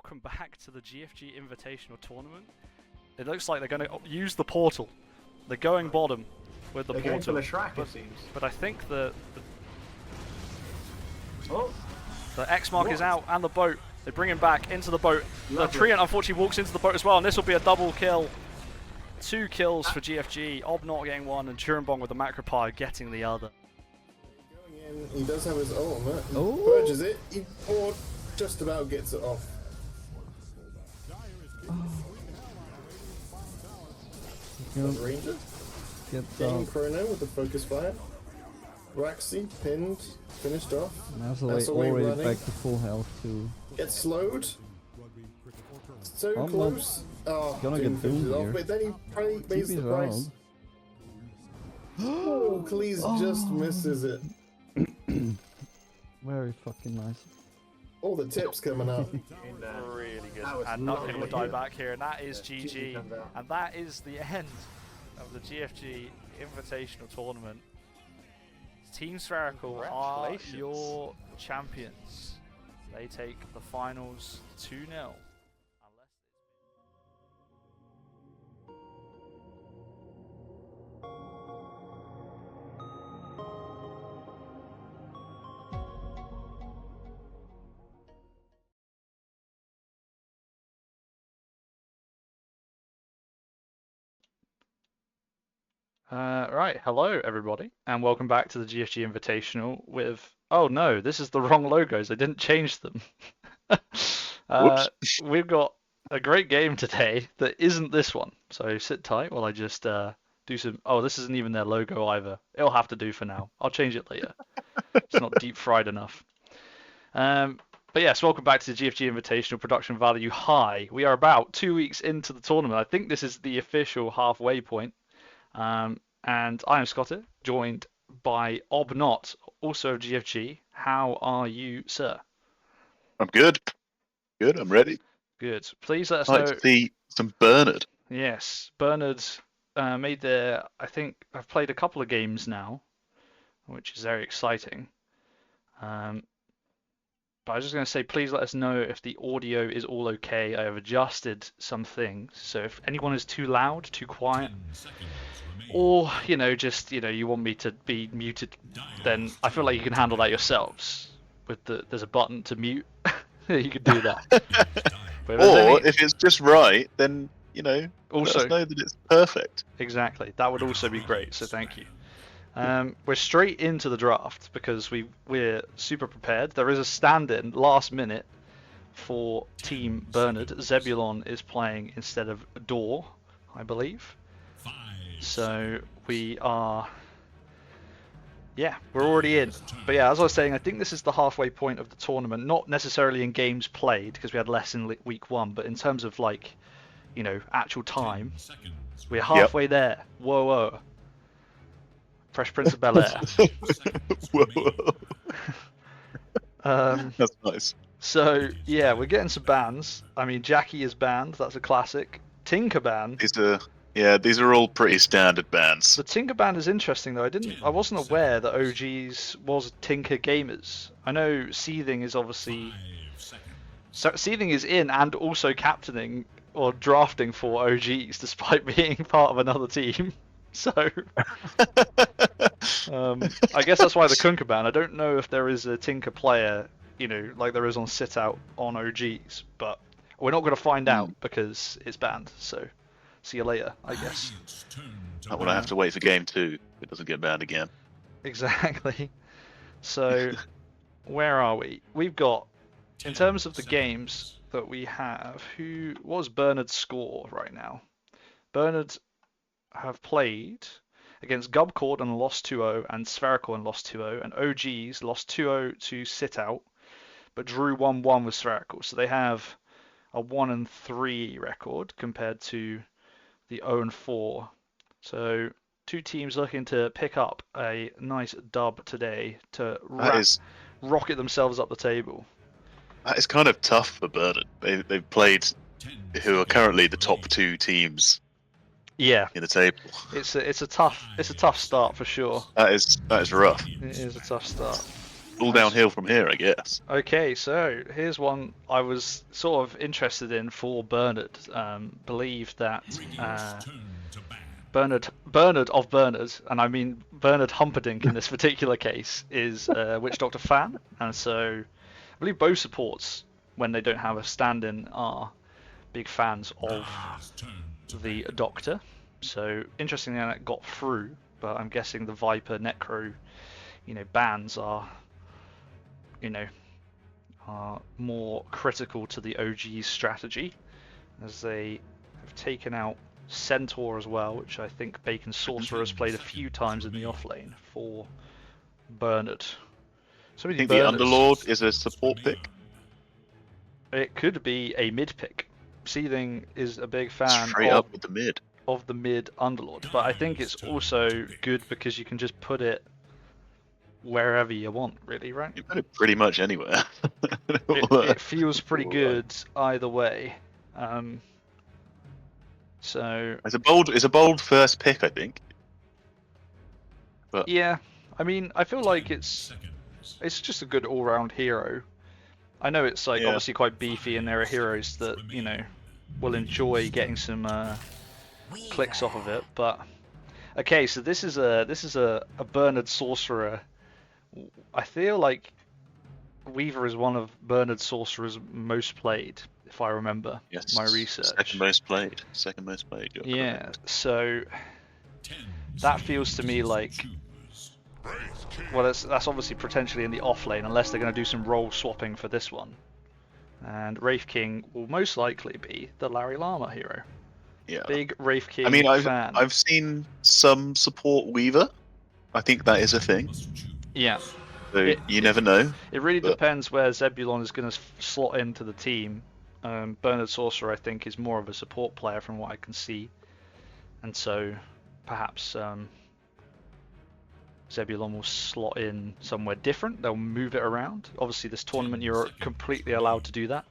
welcome back to the GFG Invitational Tournament. It looks like they're going to use the portal. They're going bottom with the they're portal. Going for the track, it seems. But I think the Oh, X mark is out and the boat. They bring him back into the boat. lovely. The Treant unfortunately walks into the boat as well, and this will be a double kill. 2 kills for GFG. Ob not getting one, and Churimbong with the Macropie getting the other. Going in, he does have his ultimate. He Oh. purges it, or just about gets it off. Ranger getting Chrono with the focus fire. Raxi pinned, finished off. That's away already running. back to full health too. Gets slowed. So Oh, close. Oh, gonna Doom get finishes doomed off, here. but then he probably pays the TP's price. Oh, Cleese just misses it. Very fucking nice. All the tips coming out. Really good. That was And nothing lovely. will die back here, and that is Yeah, GG. comes out. And that is the end of the GFG Invitational Tournament. Team Spherical are Congratulations. your champions. They take the finals 2-0. Right, hello everybody, and welcome back to the GFG Invitational with... Oh no, this is the wrong logos, I didn't change them. We've got a great game today that isn't this one, so sit tight while I just do some... Oh, this isn't even their logo either. It'll have to do for now. I'll change it later. It's not deep fried enough. But yes, welcome back to the GFG Invitational, production value high. We are about 2 weeks into the tournament. I think this is the official halfway point. And I am Scotteh, joined by Ob Not, also of GFG. How are you, sir? I'm good. Good, I'm ready. Good. Please let us I'd like know. to see some Bernard. Yes, Bernard made their... I think I've played a couple of games now, which is very exciting. But I was just going to say, please let us know if the audio is all okay. I have adjusted some things, so if anyone is too loud, too quiet, or, you know, just, you know, you want me to be muted, then I feel like you can handle that yourselves. There's a button to mute. You could do that. But if there's Or any- if it's just right, then, you know, Also- let us know that it's perfect. Exactly. That would also be great, so thank you. We're straight into the draft because we're super prepared. There is a stand-in last minute for Team Bernard. Zebulon is playing instead of Door, I believe. So we are... Yeah, we're already in. But yeah, as I was saying, I think this is the halfway point of the tournament. Not necessarily in games played, because we had less in week 1, but in terms of, like, you know, actual time, we're halfway there. Whoa, whoa. Fresh Prince of Bel-Air. Whoa. Um, That's nice. so, yeah, we're getting some bans. I mean, Jackie is banned. That's a classic. Tinker ban. These are all pretty standard bands. The Tinker ban is interesting, though. I wasn't aware that OGs was Tinker Gamers. I know Seething is obviously... So, Seething is in and also captaining or drafting for OGs, despite being part of another team. So, I guess that's why the Kunker ban. I don't know if there is a Tinker player, you know, like there is on Sit Out on OGs, but we're not going to find out because it's banned. So, see you later, I guess. I will have to wait for game 2 if it doesn't get banned again. Exactly. So, where are we? We've got, in terms of the games that we have, what was Bernard's score right now? Bernard have played against Gubcord and lost 2-0, and Spherical and lost 2-0, and OGs lost 2-0 to Sit Out, but drew 1-1 with Spherical. So they have a 1-3 record compared to the 0-4. So 2 teams looking to pick up a nice dub today to rocket themselves up the table. That is kind of tough for Bernard. They've played who are currently the top 2 teams. Yeah, in the table. It's a tough start for sure. That is rough. It is a tough start. all downhill from here, I guess. Okay, so here's one I was sort of interested in for Bernard. Believed that Bernard of Bernard, and I mean Bernard Humperdinck in this particular case, is a Witch Doctor fan, and so I believe both supports, when they don't have a stand-in, are big fans of the Doctor. So interestingly, that got through, but I'm guessing the Viper Necro, bans are, are more critical to the OG's strategy, as they have taken out Centaur as well, which I think Bacon Sorcerer has played a few times in the offlane for Bernard. So I think the Underlord is a support pick. It could be a mid pick. Seething is a big fan Straight up with the mid. of the mid Underlord, but I think it's also good because you can just put it wherever you want, really, right? You put it pretty much anywhere. It feels pretty good either way. So it's a bold first pick, I think. But yeah, I mean, I feel like it's just a good all-round hero. I know it's like obviously quite beefy, and there are heroes that will enjoy getting some clicks off of it. But okay, so this is a Bernard Sorcerer. I feel like Weaver is one of Bernard Sorcerer's most played, if I remember my research. Second most played. Yeah, correct. so that feels to me like, well, that's obviously potentially in the off lane, unless they're going to do some role swapping for this one. And Wraith King will most likely be the Larry Llama hero. Yeah. Big Wraith King fan. I've seen some support Weaver. I think that is a thing. Yeah. So you never know. It really depends where Zebulon is going to slot into the team. Bernard Sorcerer, I think, is more of a support player from what I can see. And so perhaps Zebulon will slot in somewhere different. They'll move it around. Obviously, this tournament, you're completely allowed to do that.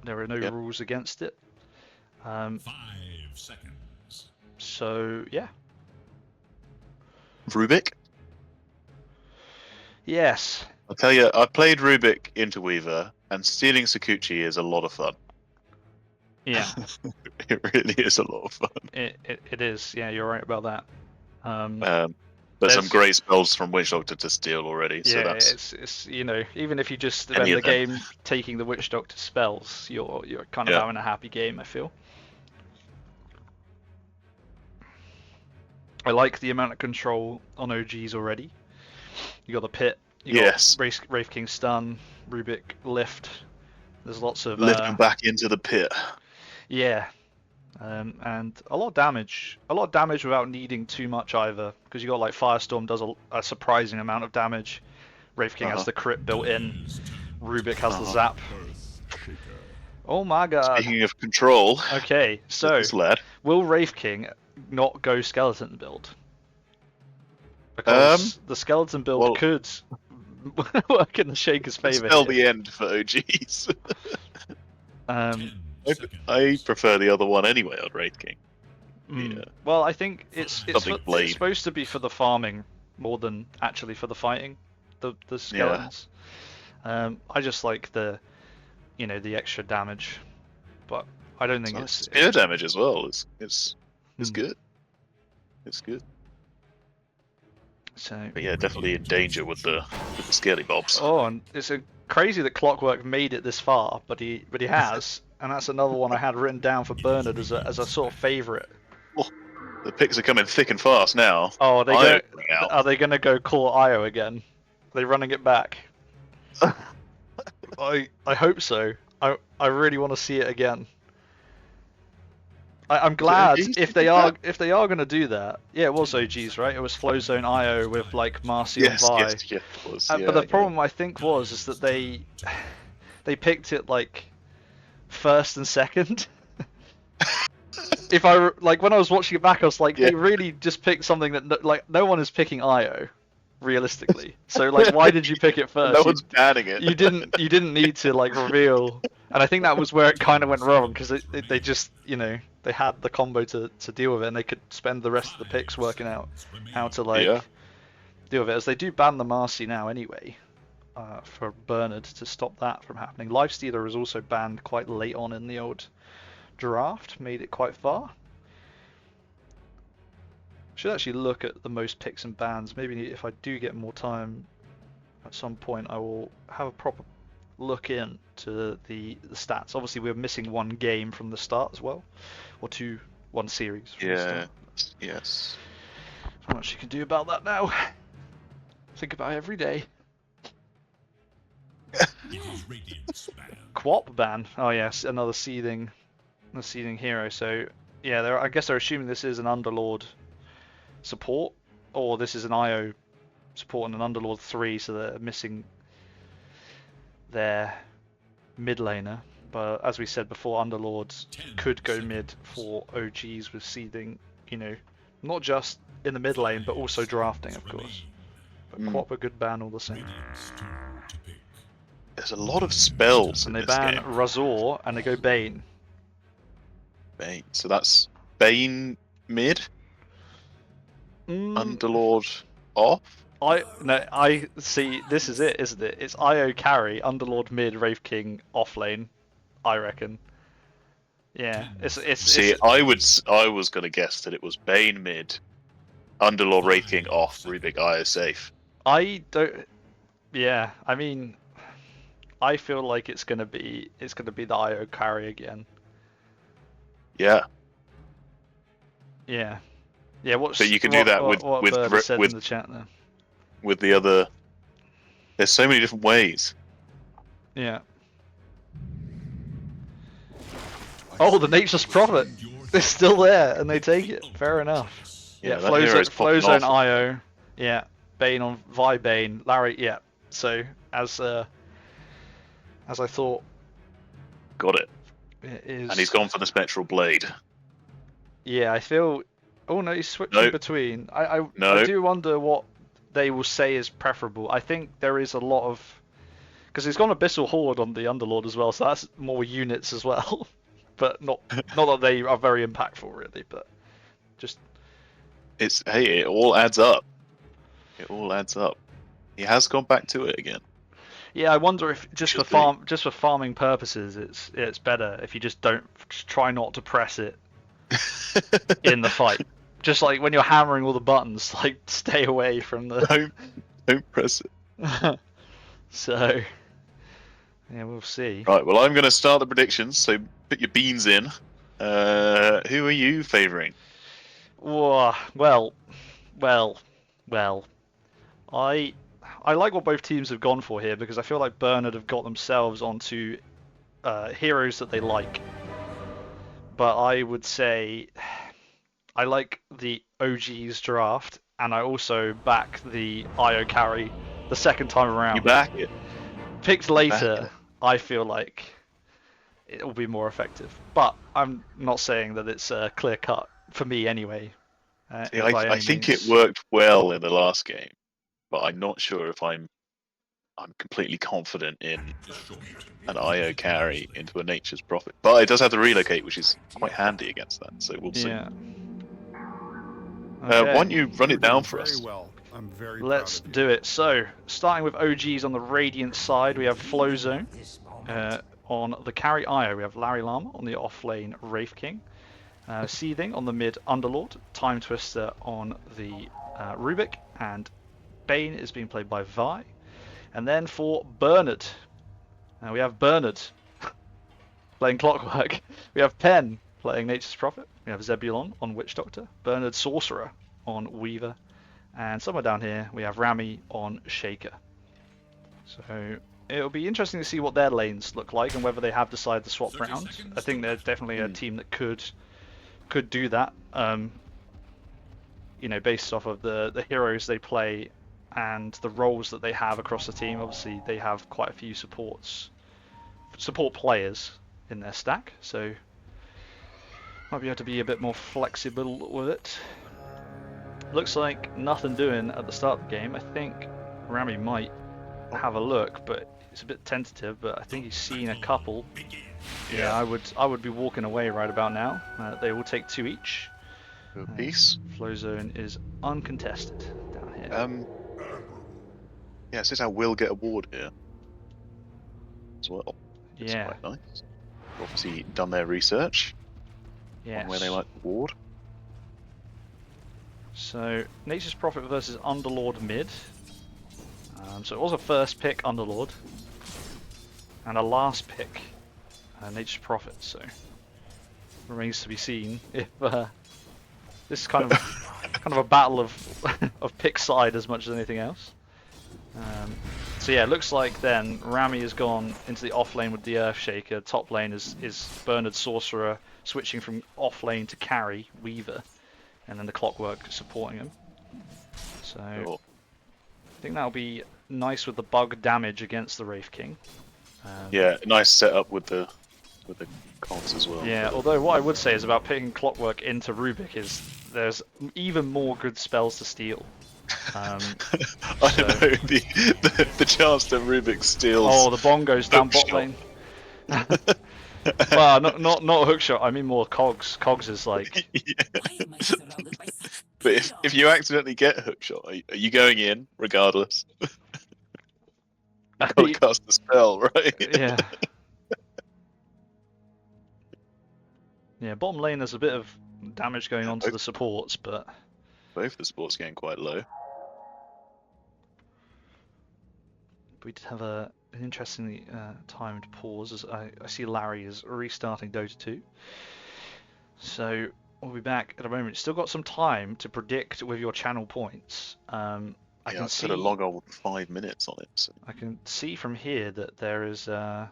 There are no rules against it. 5 seconds. So, yeah. Rubik? Yes. I'll tell you, I played Rubik into Weaver, and stealing Sakuchi is a lot of fun. Yeah. It really is a lot of fun. It is. Yeah, you're right about that. There's some great spells from Witch Doctor to steal already. So yeah, that's... it's even if you just spend the game taking the Witch Doctor spells, you're kind of having a happy game, I feel. I like the amount of control on OGs already. You got the pit. You got Wraith King stun, Rubik lift. There's lots of lift him back into the pit. Yeah, and a lot of damage. A lot of damage without needing too much either, because you got like Firestorm does a surprising amount of damage. Wraith King has the crit built in. Rubik has the zap. Oh my god. Speaking of control. Okay, so will Wraith King not go skeleton build? Because the skeleton build could work in the Shaker's favour. Spell the end for OGs. I prefer the other one anyway on Wraith King. Yeah. Well, I think it's supposed to be for the farming more than actually for the fighting. The skeletons. Yeah. I just like the extra damage, but I don't think it's spear damage as well. It's good. It's good. So, but yeah, definitely in danger with the scaly bobs. Oh, and it's crazy that Clockwork made it this far, but he has, and that's another one I had written down for Bernard as a sort of favourite. Oh, the picks are coming thick and fast now. Oh, are they going to go call Io again? Are they running it back? I hope so. I really want to see it again. I'm glad if they are going to do that. Yeah, it was OGs, right? It was Flowzone IO with like Marcy and Vi. Yes, it was. But the problem I think is that they picked it like first and second. If I when I was watching it back, I was like, they really just picked something that no one is picking IO, realistically. So why did you pick it first? No one's banning it. You didn't need to reveal. And I think that was where it kind of went wrong, because they just they had the combo to deal with it, and they could spend the rest of the picks working out how to deal with it, as they do ban the Marcy now anyway. for Bernard to stop that from happening. Lifestealer is also banned quite late on in the old draft, made it quite far. Should actually look at the most picks and bans. Maybe if I do get more time at some point, I will have a proper look into the stats. Obviously, we're missing one game from the start as well, or one series from the start. Yes. Not much you can do about that now. Think about it every day. It is Radiant's ban. Quap ban. Oh yes, another seething hero. So yeah, I guess they're assuming this is an Underlord support, or this is an IO support and an Underlord 3, so they're missing their mid laner. But as we said before, Underlords could go mid for OGs with seething. Not just in the mid lane, but also drafting, of course. But Quap a good ban all the same. Radiant's turn to pick. There's a lot of spells And in they this ban game. Razor and they go Bane. Bane. So that's Bane mid, Underlord off. I see. This is it, isn't it? It's IO carry, Underlord mid, Wraith King off lane. I reckon. Yeah, See, I was gonna guess that it was Bane mid, Underlord Wraith King off, Rubik IO safe. I don't. Yeah, I mean, I feel like it's gonna be the IO carry again. Yeah. Yeah. Yeah. What's But you can do that what Bird said in the chat there. with the other. There's so many different ways. Yeah. Oh, the Nature's Prophet is still there, and they take it. Fair enough. Yeah, Yeah, that hero's popping Flowzone off. IO. Yeah, Bane on Vi Bane. Larry. Yeah. So as I thought, Got it. it is. And he's gone for the Spectral Blade. Yeah, I feel. Oh no, he's switching Nope. between. I No. do wonder what they will say is preferable. I think there is a lot of because he's gone Abyssal Horde on the Underlord as well, so that's more units as well. But not that they are very impactful really, but just It all adds up. It all adds up. He has gone back to it again. yeah. I wonder if just Should for farming purposes, it's better if you just try not to press it in the fight. Just like when you're hammering all the buttons, like stay away from the. Don't press it. So yeah, we'll see. Right, well, I'm going to start the predictions, so put your beans in. Who are you favouring? Well. I like what both teams have gone for here because I feel like Bernard have got themselves onto heroes that they like. But I would say I like the OG's draft, and I also back the IO carry the second time around. You back it. Picked later, I feel like it will be more effective. But I'm not saying that it's clear cut for me anyway. See, by I any think means. it worked well in the last game, but I'm not sure if I'm completely confident in an IO carry into a Nature's Prophet. But it does have to relocate, which is quite handy against that, so we'll see. Yeah. Why don't you run it down for Very us? well. I'm very Let's proud of do it. So, starting with OGs on the Radiant side, we have Flowzone. On the carry IO, we have Larry Llama. On the off lane, Wraith King. Seething on the mid, Underlord. Time Twister on the Rubik. And Bane is being played by Vi. And then for Bernard, we have Bernard playing Clockwork. We have Pen playing Nature's Prophet. We have Zebulon on Witch Doctor. Bernard Sorcerer on Weaver. And somewhere down here, we have Rami on Shaker. So it'll be interesting to see what their lanes look like and whether they have decided to swap round. I think they're definitely a team that could do that. Based off of the heroes they play and the roles that they have across the team. Obviously, they have quite a few support players in their stack, so might be able to be a bit more flexible with it. Looks like nothing doing at the start of the game. I think Rami might have a look, but it's a bit tentative. But I think he's seen a couple. Yeah, I would be walking away right about now. They will take 2 each. Peace. Flowzone is uncontested down here. Yeah, it says I will get a ward here as well. It's Yeah. quite nice. Obviously done their research on where they Yes. like the ward. So Nature's Prophet versus Underlord mid. So it was a first pick Underlord and a last pick Nature's Prophet. So remains to be seen if this is kind of a battle of of pick side as much as anything else. So yeah, it looks like then Rami has gone into the off lane with the Earthshaker. Top lane is Bernard Sorcerer switching from off lane to carry Weaver, and then the Clockwork supporting him. So Sure. I think that'll be nice with the bug damage against the Wraith King. Yeah, nice setup with the cons as well. Yeah, although what I would say is about picking Clockwork into Rubik is there's even more good spells to steal. I don't know the chance that Rubik steals. Oh, the Bongos down bot Hookshot. lane. Well, not hookshot. I mean more Cogs. Cogs is like Why am I surrounded by such But if you accidentally get hookshot, are you going in regardless? You've got to cast the spell, right? yeah. Yeah, bottom lane there's a bit of damage going on to the supports, but Both the sports getting quite low. we did have an interestingly timed pause as I see Larry is restarting Dota 2. So we'll be back at a moment. Still got some time to predict with your channel points. I can I've see put a log on with 5 minutes on it. So. I can see from here that there is that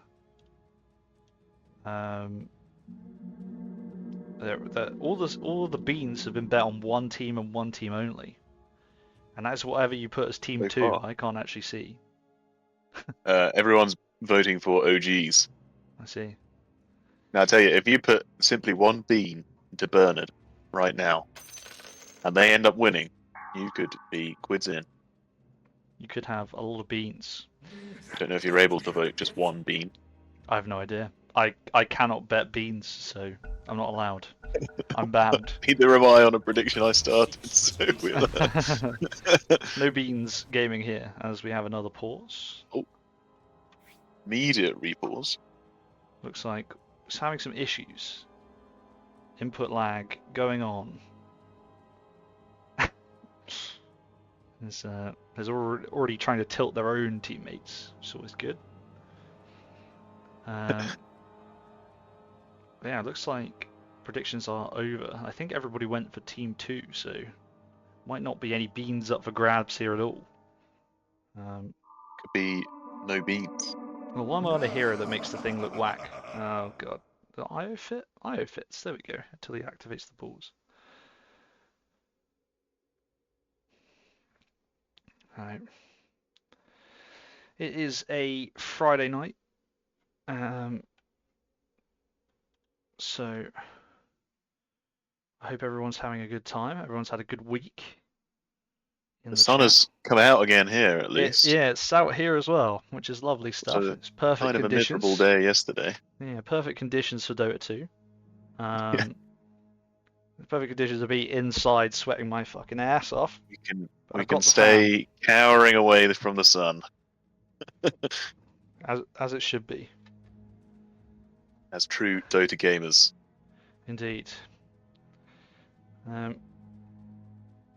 all of the beans have been bet on one team and one team only, and that's whatever you put as team So 2. far. I can't actually see. Everyone's voting for OGs. I see. Now I tell you, if you put simply one bean into Bernard right now, and they end up winning, you could be quids in. You could have a lot of beans. I don't know if you're able to vote just one bean. I have no idea. I cannot bet beans, so I'm not allowed. I'm banned. Neither am I on a prediction I started, so we'll... No beans gaming here, as we have another pause. Immediate repause. Looks like it's having some issues. Input lag going on. There's already trying to tilt their own teammates, which is always good. Yeah, it looks like predictions are over. I think everybody went for team 2, so might not be any beans up for grabs here at all. Could be no beans. Well, one other hero that makes the thing look whack. Oh god, the IO fit? IO fits. There we go. Until he activates the balls. Alright. It is a Friday night. So I hope everyone's having a good time. Everyone's had a good week. The sun has come out again here, at least. Yeah, it's out here as well, which is lovely stuff. So it's perfect kind of conditions. a miserable day yesterday. Yeah, perfect conditions for Dota 2. Perfect conditions to be inside sweating my fucking ass off. We can stay cowering away from the sun. As it should be. As true Dota gamers. Indeed.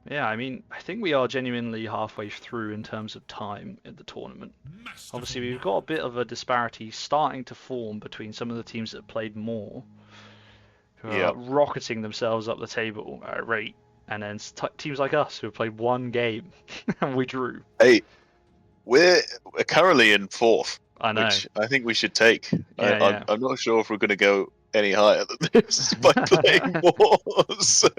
Yeah, I mean, I think we are genuinely halfway through in terms of time in the tournament. Obviously, we've got a bit of a disparity starting to form between some of the teams that have played more, who are rocketing themselves up the table at a rate, and then teams like us who have played one game and we drew. Hey, we're currently in 4th. I know. Which I think we should take. Yeah. I'm not sure if we're going to go any higher than this by playing more. So.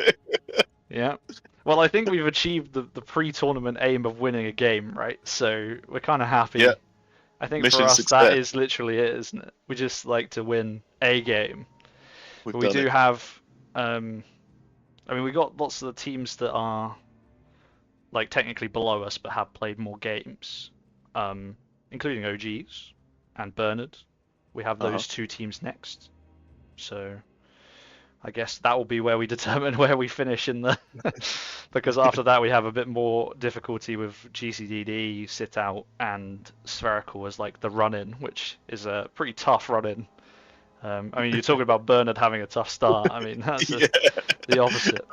Yeah. Well, I think we've achieved the pre-tournament aim of winning a game, right? So we're kind of happy. Yeah. I think Mission for us success. that is literally it, isn't it? We just like to win a game. But we do have, I mean, we got lots of the teams that are like technically below us but have played more games, including OGs and Bernard. We have those two teams next. So I guess that will be where we determine where we finish in the because after that we have a bit more difficulty with GCDD, sit out, and spherical as like the run-in, which is a pretty tough run-in. I mean, you're talking about Bernard having a tough start. I mean, that's the opposite.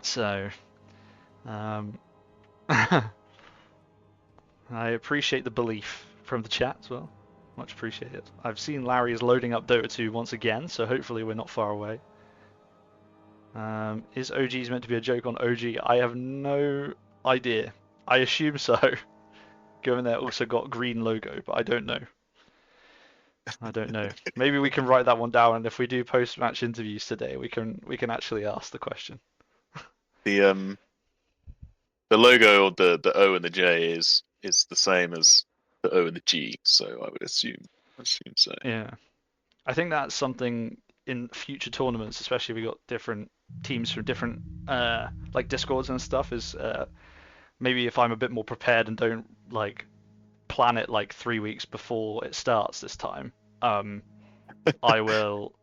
So, I appreciate the belief from the chat as well. Much appreciated. I've seen Larry is loading up Dota 2 once again, so hopefully we're not far away. Is OGs meant to be a joke on OG? I have no idea. I assume so, given they also got green logo, but I don't know. I don't know. Maybe we can write that one down, and if we do post-match interviews today, we can actually ask the question. The logo, or the O and the J is the same as the O and the G, so I would assume so. Yeah, I think that's something in future tournaments, especially if we got different teams from different like discords and stuff. Is maybe if I'm a bit more prepared and don't like plan it like 3 weeks before it starts this time, I will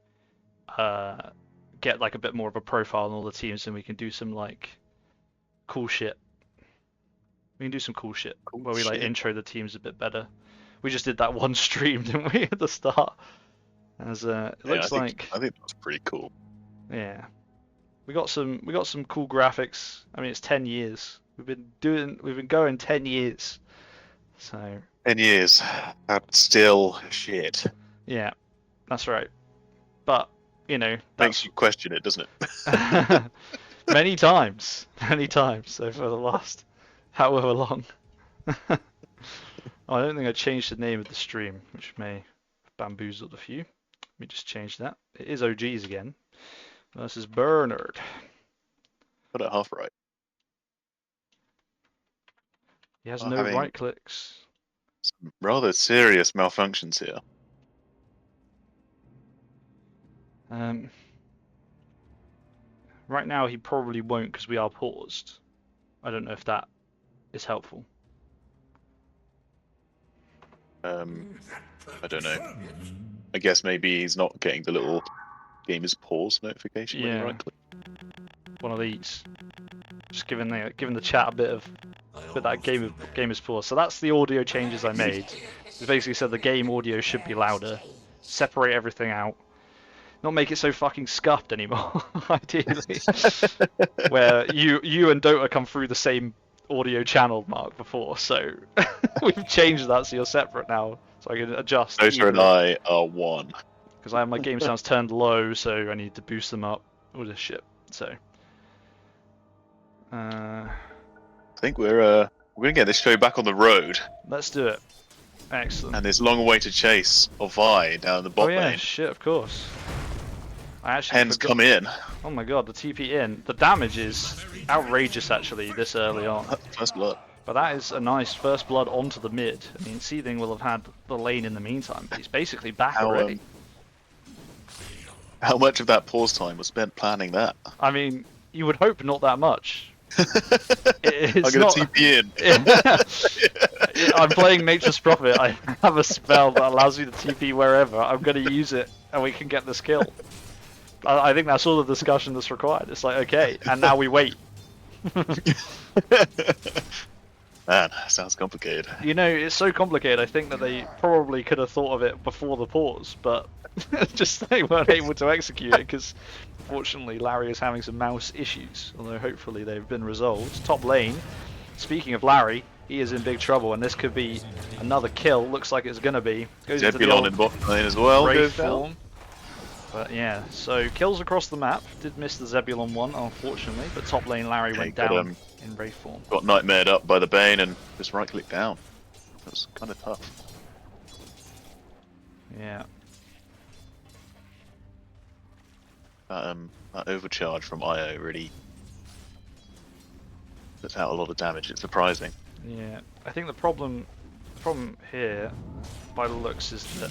get like a bit more of a profile on all the teams, and we can do some like cool shit. We can do some cool shit where we like intro the teams a bit better. We just did that one stream, didn't we, at the start? As it looks like I think that's pretty cool. Yeah, we got some cool graphics. I mean, it's 10 years. We've been going 10 years. So 10 years, that's still shit. yeah, that's right. But you know, Makes you question it, doesn't it? many times over the last however long. Oh, I don't think I changed the name of the stream, which may have bamboozled a few. Let me just change that. It is OGs again. Versus Bernard. Got it half right. He has Well, no having- right clicks. Some rather serious malfunctions here. Right now he probably won't because we are paused. I don't know if that is helpful. I don't know. I guess maybe he's not getting the little game is paused notification when you Yeah. right click. One of these. Just giving the chat a bit of that game is paused. So that's the audio changes I made. It basically said the game audio should be louder. Separate everything out. Not make it so fucking scuffed anymore, ideally. Where you and Dota come through the same audio channel, Mark, before, so we've changed that so you're separate now, so I can adjust. Dota and I are one. Because I have my game sounds turned low, so I need to boost them up. All this shit. So. I think we're gonna get this show back on the road. Let's do it. Excellent. And this long-awaited chase of Vi down the bot Oh yeah, lane. shit, of course. I actually Hens forgot. come in. Oh my god, the TP in. The damage is outrageous actually this early on. First blood. But that is a nice first blood onto the mid. I mean, Seething will have had the lane in the meantime, but he's basically back already. How much of that pause time was spent planning that? I mean, you would hope not that much. I'm gonna TP in. I'm playing Nature's Prophet. I have a spell that allows me to TP wherever. I'm gonna use it, and we can get this kill. I think that's all the discussion that's required. It's like, okay, and now we wait. Man, sounds complicated. You know, it's so complicated. I think that they probably could have thought of it before the pause, but just they weren't able to execute it because, fortunately, Larry is having some mouse issues. Although hopefully they've been resolved. Top lane. Speaking of Larry, he is in big trouble, and this could be another kill. Looks like it's gonna be. Goes into the Zebulon old in bot lane as well. Wraith Goes down. form. But yeah, so kills across the map. Did miss the Zebulon one, unfortunately, but top lane Larry went got, down in Wraith form. Got nightmared up by the Bane and just right click down. That was kind of tough. Yeah. That overcharge from IO really puts out a lot of damage. It's surprising. Yeah, I think the problem here, by the looks, is that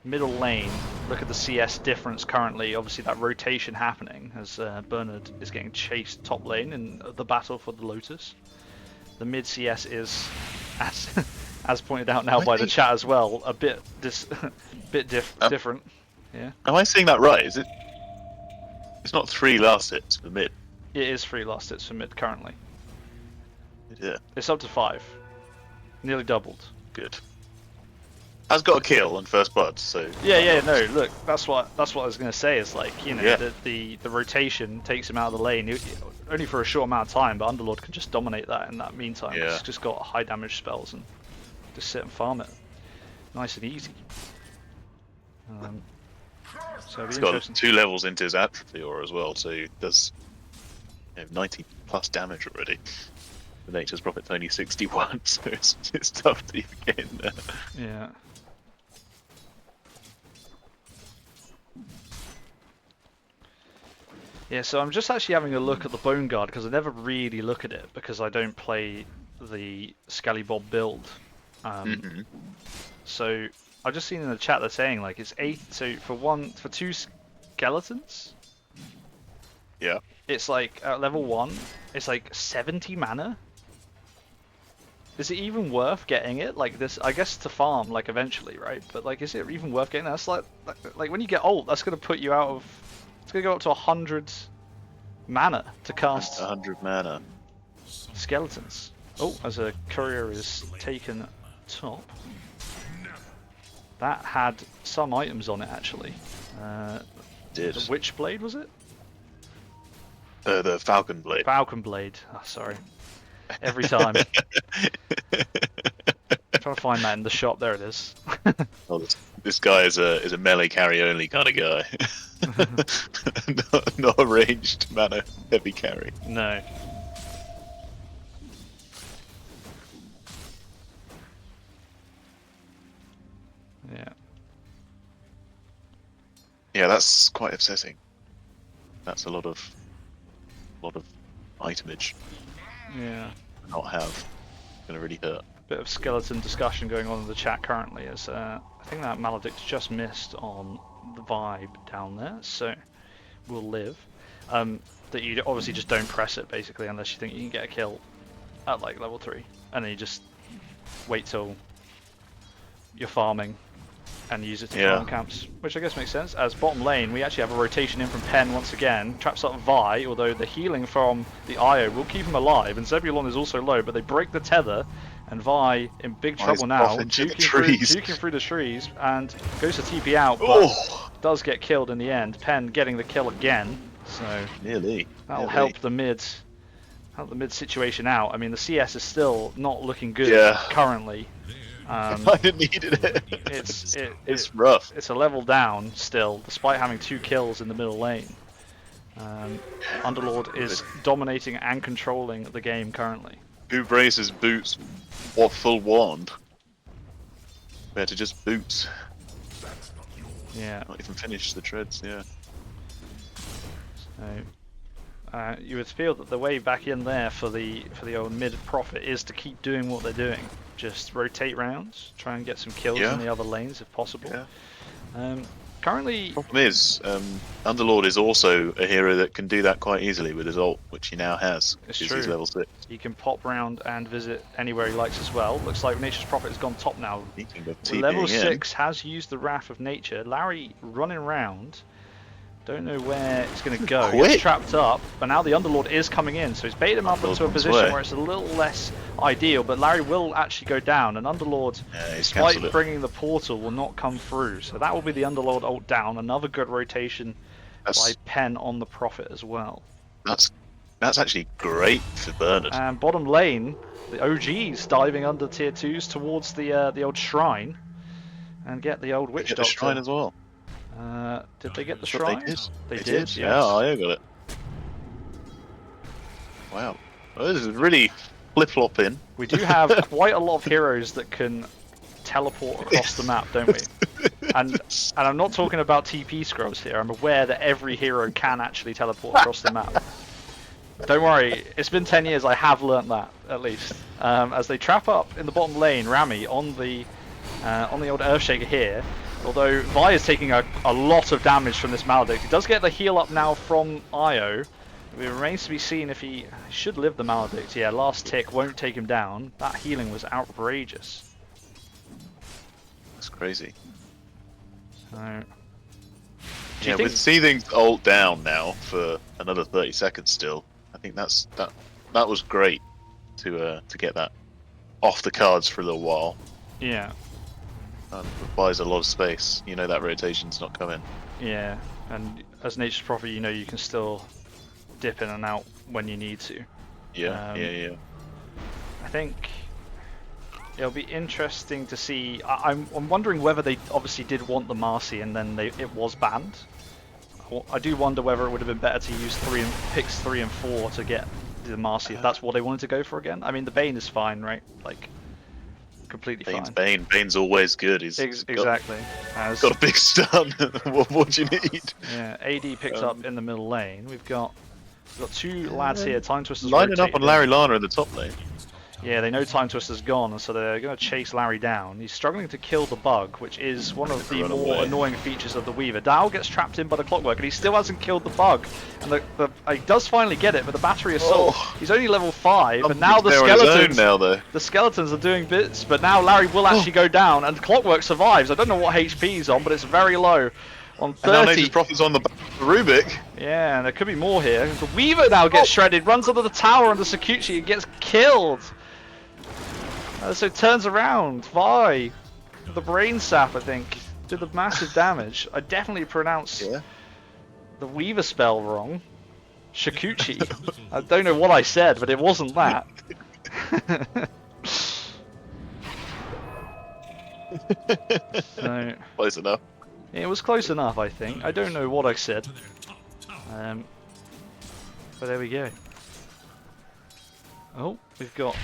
middle lane. Look at the CS difference currently. Obviously, that rotation happening as Bernard is getting chased top lane in the battle for the Lotus. The mid CS is, as pointed out now by the chat as well, a bit different. Yeah. Am I seeing that right? Is it It's not 3 last hits for mid. It is 3 last hits for mid currently. Yeah, It's up to 5. Nearly doubled. good. Has got a kill on first blood, so Yeah, no, look, that's what I was gonna say. Is like, you know, Yeah. the rotation takes him out of the lane only for a short amount of time, but Underlord can just dominate that in that meantime. Yeah. It's just got high damage spells and just sit and farm it, nice and easy. So it'll be he's got interesting. 2 levels into his atrophy aura as well, so he does 90 plus damage already. The Nature's Prophet's only 61, so it's tough to even get in there. Yeah. Yeah, so I'm just actually having a look at the Bone Guard because I never really look at it because I don't play the Scallybob build. So I've just seen in the chat they're saying like it's 8. So for 2 skeletons, Yeah. it's like at level 1, it's like 70 mana. Is it even worth getting it like this? I guess to farm like eventually, right? But like, is it even worth getting that? That's like when you get old, that's gonna put you out of. It's gonna go up to 100 mana to cast 100 mana. skeletons. Oh, as a courier is taken top. That had some items on it actually. Did. The Witchblade was it? The Falcon Blade. Falcon Blade. Oh, sorry. Every time. Trying to find that in the shop. There it is. Oh, this guy is a melee carry only kind of guy. not a ranged mana heavy carry. No. Yeah. Yeah, that's quite upsetting. That's a lot of itemage Yeah. to not have. Gonna really hurt. Bit of skeleton discussion going on in the chat currently as I think that Maledict just missed on the vibe down there, so we'll live. That you obviously just don't press it basically unless you think you can get a kill at like level 3, and then you just wait till you're farming and use it to farm camps, which I guess makes sense. As bottom lane, we actually have a rotation in from Pen once again, traps up Vi, although the healing from the IO will keep him alive, and Zebulon is also low, but they break the tether, and Vi in big trouble now, off into the trees. juking through the trees, and goes to TP out, but Oh, does get killed in the end. Pen getting the kill again, so nearly. that'll nearly. help the mid situation out. I mean, the CS is still not looking good Yeah. currently. I needed it. It's rough. It's a level down still, despite having 2 kills in the middle lane. Underlord is dominating and controlling the game currently. Who braces boots? What full wand? Compared to just boots. Yeah. Not even finish the treads. Yeah. So, you would feel that the way back in there for the old mid profit is to keep doing what they're doing. Just rotate rounds, try and get some kills in the other lanes if possible. Yeah. Currently, Problem is, Underlord is also a hero that can do that quite easily with his ult, which he now has. It's because true. He's level 6. he can pop round and visit anywhere he likes as well. Looks like Nature's Prophet has gone top now. Speaking of Level TPing in, 6 has used the Wrath of Nature. Larry running around. Don't know where it's going to go. Quick. He's trapped up, but now the Underlord is coming in, so he's baited him up Underlord into a on his position way. where it's a little less ideal, but Larry will actually go down, and Underlord, he's despite cancelled it. bringing the portal, will not come through. So that will be the Underlord ult down. Another good rotation by That's Pen on the Prophet as well. that's actually great for Bernard. And bottom lane, the OGs diving under tier 2s towards the old shrine, and get the old Witch Get Doctor. the shrine as well. Did they get the That's what shrine? They did. Yes. Yeah, I got it. Wow. Well, this is really flip-flopping. We do have quite a lot of heroes that can teleport across the map, don't we? And I'm not talking about TP scrubs here. I'm aware that every hero can actually teleport across the map. Don't worry, it's been 10 years. I have learnt that at least. As they trap up in the bottom lane, Rami on the old Earthshaker here. Although Vi is taking a lot of damage from this Maledict. He does get the heal up now from Io. It remains to be seen if he should live the Maledict. Yeah, last tick won't take him down. That healing was outrageous. That's crazy. So, Do you Yeah, think? with Seething's ult down now for another 30 seconds still, I think that was great to get that off the cards for a little while. Yeah, It buys a lot of space. You know that rotation's not coming. yeah. And as Nature's Prophet, you know you can still dip in and out when you need to. Yeah, Um, yeah. I think it'll be interesting to see. I'm wondering whether they obviously did want the Marcy and then it was banned. I do wonder whether it would have been better to use picks 3 and 4 to get the Marcy if that's what they wanted to go for again. I mean, the Bane is fine, right? Like, completely Bane's fine. Bane. Bane's always good. He's Exactly. got a big stun. what do you need? Yeah, AD picks up in the middle lane. We've got two lads here. Time Twister's Lining up rotated on in. Larry Lana in the top lane. Yeah, they know Time Twister's gone, and so they're going to chase Larry down. He's struggling to kill the bug, which is one of the Run more away. annoying features of the Weaver. Dow gets trapped in by the Clockwork, and he still hasn't killed the bug. And he does finally get it, but the battery assault. Oh. He's only level 5, and now the They're on his own skeletons. now, though. The skeletons are doing bits, but now Larry will actually go down, and Clockwork survives. I don't know what HP he's on, but it's very low. On And now 30. Nature's Prophet's on the back of Rubik. Yeah, and there could be more here. The Weaver now gets shredded, runs under the tower under Sakuchi and gets killed. So it turns around. Vi, the brain sap, I think, did the massive damage. I definitely pronounced Yeah. the Weaver spell wrong. Shikuchi. I don't know what I said, but it wasn't that. So, Close enough. it was close enough, I think. I don't know what I said. But there we go. Oh, we've got...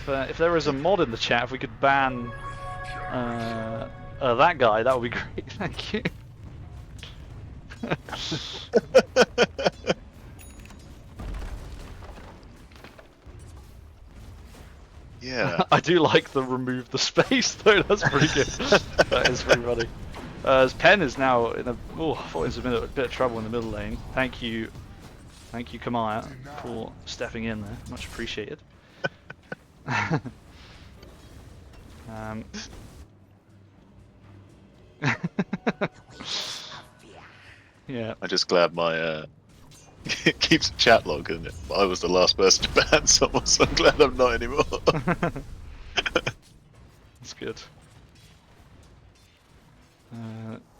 If there was a mod in the chat, if we could ban that guy, that would be great. Thank you. Yeah. I do like the remove the space though. That's pretty good. That is pretty funny. As Pen is now in a I thought he was a bit of trouble in the middle lane. Thank you, Kamaya, for stepping in there. Much appreciated. Yeah. I'm just glad my it keeps a chat log, isn't it? I was the last person to ban someone, so I'm glad I'm not anymore. That's good.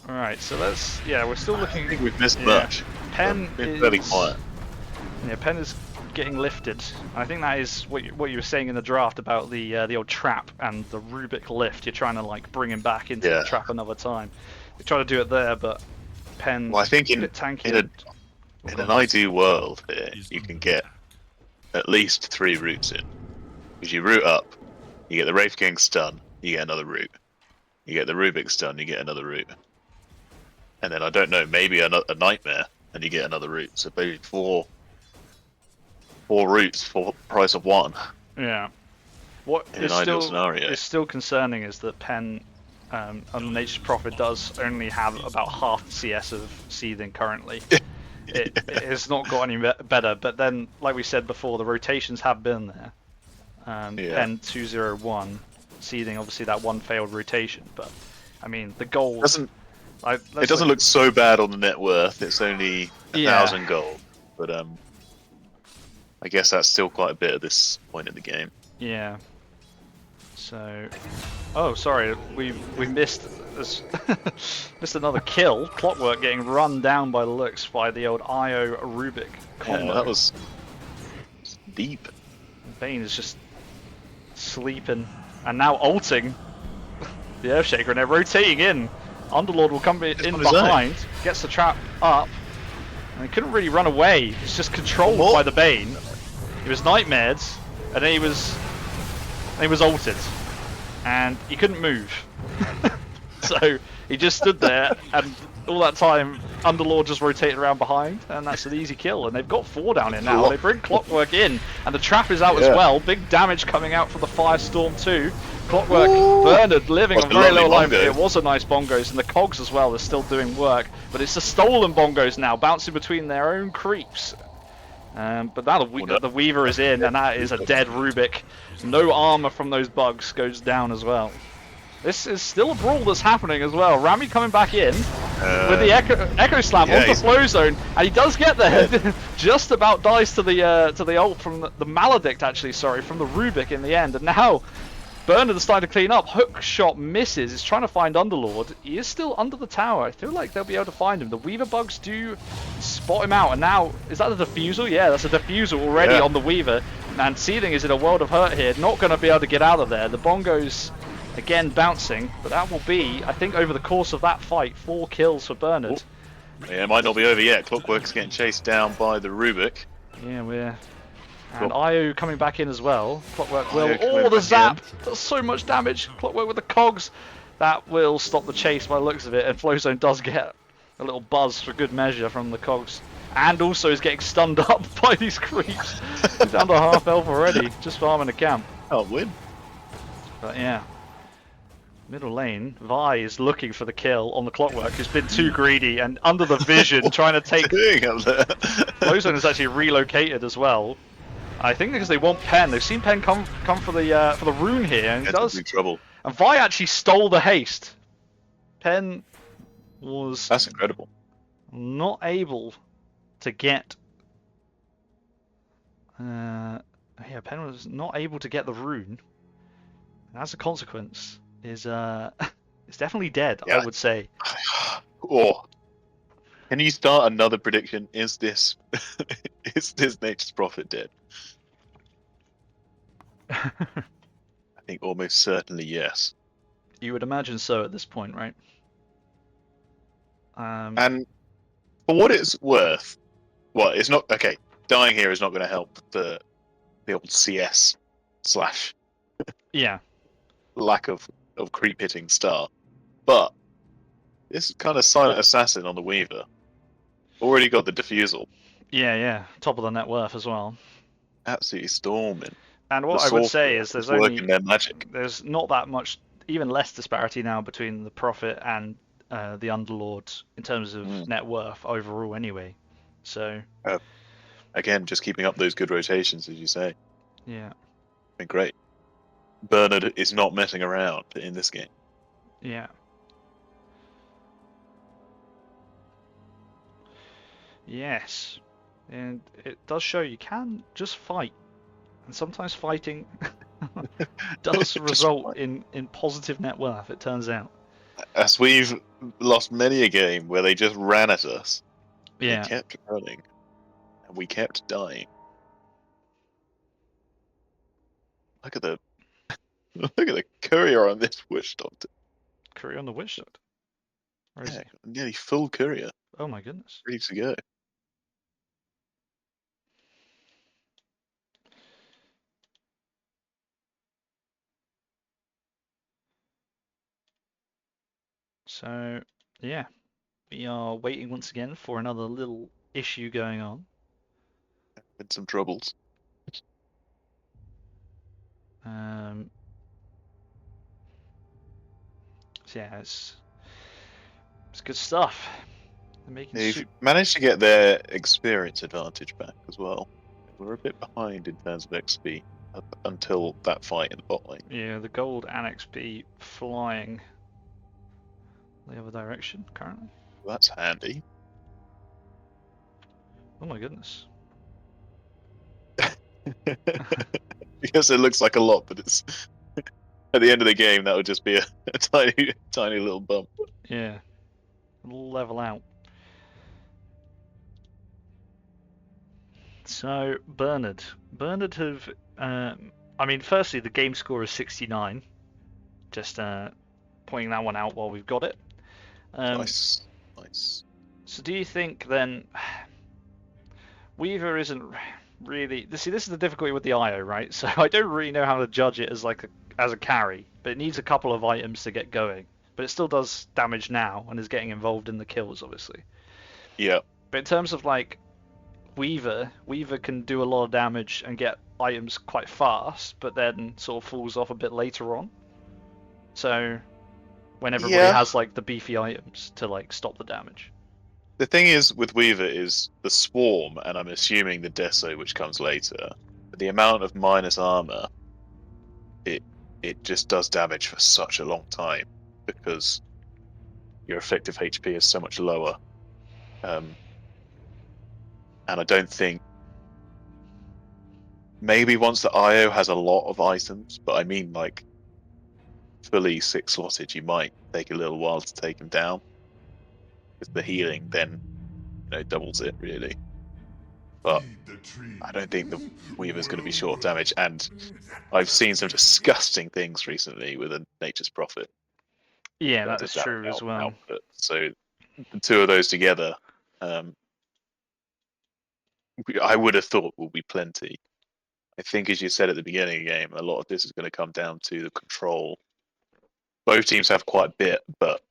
Alright, so we're still looking. I think we've missed Yeah. much. Pen Been fairly is quiet. Yeah, Pen is getting lifted. I think that is what you were saying in the draft about the old trap and the Rubik lift. You're trying to like bring him back into the Yeah. trap another time. They try to do it there, but Pen Well, I think a in bit tanky. in an ideal world here, you can get at least 3 routes in. Because you route up, you get the Wraith King stun, you get another route. You get the Rubik stun, you get another route. And then I don't know, maybe a Nightmare, and you get another route. So maybe four routes for the price of 1. Yeah. What In is an ideal still scenario. is still concerning is that Pen on Nature's Prophet does only have about half the CS of Seething currently. It's not got any better, but then, like we said before, the rotations have been there. Yeah. Pen 201, Seething obviously that one failed rotation, but I mean the gold. It doesn't look so bad on the net worth. It's only 1,000 gold, but I guess that's still quite a bit at this point in the game. Yeah. So, oh sorry, we missed this, missed another kill. Clockwork getting run down by the looks by the old IO Rubik combo. Yeah, that was deep. Bane is just sleeping and now ulting the Earthshaker, and they're rotating in. Underlord will come in on his own. behind, gets the trap up, and he couldn't really run away. He's just controlled What? by the Bane. He was nightmared, and then he was ulted, and he couldn't move. So he just stood there, and all that time, Underlord just rotated around behind, and that's an easy kill. And they've got 4 down here now. They bring Clockwork in, and the trap is out as Yeah. well. Big damage coming out from the Firestorm too. Clockwork, Bernard living Was on a very lovely low life. bongo. It was a nice bongos, and the cogs as well are still doing work. But it's the stolen bongos now, bouncing between their own creeps. But now the Weaver is in, and that is a dead Rubik. No armor from those bugs goes down as well. This is still a brawl that's happening as well. Rami coming back in with the Echo Slam yeah, onto he's- Flow Zone, and he does get there. Just about dies to the ult from the Maledict, actually, sorry, from the Rubik in the end. And now Bernard is starting to clean up. Hook shot misses. He's trying to find Underlord. He is still under the tower. I feel like they'll be able to find him. The Weaver bugs do spot him out. And now, is that a defusal? Yeah, that's a defusal already on the Weaver. And Seething is in a world of hurt here. Not going to be able to get out of there. The Bongos, again, bouncing. But that will be, I think, over the course of that fight, 4 kills for Bernard. Yeah, it might not be over yet. Clockwork's getting chased down by the Rubik. Yeah, we're... And Io coming back in as well. Clockwork will... Io coming Oh, the back zap! in. Does so much damage. Clockwork with the cogs. That will stop the chase by the looks of it. And Flowzone does get a little buzz for good measure from the cogs. And also is getting stunned up by these creeps. He's down to half health already. Just farming the camp. Can't win. But yeah. Middle lane, Vi is looking for the kill on the Clockwork, who's been too greedy and under the vision, trying to take... Doing up there. Flowzone is actually relocated as well. I think because they want Pen. They've seen Pen come for the rune here, and he That's does. big trouble. And Vi actually stole the haste. Pen was That's incredible. not able to get. Yeah, Pen was not able to get the rune, and as a consequence, is it's definitely dead. Yeah. I would say. Oh, can you start another prediction? Is this is this Nature's Prophet dead? I think almost certainly yes. You would imagine so at this point, right? And for what it's worth, well, it's not okay. Dying here is not going to help the old CS slash Yeah. lack of creep hitting star, but this kind of silent assassin on the Weaver already got the defusal. Yeah. Top of the net worth as well. Absolutely storming. And what The I would sorcerer say is there's is working only their magic. there's not that much, even less disparity now between the Prophet and the Underlord in terms of net worth overall anyway. So Again, just keeping up those good rotations, as you say. yeah. Been great. Bernard is not messing around in this game. Yeah. Yes. And it does show you can just fight. And sometimes fighting does result in positive net worth, it turns out. As we've lost many a game where they just ran at us. Yeah. They kept running. And we kept dying. Look at the courier on this witch doctor. Courier on the Witch Doctor. Where is Yeah, he? nearly full courier, Oh my goodness. ready to go. So, yeah. We are waiting once again for another little issue going on. With some troubles. So yeah, it's good stuff. They're making They've managed to get their experience advantage back as well. We're a bit behind in terms of XP up until that fight in the bot lane. yeah, the gold and XP flying the other direction currently. Well, that's handy. Oh my goodness. Because it looks like a lot, but it's at the end of the game that would just be a tiny little bump. Yeah. It'll level out. So Bernard have I mean, firstly the game score is 69. Just pointing that one out while we've got it. Nice. So do you think then Weaver isn't really... See, this is the difficulty with the IO, right? So I don't really know how to judge it as as a carry, but it needs a couple of items to get going. But it still does damage now and is getting involved in the kills, obviously. Yeah. But in terms of like Weaver can do a lot of damage and get items quite fast, but then sort of falls off a bit later on. So when everybody has like the beefy items to like stop the damage. The thing is with Weaver is the swarm, and I'm assuming the Deso, which comes later. The amount of minus armor it it just does damage for such a long time because your effective HP is so much lower. And I don't think maybe once the IO has a lot of items, but I mean like fully 6-slotted, you might take a little while to take him down. Because the healing then, doubles it really. But I don't think the Weaver's going to be short damage, and I've seen some disgusting things recently with a Nature's Prophet. Yeah, in terms that's of true as well. output. So the two of those together, I would have thought will be plenty. I think, as you said at the beginning of the game, a lot of this is going to come down to the control. Both teams have quite a bit, but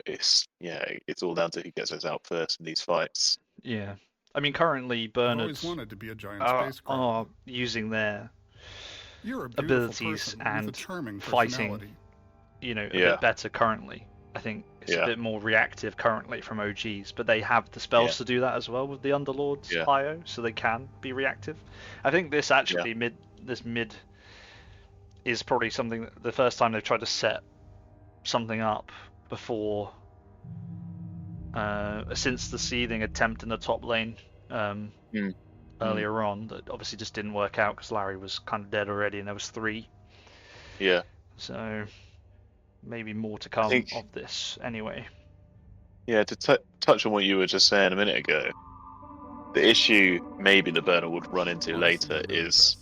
it's all down to who gets us out first in these fights. Yeah. I mean, currently I've always Bernards wanted to be a giant are spacecraft. using their You're a beautiful abilities person with a and charming fighting, personality. a bit better currently. I think it's a Yeah. bit more reactive currently from OGs, but they have the spells to do that as well with the Underlord's Yeah. IO, so they can be reactive. I think this actually mid is probably something that the first time they've tried to set something up before since the seething attempt in the top lane earlier on that obviously just didn't work out because Larry was kind of dead already and there was 3. Yeah. So maybe more to come of this anyway. Yeah, to touch on what you were just saying a minute ago, the issue maybe the Burner would run into later is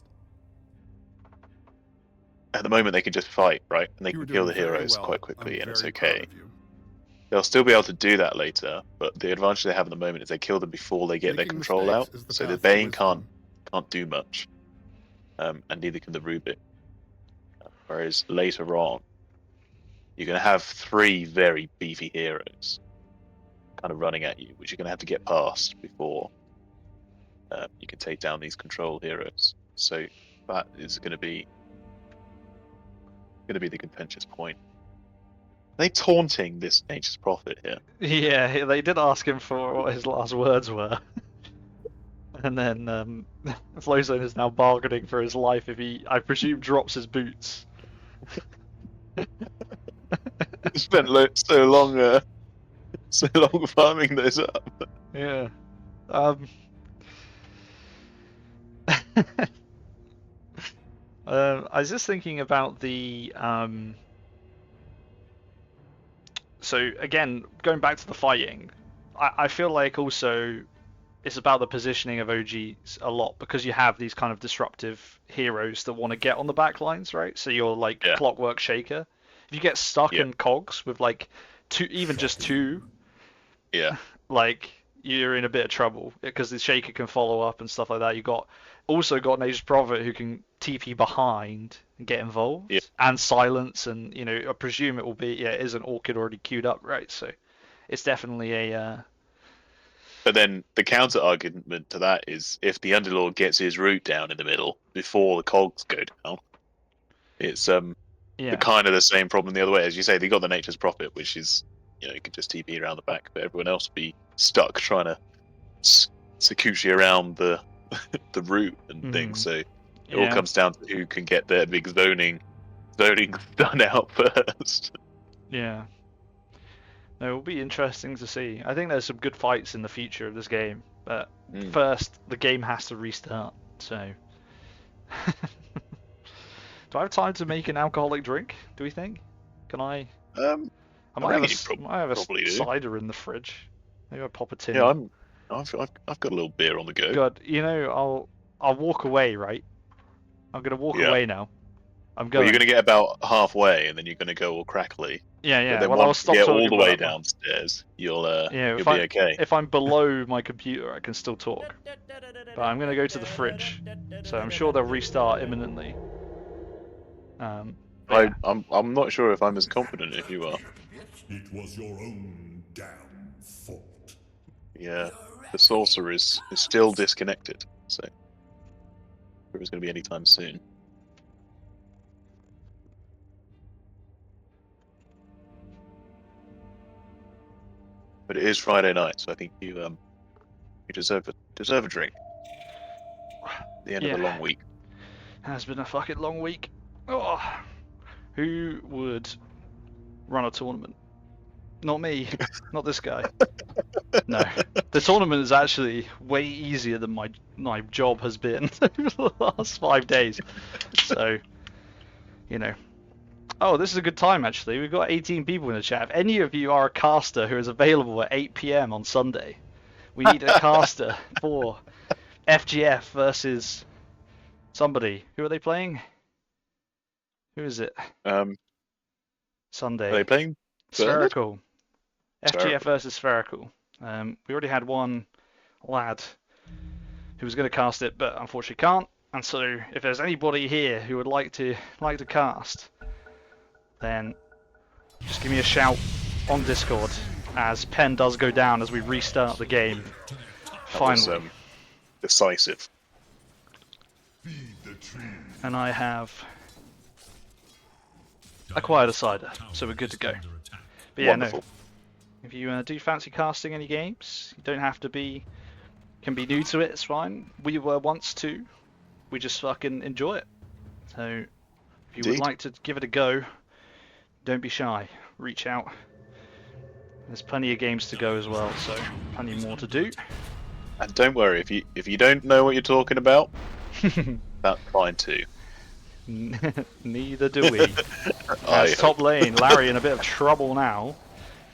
at the moment they can just fight, right? And they can kill the heroes quite quickly and it's okay. They'll still be able to do that later, but the advantage they have at the moment is they kill them before they get their control out. So the Bane can't do much. And neither can the Rubik. Whereas later on, you're going to have 3 very beefy heroes kind of running at you, which you're going to have to get past before you can take down these control heroes. So that is going to be the contentious point. Are they taunting this Nature's Prophet here? Yeah, they did ask him for what his last words were. And then Flowzone is now bargaining for his life if he, I presume, drops his boots. Spent so long farming those up. Yeah. I was just thinking about the so again, going back to the fighting, I feel like also it's about the positioning of OGs a lot because you have these kind of disruptive heroes that want to get on the back lines, right? So you're like Clockwork Shaker. If you get stuck in cogs with like 2, even just 2, like you're in a bit of trouble because the Shaker can follow up and stuff like that. You also got Nature's Prophet who can TP behind and get involved, and silence, and I presume it will be it is an Orchid already queued up, right? So it's definitely a. But then the counter argument to that is if the Underlord gets his root down in the middle before the cogs go down, it's the kind of the same problem the other way. As you say, they got the Nature's Prophet, which is you can just TP around the back, but everyone else will be stuck trying to Sakushi around the the root and things. So it all comes down to who can get their big zoning done out first. Yeah. No, it will be interesting to see. I think there's some good fights in the future of this game, but first the game has to restart. So, do I have time to make an alcoholic drink? Do we think? Can I? I might have a cider in the fridge. Maybe I'll pop a tin. Yeah, I've got a little beer on the go. Good. I'll walk away, right? I'm gonna walk away now. I'm going. Well, you're gonna get about halfway, and then you're gonna go all crackly. Yeah. But then well, once I'll stop you get talking all the way about downstairs, you'll be okay. If I'm below my computer, I can still talk. But I'm gonna go to the fridge, so I'm sure they'll restart imminently. I'm not sure if I'm as confident if you are. It was your own damn fault. Yeah, the sorcerer is still disconnected, so if it's going to be anytime soon. But it is Friday night, so I think you deserve a drink. The end of a long week. Has been a fucking long week. Oh, who would run a tournament? Not me. Not this guy. No. The tournament is actually way easier than my job has been over the last 5 days. So, you know. Oh, this is a good time actually. We've got 18 people in the chat. If any of you are a caster who is available at 8 PM on Sunday, we need a caster for FGF versus somebody. Who are they playing? Who is it? Are Sunday. they playing Bernard? Spherical. FGF Spherical. versus Spherical. We already had one lad who was going to cast it, but unfortunately can't. And so, if there's anybody here who would like to cast, then just give me a shout on Discord as pen does go down as we restart the game. That was, Finally. decisive. And I have acquired a cider, so we're good to go. But yeah, Wonderful. no. If you do fancy casting any games, you don't have to be, can be new to it, it's fine. We were once too. We just fucking enjoy it. So, if you would Indeed. like to give it a go, don't be shy. Reach out. There's plenty of games to go as well, so plenty more to do. And don't worry, if you don't know what you're talking about, that's fine too. Neither do we. That's top lane. Larry in a bit of trouble now.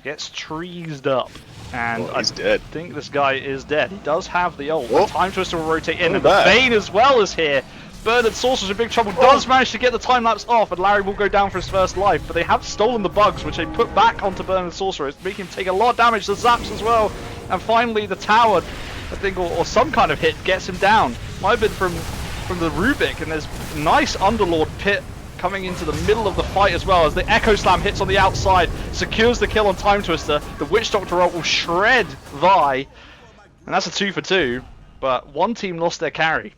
Gets treesed up. And Oh, I he's dead. think this guy is dead. He does have the ult. Oh. The Time Twister will rotate in, Oh, and the bad. Bane as well is here. Bernard Sorcerer's in big trouble. Does manage to get the time lapse off, and Larry will go down for his first life. But they have stolen the bugs, which they put back onto Bernard Sorcerer. It's making him take a lot of damage. The zaps as well. And finally, the tower, I think, or some kind of hit gets him down. Might have been from the Rubik, and there's a nice Underlord pit coming into the middle of the fight as well as the Echo Slam hits on the outside, secures the kill on Time Twister. The Witch Doctor ult will shred Vi, and that's a 2 for 2. But one team lost their carry.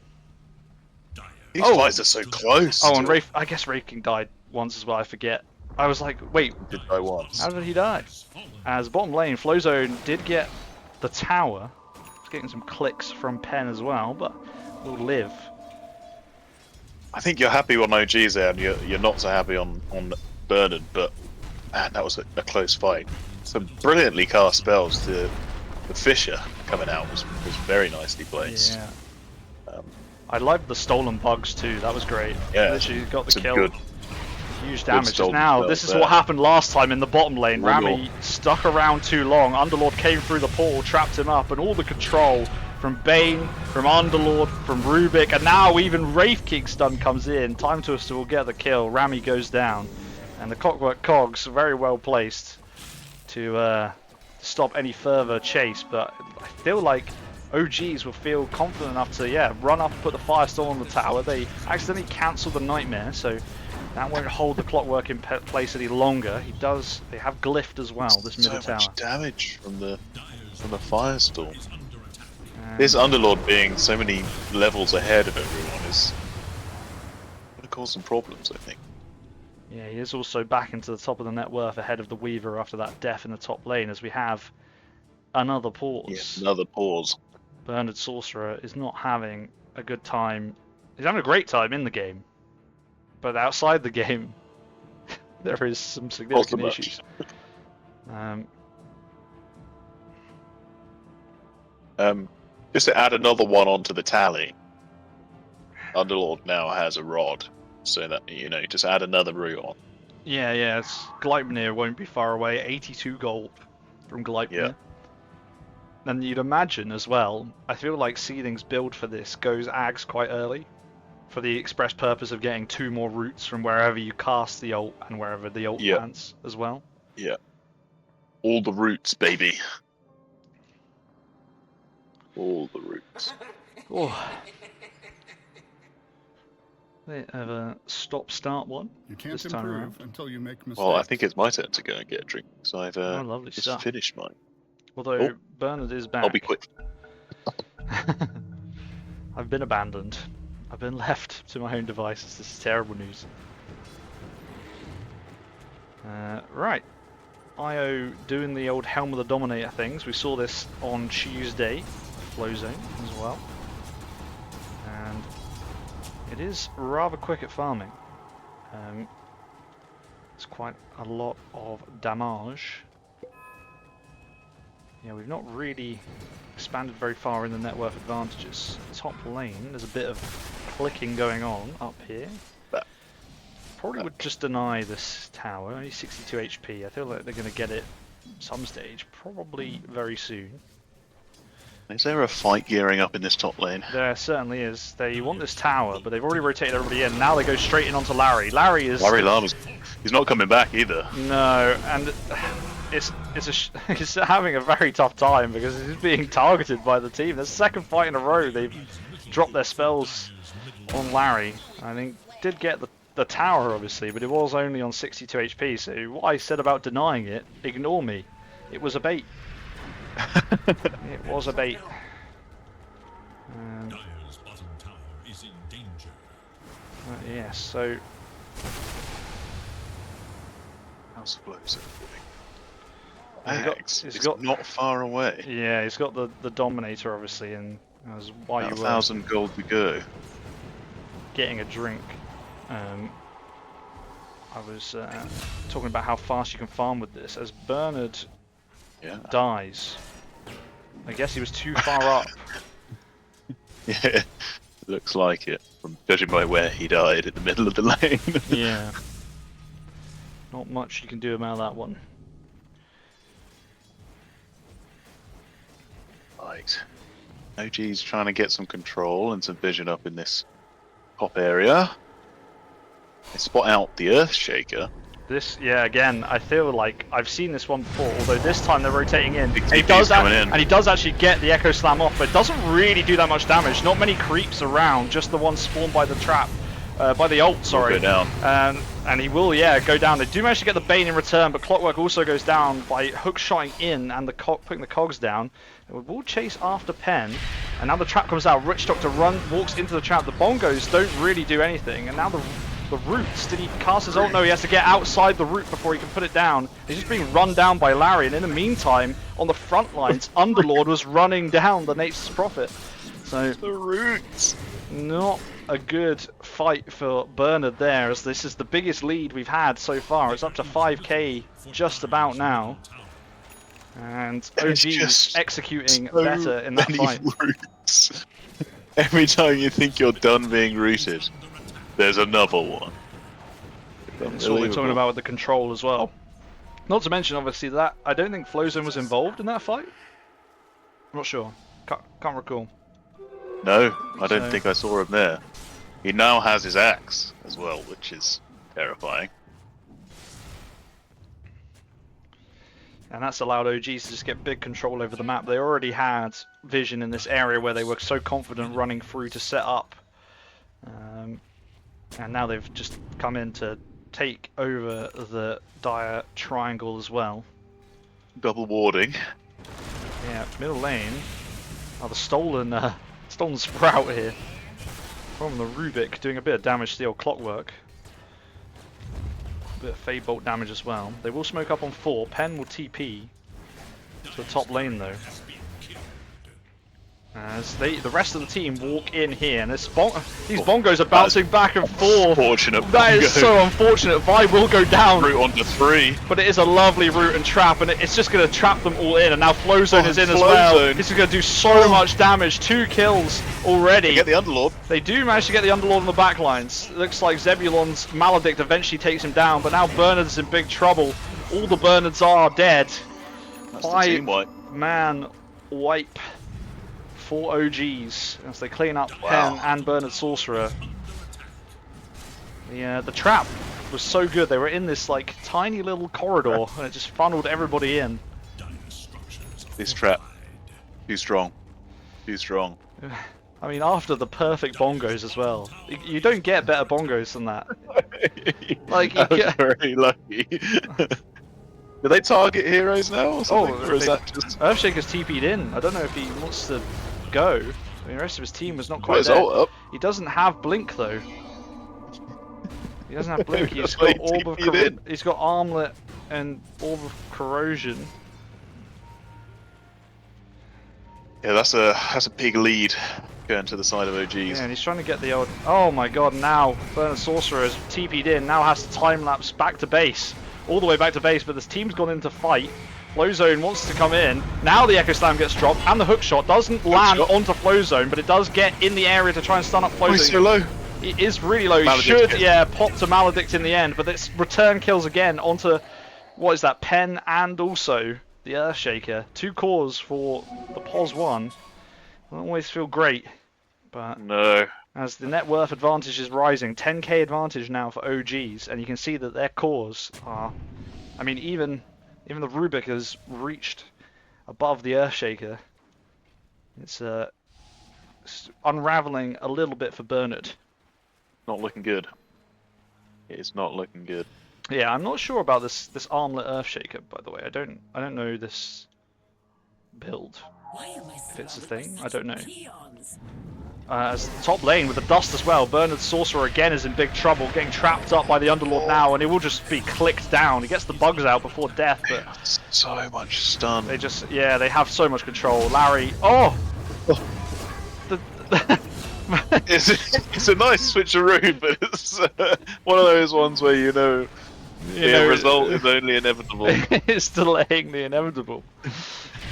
These Oh. fights are so close. Oh, and Wraith, I guess Wraith King died once as well. I forget. I was like, wait, did die once. how did he die? As bottom lane, Flowzone did get the tower. He's getting some clicks from Pen as well, but will live. I think you're happy on OGs there, and you're not so happy on Bernard, but man, that was a close fight. Some brilliantly cast spells. The Fisher coming out was very nicely placed. Yeah. I liked the stolen bugs too. That was great. Yeah, Literally got the some kill. good- Huge damage. stolen Now, spells this is there. what happened last time in the bottom lane. Underlord. Rami stuck around too long. Underlord came through the portal, trapped him up, and all the control from Bane, from Underlord, from Rubik, and now even Wraith King stun comes in. Time Twister will get the kill. Rami goes down, and the Clockwork Cogs very well placed to stop any further chase. But I feel like OGs will feel confident enough to run up and put the Firestorm on the tower. They accidentally cancel the Nightmare, so that won't hold the Clockwork in place any longer. They have glyphed as well, this so middle much tower. damage from the Firestorm. This Underlord being so many levels ahead of everyone is going to cause some problems, I think. Yeah, he is also back into the top of the net worth ahead of the Weaver after that death in the top lane, as we have another pause. Yes, another pause. Bernard Sorcerer is not having a good time. He's having a great time in the game, but outside the game, there is some significant much. issues. Just to add another one onto the tally, Underlord now has a rod, so that, just add another route on. Yeah, Gleipnir won't be far away. 82 gold from Gleipnir. Yeah. And you'd imagine as well, I feel like Seething's build for this goes Ags quite early, for the express purpose of getting 2 more routes from wherever you cast the ult and wherever the ult lands as well. Yeah. All the routes, baby. All the routes. Oh. They have a stop-start one You can't this time around. improve until you make mistakes. Well, I think it's my turn to go and get a drink, so I've lovely just stuff. finished mine. Although Oh. Bernard is back. I'll be quick. I've been abandoned. I've been left to my own devices. This is terrible news. Right. IO doing the old Helm of the Dominator things. We saw this on Tuesday. Flow Zone as well. And it is rather quick at farming. It's quite a lot of damage. Yeah, we've not really expanded very far in the net worth advantages. Top lane, there's a bit of clicking going on up here. Probably would just deny this tower, only 62 HP. I feel like they're going to get it some stage, probably very soon. Is there a fight gearing up in this top lane? There certainly is. They want this tower, but they've already rotated everybody in. Now they go straight in onto Larry. Larry Lama's he's not coming back either. No, and he's having a very tough time because he's being targeted by the team. That's the second fight in a row they've dropped their spells on Larry. I think did get the tower obviously, but it was only on 62 HP. So what I said about denying it, ignore me. It was a bait. It was a bait. Dire's bottom tower is in danger. Yes, so How's Flo's he's It's got- not far away. yeah, he's got the Dominator obviously, and that's why About you were 1,000 gold to go. getting a drink. I was talking about how fast you can farm with this. As Bernard Yeah. dies, I guess he was too far up. Yeah. Looks like it, from judging by where he died in the middle of the lane. Yeah. Not much you can do about that one. Right. OG's trying to get some control and some vision up in this top area. They spot out the Earthshaker. This, yeah, again, I feel like I've seen this one before, although this time they're rotating in. Big And he TP's does coming in. and he does actually get the Echo Slam off, but it doesn't really do that much damage. Not many creeps around, just the one spawned by the trap, by the ult, sorry. Go down. And he will, yeah, go down. They do manage to get the Bane in return, but Clockwork also goes down by hook shotting in and putting the cogs down. We will chase after Pen, and now the trap comes out. Rich Doctor walks into the trap. The bongos don't really do anything, and now the roots. Did he cast his ult? No, he has to get outside the root before he can put it down. He's just being run down by Larry, and in the meantime, on the front lines, Underlord was running down the Nature's Prophet. So The roots! not a good fight for Bernard there, as this is the biggest lead we've had so far. It's up to 5k just about now. And It's OG's just executing so better in that many fight. roots. Every time you think you're done being rooted, there's another one. That's what we're talking about with the control as well. Not to mention, obviously, that I don't think Flowzone was involved in that fight. I'm not sure. Can't recall. No, I don't So- think I saw him there. He now has his axe as well, which is terrifying. And that's allowed OGs to just get big control over the map. They already had vision in this area where they were so confident running through to set up. And now they've just come in to take over the Dire triangle as well. Double warding. Yeah, middle lane. Oh, the stolen sprout here from the Rubik, doing a bit of damage to the old Clockwork. A bit of Fade Bolt damage as well. They will smoke up on 4. Pen will TP to the top lane though. As the rest of the team walk in here, and these bongos are bouncing back and forth. Fortunate. That is so unfortunate. Vi will go down, Root onto 3. but it is a lovely route and trap, and it's just going to trap them all in. And now Flowzone is in as well. Flowzone. This is going to do so much damage. 2 kills already. Get the Underlord. They do manage to get the Underlord on the back lines. It looks like Zebulon's Maledict eventually takes him down, but now Bernard's in big trouble. All the Bernards are dead. That's the team wipe. 5-man wipe for OGs as they clean up Wow. Pen and Bernard Sorcerer. The trap was so good. They were in this like tiny little corridor and it just funneled everybody in. This trap. Too strong. Too strong. I mean, after the perfect bongos as well. You don't get better bongos than that. Like, you I was get- very lucky. Do they target heroes now or something? Or is they- that just... Earthshaker's TP'd in. I don't know if he wants to go. I mean, the rest of his team was not Put quite his there. ult up. He doesn't have Blink though. He doesn't have Blink. Maybe He's that's why got he Orb of TP'd in. He's got Armlet and Orb of Corrosion. Yeah, that's a big lead Going to the side of OGs. Yeah, and he's trying to get the old... Oh my god, now Bernard Sorcerer has TP'd in, now has to time-lapse back to base. All the way back to base, but this team's gone into fight. Flowzone wants to come in. Now the Echo Slam gets dropped, and the hook shot doesn't land onto Flowzone, but it does get in the area to try and stun up Flowzone. Oh, he's so low. It is really low. He Maledict should, hit. yeah, pop to Maledict in the end, but this return kills again onto... What is that? Pen and also the Earthshaker. 2 cores for the POS 1. Doesn't always feel great, but... No. As the net worth advantage is rising, 10k advantage now for OGs, and you can see that their cores are... I mean, even the Rubik has reached above the Earthshaker. It's unraveling a little bit for Bernard. Not looking good. It is not looking good. Yeah, I'm not sure about this armlet Earthshaker, by the way. I don't know this build. Why am I If it's a surrounded by thing, I such don't know. peons? As top lane with the dust as well, Bernard's Sorcerer again is in big trouble, getting trapped up by the Underlord now, and he will just be clicked down. He gets the bugs out before death, but So much stun. they just, yeah, they have so much control. Larry, oh! It's a nice switcheroo, but it's one of those ones where you know the result is only inevitable. It's delaying the inevitable.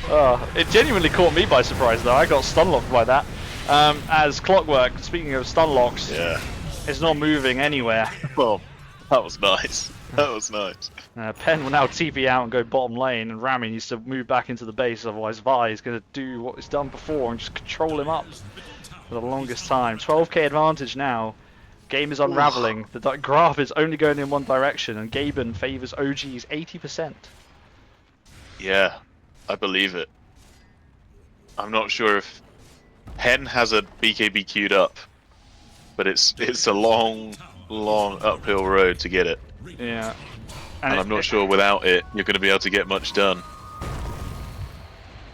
It genuinely caught me by surprise though. I got stunlocked by that. As Clockwork, speaking of stunlocks, Yeah. is not moving anywhere. Well, that was nice. That was nice. Pen will now TP out and go bottom lane, and Rami needs to move back into the base, otherwise Vi is going to do what he's done before and just control him up for the longest time. 12k advantage now. Game is unraveling. The graph is only going in one direction, and Gaben favours OG's 80%. Yeah, I believe it. I'm not sure if Hen has a BKB queued up, but it's a long uphill road to get it. Yeah. And I'm not sure without it you're going to be able to get much done.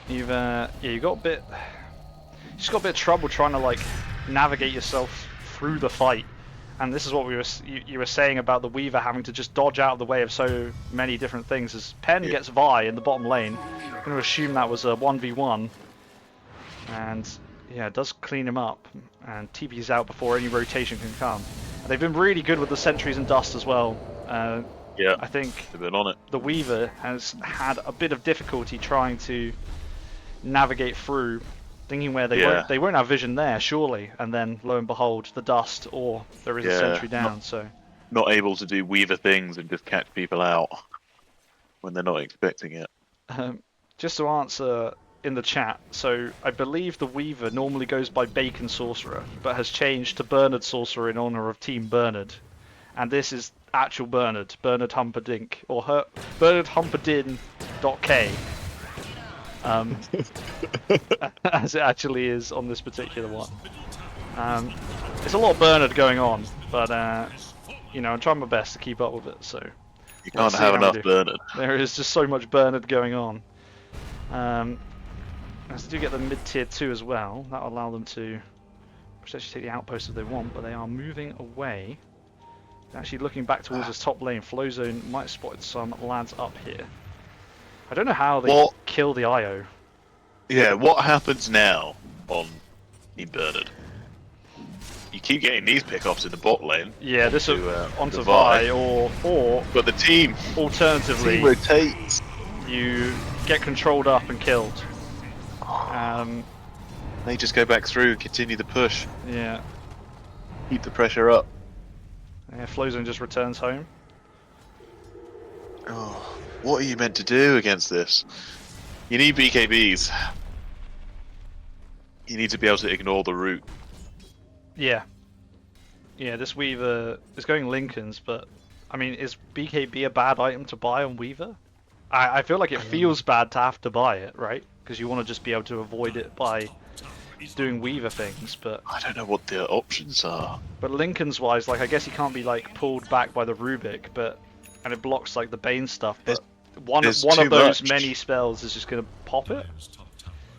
You've got a bit. You just got a bit of trouble trying to like navigate yourself through the fight, and this is what you were saying about the Weaver having to just dodge out of the way of so many different things. As Pen gets Vi in the bottom lane, I'm going to assume that was a 1v1, and yeah, it does clean him up and TP's out before any rotation can come. And they've been really good with the sentries and dust as well. Yeah, I think a bit on it. the Weaver has had a bit of difficulty trying to navigate through, thinking where they won't have vision there, surely, and then lo and behold, the dust, or there is a sentry down. Not able to do Weaver things and just catch people out when they're not expecting it. Just to answer in the chat, so I believe the Weaver normally goes by Bacon Sorcerer, but has changed to Bernard Sorcerer in honor of Team Bernard, and this is actual Bernard Humperdinck, or Bernard Humperdin.k. As it actually is on this particular one. It's a lot of Bernard going on, but you know, I'm trying my best to keep up with it. So You can't have enough Bernard. there is just so much Bernard going on. As they do get the mid-tier 2 as well, that'll allow them to potentially take the outpost if they want, but they are moving away. They're actually looking back towards this top lane. Flowzone might have spotted some lads up here. I don't know how they kill the IO. Yeah, what happens now on Team Bernard? You keep getting these pickoffs in the bot lane. Yeah, this onto the Vi, or But the team alternatively, rotates. you get controlled up and killed. They just go back through, continue the push, Yeah, keep the pressure up. Flowzone just returns home. Oh, what are you meant to do against this? You need BKBs. You need to be able to ignore the route. Yeah, this Weaver is going Lincolns, but I mean, is BKB a bad item to buy on Weaver? I feel like it feels bad to have to buy it, right? Because you want to just be able to avoid it by doing Weaver things, but I don't know what the options are. But Lincoln's wise, like I guess he can't be like pulled back by the Rubik, and it blocks like the Bane stuff. But one of those many spells is just gonna pop it.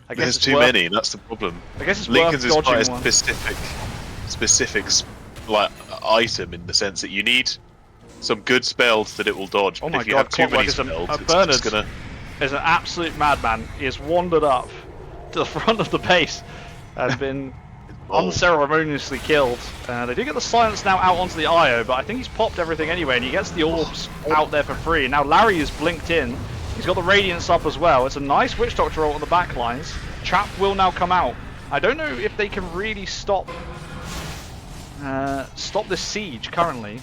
I guess There's it's too worth, many. That's the problem. I guess it's Lincoln's worth is quite a dodging one. specific like item in the sense that you need some good spells that it will dodge. Oh But my if you god, have too many Clockwork spells, it's Bernard's just gonna. is an absolute madman. He has wandered up to the front of the base and been unceremoniously killed. They do get the silence now out onto the IO, but I think he's popped everything anyway, and he gets the orbs out there for free. Now Larry is blinked in. He's got the Radiance up as well. It's a nice Witch Doctor ult on the back lines. Trap will now come out. I don't know if they can really stop this siege currently.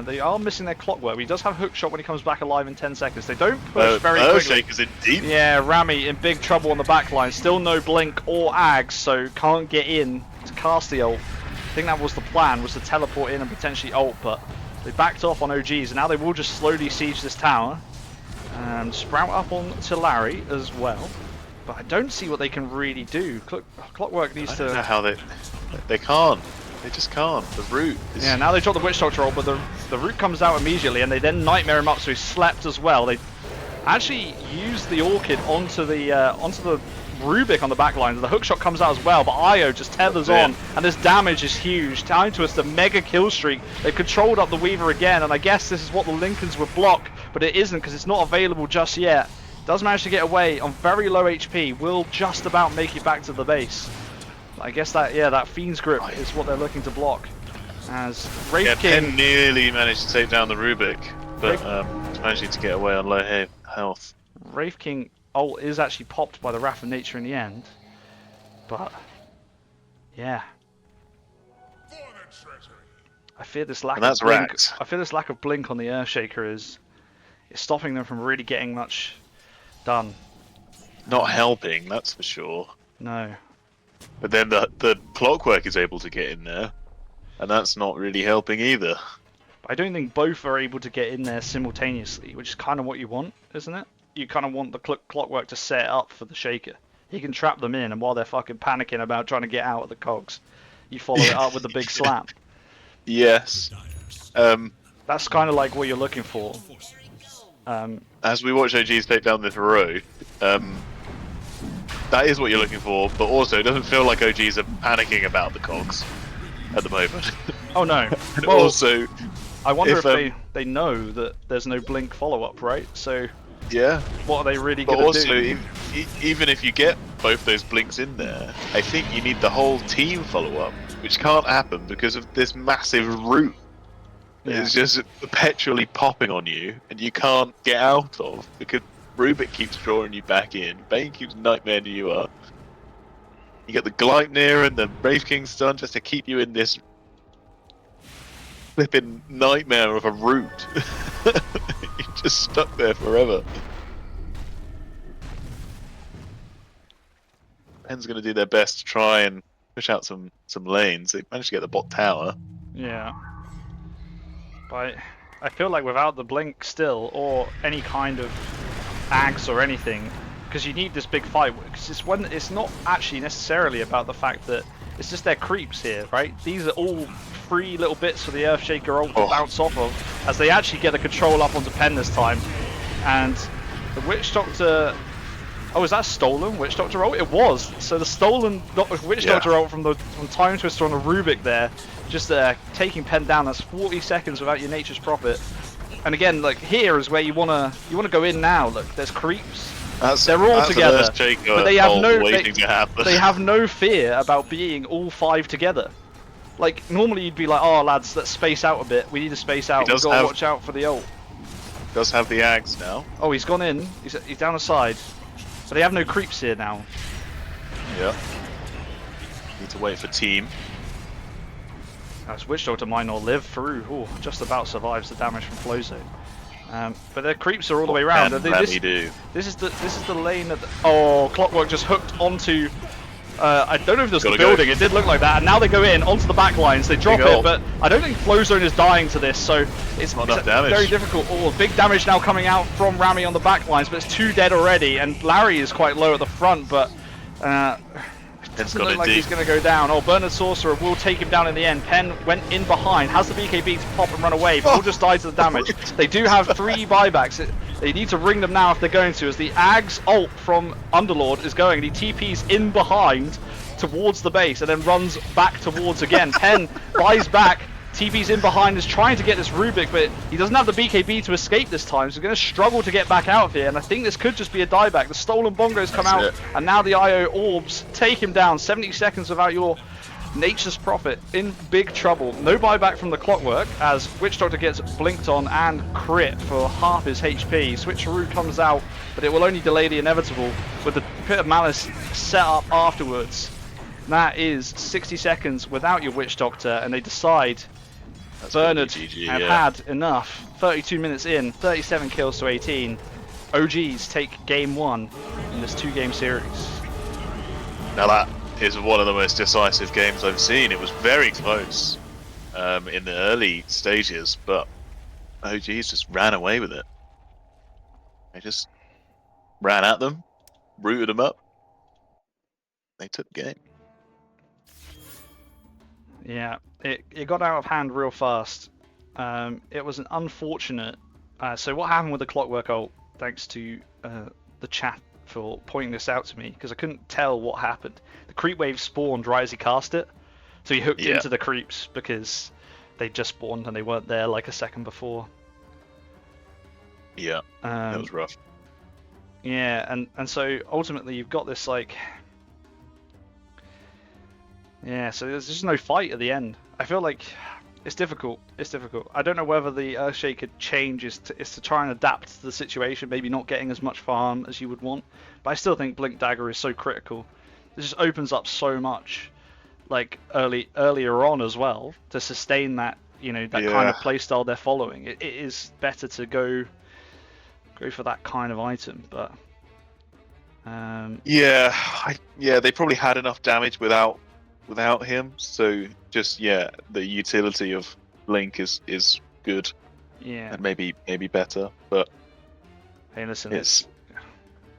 They are missing their clockwork. He does have hookshot when he comes back alive in 10 seconds. They don't push very quickly. Earthshaker's in deep. Yeah, Rami in big trouble on the back line. Still no blink or ags, so can't get in to cast the ult. I think that was the plan, was to teleport in and potentially ult, but they backed off on OGs, and now they will just slowly siege this tower. And sprout up on to Larry as well. But I don't see what they can really do. Clockwork needs to... I don't know how they can't. They just can't. The root is... Yeah, now they drop the Witch Doctor ult, but the root comes out immediately, and they then Nightmare him up, so he slept as well. They actually used the Orchid onto the Rubik on the back line. The hookshot comes out as well, but IO just tethers on, and this damage is huge. Time Twist, a mega kill streak. They've controlled up the Weaver again, and I guess this is what the Lincolns would block, but it isn't because it's not available just yet. Does manage to get away on very low HP, will just about make it back to the base. I guess that, yeah, that Fiend's Grip is what they're looking to block. As Wraith King... Penn nearly managed to take down the Rubik, but managing to get away on low health. Wraith King ult is actually popped by the Wrath of Nature in the end. But, yeah. I fear this lack of blink. I fear this lack of blink on the Earthshaker is stopping them from really getting much done. Not helping, that's for sure. No. But then the Clockwork is able to get in there, and that's not really helping either. I don't think both are able to get in there simultaneously, which is kind of what you want, isn't it? You kind of want the Clockwork to set up for the Shaker. He can trap them in, and while they're fucking panicking about trying to get out of the cogs, you follow it up with the big slap. Yes. That's kind of like what you're looking for. As we watch OGs take down this row, that is what you're looking for, but also it doesn't feel like OGs are panicking about the cogs at the moment. Oh no. And Well, also, I wonder if they know that there's no blink follow-up, right? So yeah. what are they really But going to do? also, even if you get both those blinks in there, I think you need the whole team follow-up, which can't happen because of this massive root. Yeah. It's just perpetually popping on you, and you can't get out of because Rubik keeps drawing you back in. Bane keeps nightmaring you up. You get the Gleipnir and the Wraith King stun just to keep you in this flipping nightmare of a root. You're just stuck there forever. Penn's going to do their best to try and push out some lanes. They managed to get the bot tower. Yeah. But I feel like without the blink still, or any kind of ags or anything, because you need this big fight, because it's not actually necessarily about the fact that it's just their creeps here, right? These are all free little bits for the Earthshaker ult to bounce off of, as they actually get the control up onto Penn this time. And the Witch Doctor... Oh, is that stolen Witch Doctor ult? It was. So the stolen Witch Doctor ult from Time Twister on the Rubik there, just taking Penn down. That's 40 seconds without your Nature's Prophet. And again, like here is where you wanna go in now. Look, there's creeps. They're all together, but they have no fear about being all five together. Like normally you'd be like, oh lads, let's space out a bit. We need to space out. We've got to watch out for the ult. Does have the Ags now. Oh, he's gone in. He's down the side. But they have no creeps here now. Yeah. Need to wait for team. As Witch Doctor might not live through. Oh, just about survives the damage from Flow Zone. But their creeps are all the way around. This is the lane that Clockwork just hooked onto. I don't know if there's the building. It did look like that. And now they go in onto the back lines. They drop it, but I don't think Flow Zone is dying to this. So it's very difficult. Oh, big damage now coming out from Rami on the back lines, but it's 2 dead already. And Larry is quite low at the front, but it doesn't look like he's going to go down. Oh, Bernard Sorcerer will take him down in the end. Penn went in behind, has the BKB to pop and run away, but will just die to the damage. They do have 3 buybacks. They need to ring them now if they're going to, as the Ags ult from Underlord is going, and he TPs in behind towards the base and then runs back towards again. Penn buys back, TP's in behind, is trying to get this Rubik, but he doesn't have the BKB to escape this time, so he's going to struggle to get back out of here, and I think this could just be a dieback. The stolen bongos come out, and now the IO orbs take him down. 70 seconds without your Nature's Prophet in big trouble. No buyback from the Clockwork as Witch Doctor gets blinked on and crit for half his HP. Switcheroo comes out, but it will only delay the inevitable with the Pit of Malice set up afterwards. That is 60 seconds without your Witch Doctor, and they decide That's gotta be Bernard GG, have yeah. had enough. 32 minutes in, 37 kills to 18. OGs take game 1 in this 2-game series. Now that is one of the most decisive games I've seen. It was very close in the early stages, but OGs just ran away with it. They just ran at them, rooted them up. They took the game. Yeah, it got out of hand real fast. It was an unfortunate. So what happened with the Clockwork ult? Thanks to the chat for pointing this out to me, because I couldn't tell what happened. The creep wave spawned right as he cast it, so he hooked Yeah. into the creeps because they just spawned and they weren't there like a second before. Yeah, that was rough. Yeah, and so ultimately you've got this like. Yeah, so there's just no fight at the end. I feel like it's difficult. It's difficult. I don't know whether the Earthshaker change is to try and adapt to the situation, maybe not getting as much farm as you would want. But I still think Blink Dagger is so critical. It just opens up so much, like earlier on as well, to sustain that that kind of playstyle they're following. It is better to go for that kind of item, but Yeah, they probably had enough damage without him. So just the utility of Blink is good yeah. and maybe better, but Hey, listen, it's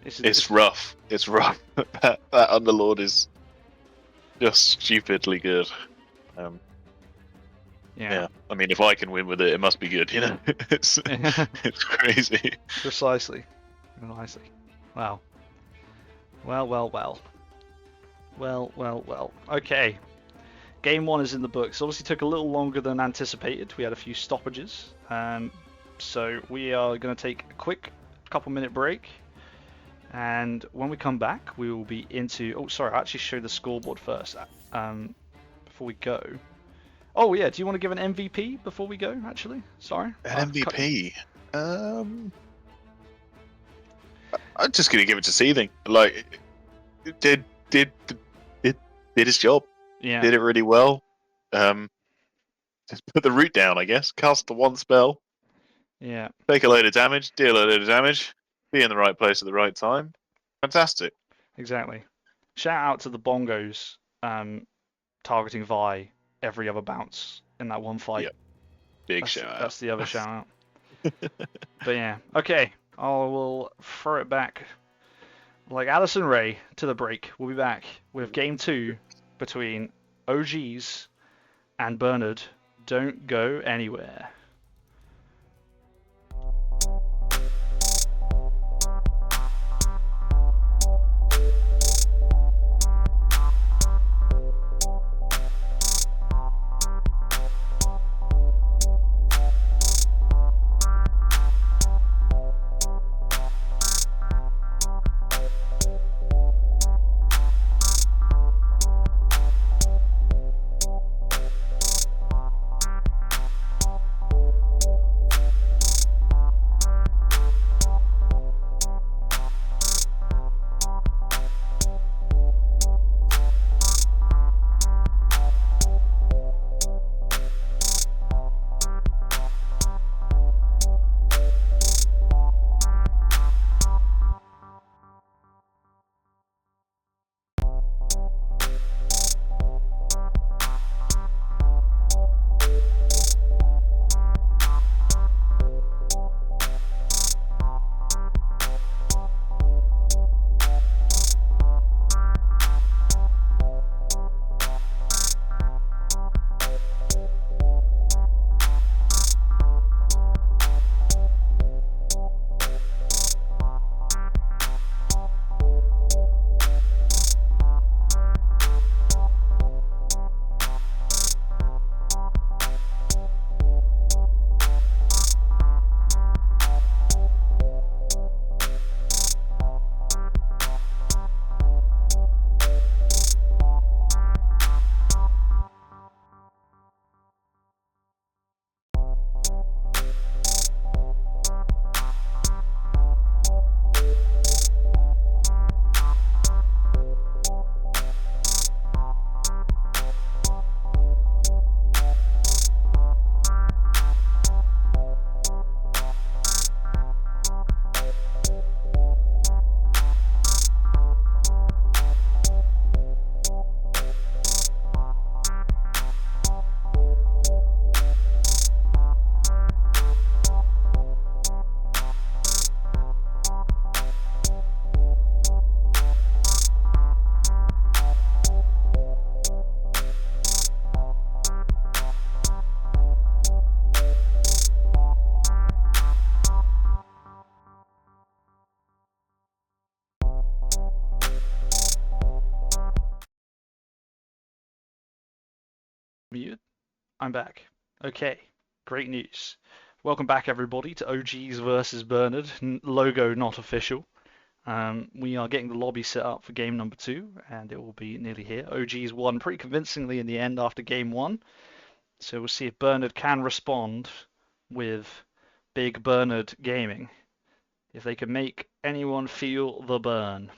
it's rough. It's rough. that Underlord is just stupidly good. Yeah, I mean, if I can win with it, it must be good, you know. it's crazy. Precisely. Wow. Well. Okay. Game 1 is in the books. Obviously took a little longer than anticipated. We had a few stoppages. So we are going to take a quick couple-minute break. And when we come back, we will be into... Oh, sorry, I actually showed the scoreboard first before we go. Oh, yeah, do you want to give an MVP before we go, actually? Sorry. An MVP? I'm just going to give it to Seething. Like, it did his job. Yeah. Did it really well. Just put the root down, I guess. Cast the one spell. Yeah. Take a load of damage. Deal a load of damage. Be in the right place at the right time. Fantastic. Exactly. Shout out to the bongos targeting Vi every other bounce in that one fight. Yep. Big shout out. That's the other shout out. But yeah, okay. I will throw it back like Addison Ray to the break. We'll be back with game 2 between OGs and Bernard. Don't go anywhere. I'm back. Okay, great news. Welcome back, everybody, to OGs versus Bernard. Logo not official. We are getting the lobby set up for game number 2, and it will be nearly here. OGs won pretty convincingly in the end after game 1. So we'll see if Bernard can respond with Big Bernard Gaming. If they can make anyone feel the burn.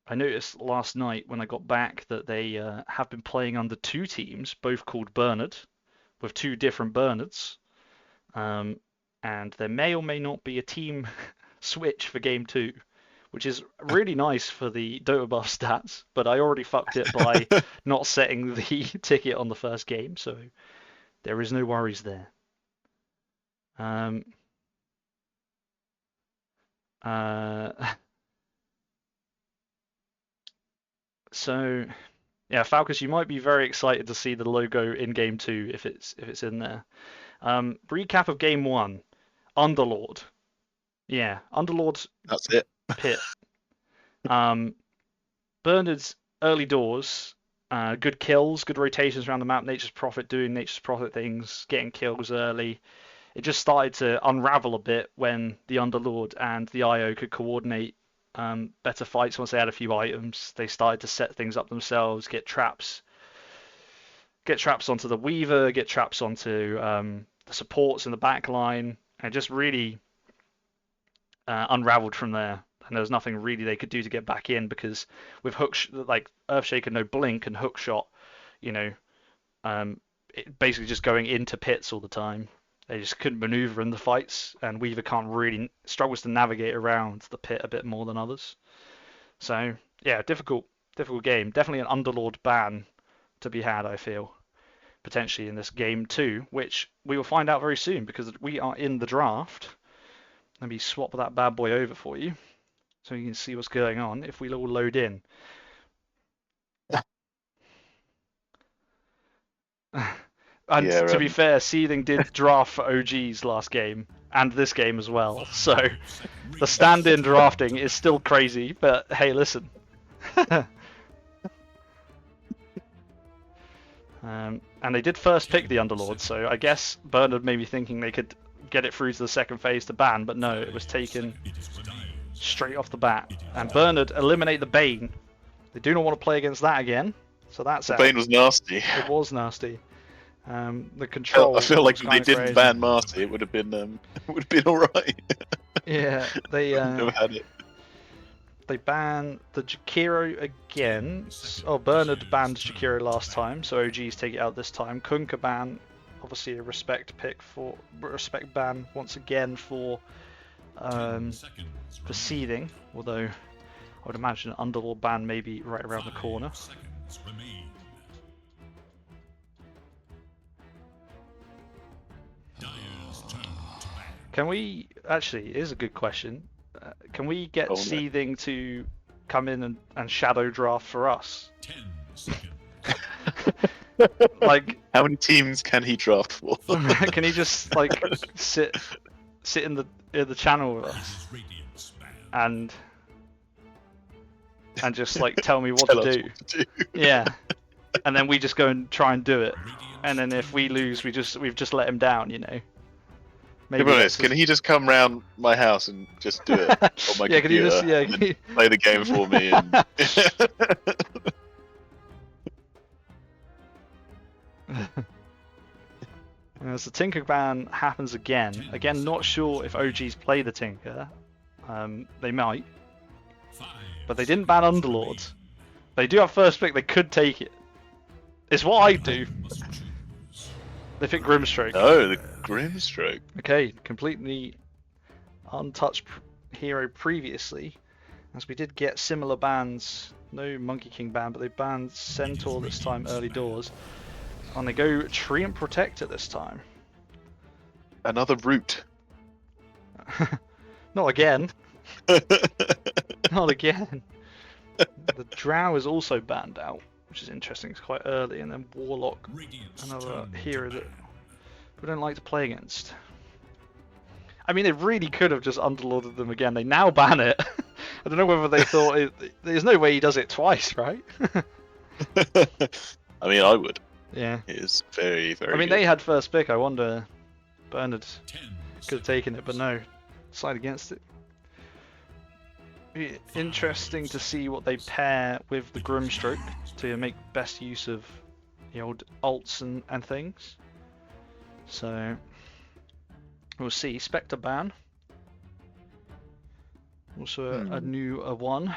I noticed last night when I got back that they have been playing under 2 teams, both called Bernard, with 2 different Bernards. And there may or may not be a team switch for game 2, which is really nice for the Dota buff stats, but I already fucked it by not setting the ticket on the first game, so there is no worries there. So, yeah, Falcus, you might be very excited to see the logo in game 2 if it's in there. Recap of game 1. Underlord. Yeah, Underlord's That's it. pit. Bernard's early doors, good kills, good rotations around the map, Nature's Prophet doing Nature's Prophet things, getting kills early. It just started to unravel a bit when the Underlord and the IO could coordinate better fights once they had a few items. They started to set things up themselves, get traps onto the Weaver, get traps onto the supports in the back line, and just really unraveled from there. And there was nothing really they could do to get back in because with Earthshaker no blink and hookshot, basically just going into pits all the time. They just couldn't maneuver in the fights, and Weaver struggles to navigate around the pit a bit more than others. So yeah, difficult game. Definitely an Underlord ban to be had, I feel, potentially in this game 2, which we will find out very soon because we are in the draft. Let me swap that bad boy over for you so you can see what's going on if we all load in. And Yeah, to be fair, Seething did draft for OGs last game and this game as well. So the stand-in drafting is still crazy, but hey, listen. And they did first pick the Underlord, so I guess Bernard may be thinking they could get it through to the second phase to ban, but no, it was taken straight off the bat. And Bernard eliminate the Bane. They do not want to play against that again, so that's out. Bane was nasty. It was nasty. The control. I feel like was if they kinda didn't crazy. ban Marty, it would have been all right. Yeah, they Never had it. they banned the Jakiro again. Oh, Bernard banned Jakiro last time, so OGs take it out this time. Kunkka ban, obviously a respect ban once again for Seething, although I would imagine an Underlord ban maybe right around the corner. Can we actually? It is a good question. Can we get Oh, no. Seething to come in and shadow draft for us? Like, How many teams can he draft for? can he just like sit in the channel with us and just like tell me what Tell to us do? what to do. Yeah, and then we just go and try and do it, and then if we lose, we've just let him down, To be honest, can he just come round my house and just do it on my Yeah, can he computer just and then play the game for me? And... As the Tinker ban happens again, not sure if OGs play the Tinker. They might, but they didn't ban Underlords. They do have first pick. They could take it. It's what I do. They pick Grimstroke. Oh, the Grimstroke. Okay, completely untouched hero previously, as we did get similar bans. No Monkey King ban, but they banned Centaur this time early doors. And they go Treant Protector this time. Another route. Not again. Not again. The Drow is also banned out, which is interesting. It's quite early, and then Warlock, another hero that we don't like to play against. I mean, they really could have just underlorded them again. They now ban it. I don't know whether they thought there's no way he does it twice, right? I mean, I would. Yeah. It is very, very I mean, good. they had first pick. I wonder Bernard could have taken it, but no, decided against it. Be interesting to see what they pair with the Grimstroke to make best use of the old ults and things. So we'll see. Spectre ban. Also a new one.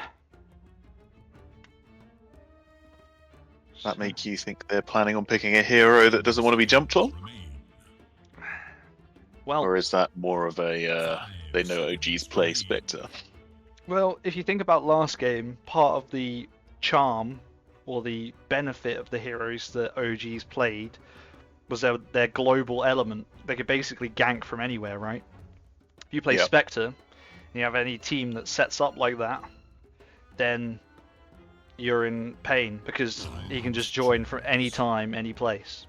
That make you think they're planning on picking a hero that doesn't want to be jumped on? Well, Or is that more of a, they know OG's play Spectre? well, if you think about last game, part of the charm or the benefit of the heroes that OG's played was their global element. They could basically gank from anywhere, right? If you play Yep. Spectre, and you have any team that sets up like that, then you're in pain because you can just join from any time, any place.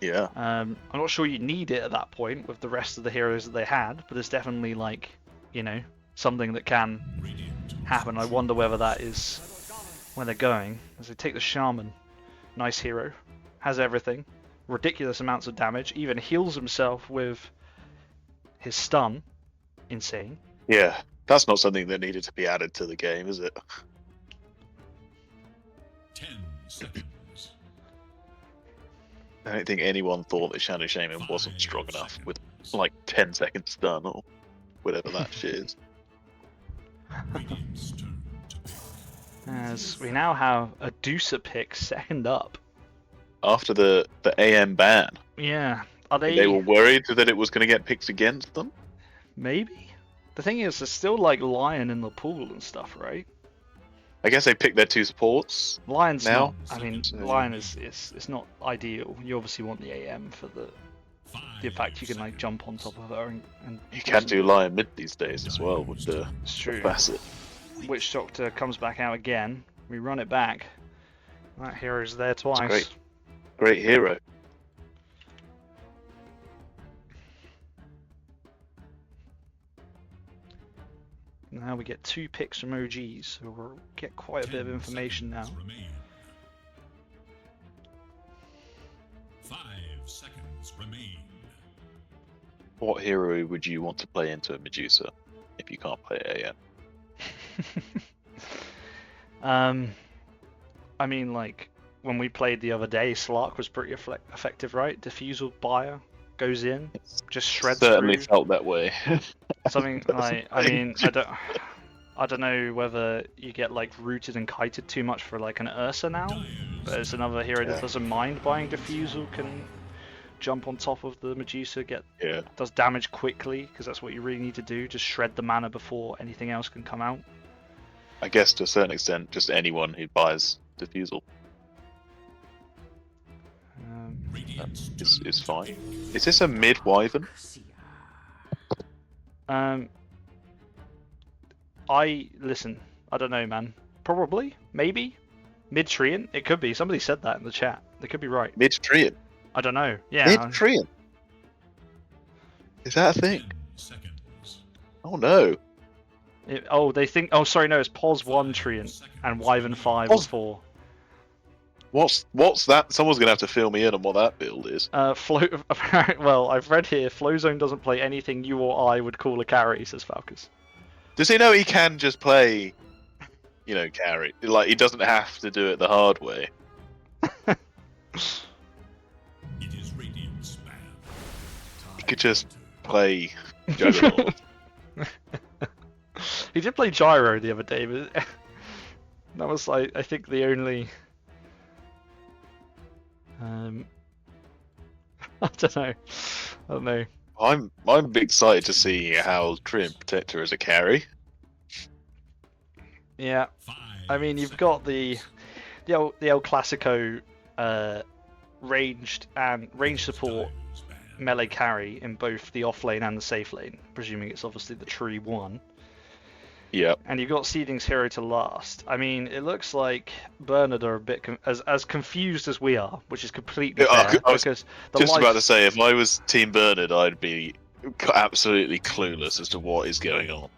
Yeah. I'm not sure you need it at that point with the rest of the heroes that they had, but it's definitely like, you know, something that can happen. I wonder whether that is where they're going. As they take the Shaman, nice hero, has everything, ridiculous amounts of damage, even heals himself with his stun, insane. Yeah. That's not something that needed to be added to the game, is it? 10 seconds. I don't think anyone thought that Shadow Shaman wasn't strong enough with like 10 seconds stun or whatever that shit is. Radiant's turn to pick. As we now have a Deucer pick second up. After the AM ban, Yeah, are they were worried that it was going to get picked against them. maybe? The thing is, there's still like Lion in the pool and stuff, right? I guess they picked their two supports. Lion's Now? not. I mean, So- Lion is it's not ideal. You obviously want the AM for the fact you can like jump on top of her and You can do Lion mid these days as well with the It's true. facet. Witch Doctor comes back out again. We run it back. That hero's there twice. great. Great hero. Now we get 2 picks from OGs, so we'll get quite a bit of 10 information now. seconds remain. 5 seconds remain. What hero would you want to play into a Medusa if you can't play AM? I mean, like when we played the other day, Slark was pretty effective, right? Diffusal Buyer goes in, just shreds Certainly through. felt that way. Something like, I mean, I don't know whether you get like rooted and kited too much for like an Ursa now, but it's another hero that Yeah. doesn't mind buying Diffusal, can jump on top of the Medusa, Yeah. does damage quickly because that's what you really need to do. Just shred the mana before anything else can come out. I guess to a certain extent, just anyone who buys Diffusal Radiant's is fine. Is this a mid Wyvern? Listen, I don't know, man. Probably, maybe, mid Treant. It could be. Somebody said that in the chat. They could be right. Mid Treant? I don't know. Yeah. Mid Treant? Is that a thing? 10 seconds. Oh no. They think. Oh, sorry, no. It's Pos 1 Treant and Wyvern 5 or Pos- 4. What's that? Someone's gonna have to fill me in on what that build is. Flow. Well, I've read here. Flowzone doesn't play anything you or I would call a carry, says Falcus. Does he know he can just play, you know, carry? Like he doesn't have to do it the hard way. It is Radiant's ban. He could just play Juggernaut. He did play Gyro the other day, but that was like I think the only. I don't know. I'm excited to see how Trim protect her as a carry. Yeah, 5 I mean you've got the El Clasico ranged support times ban. melee carry in both the off lane and the safe lane, presuming it's obviously the tree one. Yep. And you've got Seeding's hero to last. I mean, it looks like Bernard are a bit as confused as we are, which is completely Yeah, fair I was because the Just life, about to say, if I was Team Bernard, I'd be absolutely clueless as to what is going on.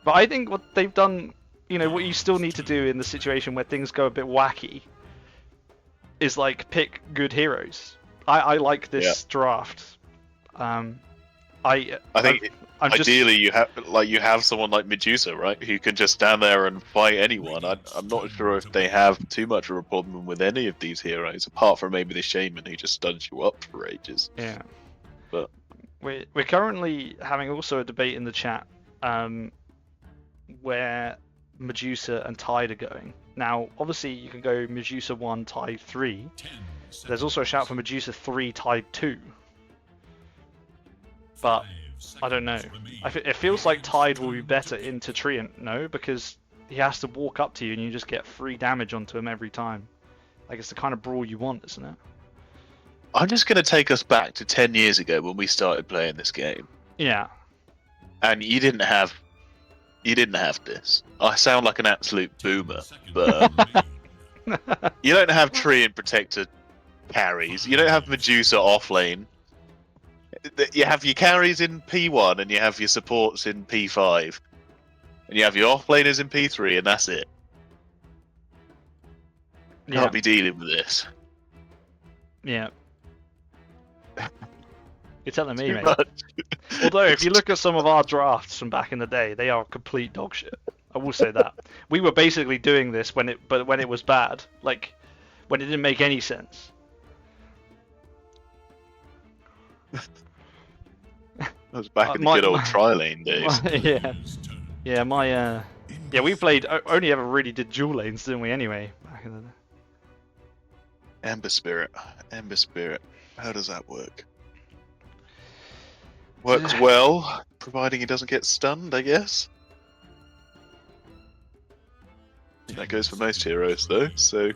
But I think what they've done, you know, what you still need to do in the situation where things go a bit wacky, is like pick good heroes. I like this draft. I think I'm just, ideally you have someone like Medusa, right, who can just stand there and fight anyone. I'm not sure if they have too much of a problem with any of these heroes, apart from maybe the Shaman who just stuns you up for ages. yeah. But We're currently having also a debate in the chat where Medusa and Tide are going. Now, obviously, you can go Medusa 1, Tide 3. There's also a shout for Medusa 3, Tide 2. But I don't know. It feels like Tide will be better into Treant, no? Because he has to walk up to you and you just get free damage onto him every time. Like, it's the kind of brawl you want, isn't it? I'm just going to take us back to 10 years ago when we started playing this game. Yeah. And you didn't have this. I sound like an absolute boomer, but you don't have Tree and Protector carries. You don't have Medusa offlane. You have your carries in P1 and you have your supports in P5. And you have your offlaners in P3 and that's it. Yeah. Can't be dealing with this. Yeah. You're telling me, Too mate. much. Although, if you look at some of our drafts from back in the day, they are complete dog shit. I will say that. We were basically doing this when it was bad, like when it didn't make any sense. That was back in the good old tri-lane days. Yeah, we played only ever really did dual lanes, didn't we? Anyway, back in the day. Ember Spirit. How does that work? Works well, providing he doesn't get stunned, I guess. That goes for most heroes, though. So,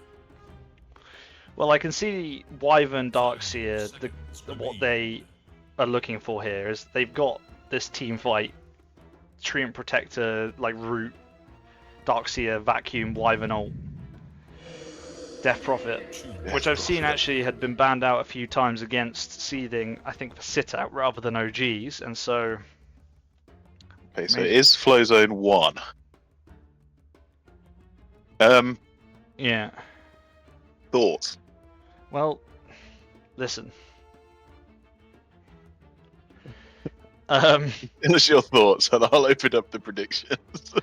Well, I can see Wyvern Darkseer. What they are looking for here is they've got this team fight, Treant Protector, like Root, Darkseer, Vacuum, Wyvern ult, Death Prophet, which I've seen actually had been banned out a few times against Seething, I think for sit out rather than OGs, and so. okay, so it is Flow Zone 1. Yeah. Thoughts? Well, listen. What's your thoughts? And I'll open up the predictions.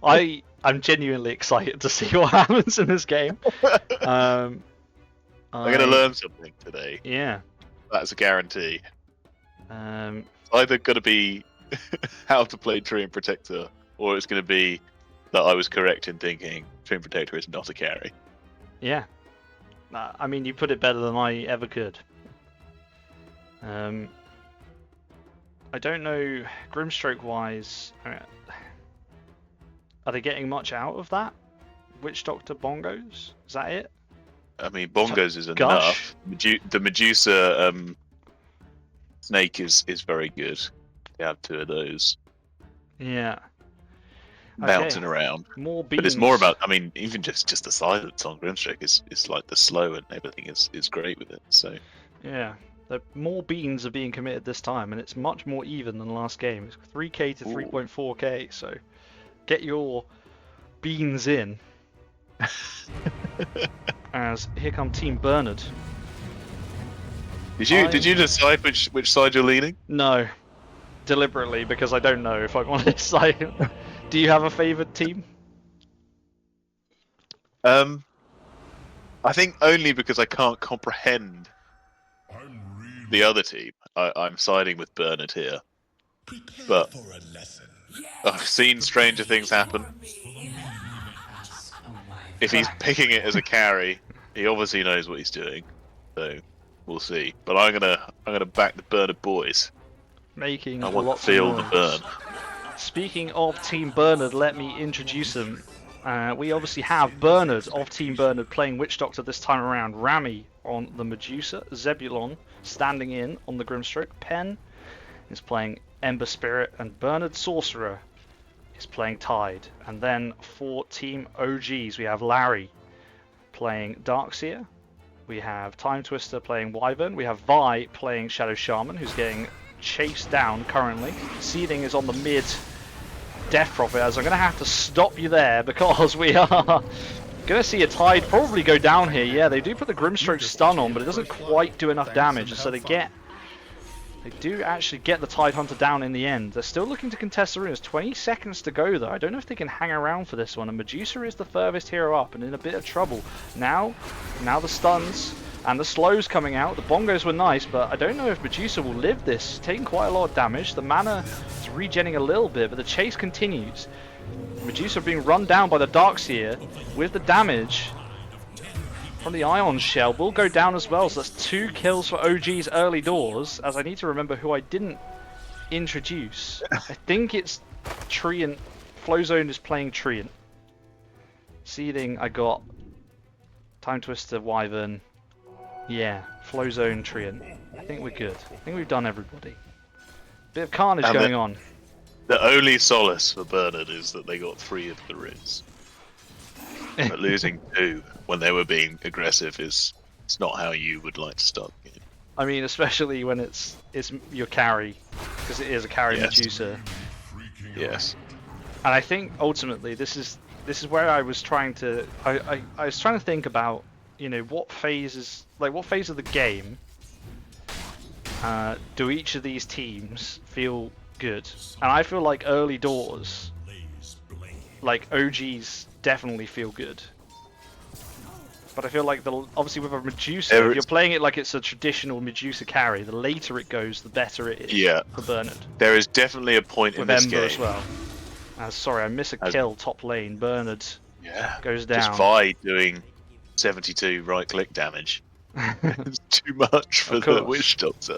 I'm genuinely excited to see what happens in this game. I'm going to learn something today. Yeah. That's a guarantee. Um, It's either going to be how to play Tree and Protector, or it's going to be that I was correct in thinking Tree and Protector is not a carry. yeah. I mean, you put it better than I ever could. I don't know, Grimstroke-wise, are they getting much out of that? Witch Doctor Bongos? Is that it? I mean, Bongos is Gush? enough. The Medusa snake is very good. You have 2 of those Yeah. bouncing around. More beans. But it's more about, I mean, even just the silence on Grimstroke is like the slow and everything is great with it. So Yeah. The more beans are being committed this time, and it's much more even than last game. It's 3k to 3.4k, so get your beans in. As here come Team Bernard. did you decide which side you're leaning? No, deliberately, because I don't know if I'm honest. Do you have a favoured team? I think only because I can't comprehend I'm really the other team. I'm siding with Bernard here. But for a lesson. I've seen stranger things happen. If he's picking it as a carry, he obviously knows what he's doing. So we'll see. But I'm gonna back the Bernard boys. Making I a want lot to feel the of burn. noise. Speaking of Team Bernard, let me introduce them. We obviously have Bernard of Team Bernard playing Witch Doctor this time around. Rami on the Medusa. Zebulon standing in on the Grimstroke. Pen is playing Ember Spirit. And Bernard Sorcerer is playing Tide. And then for Team OGs, we have Larry playing Darkseer. We have Time Twister playing Wyvern. We have Vi playing Shadow Shaman, who's getting chased down currently. Seething is on the mid Death Prophet, as I'm going to have to stop you there because we are Gonna see a Tide probably go down here. Yeah, they do put the Grimstroke stun on, but it doesn't quite do enough damage, so they do actually get the Tide Hunter down in the end. They're still looking to contest the runes. 20 seconds to go though. I don't know if they can hang around for this one. And Medusa is the furthest hero up and in a bit of trouble. Now the stuns and the slows coming out. The bongos were nice, but I don't know if Medusa will live this. Taking quite a lot of damage. The mana is regenning a little bit, but the chase continues. Medusa being run down by the Darkseer with the damage from the Ion Shell will go down as well, so that's 2 kills for OG's early doors, as I need to remember who I didn't introduce. I think it's Treant. Flowzone is playing Treant. Seeding, I got Time Twister, Wyvern. Yeah, Flowzone, Treant. I think we're good. I think we've done everybody. Bit of carnage going on. The only solace for Bernard is that they got 3 of the runes. But losing 2 when they were being aggressive it's not how you would like to start the game. I mean, especially when it's your carry, because it is a carry Medusa. Yes. And I think ultimately this is where I was trying to I was trying to think about, you know, what phase of the game do each of these teams feel good? And I feel like early doors, like OGs definitely feel good. But I feel like obviously with a Medusa, if you're playing it like it's a traditional Medusa carry, the later it goes, the better it is for Bernard. There is definitely a point in this Ember game. as well. Sorry, I miss a kill top lane. Bernard goes down. Just Vi doing 72 right-click damage. It's too much for the Witch Doctor.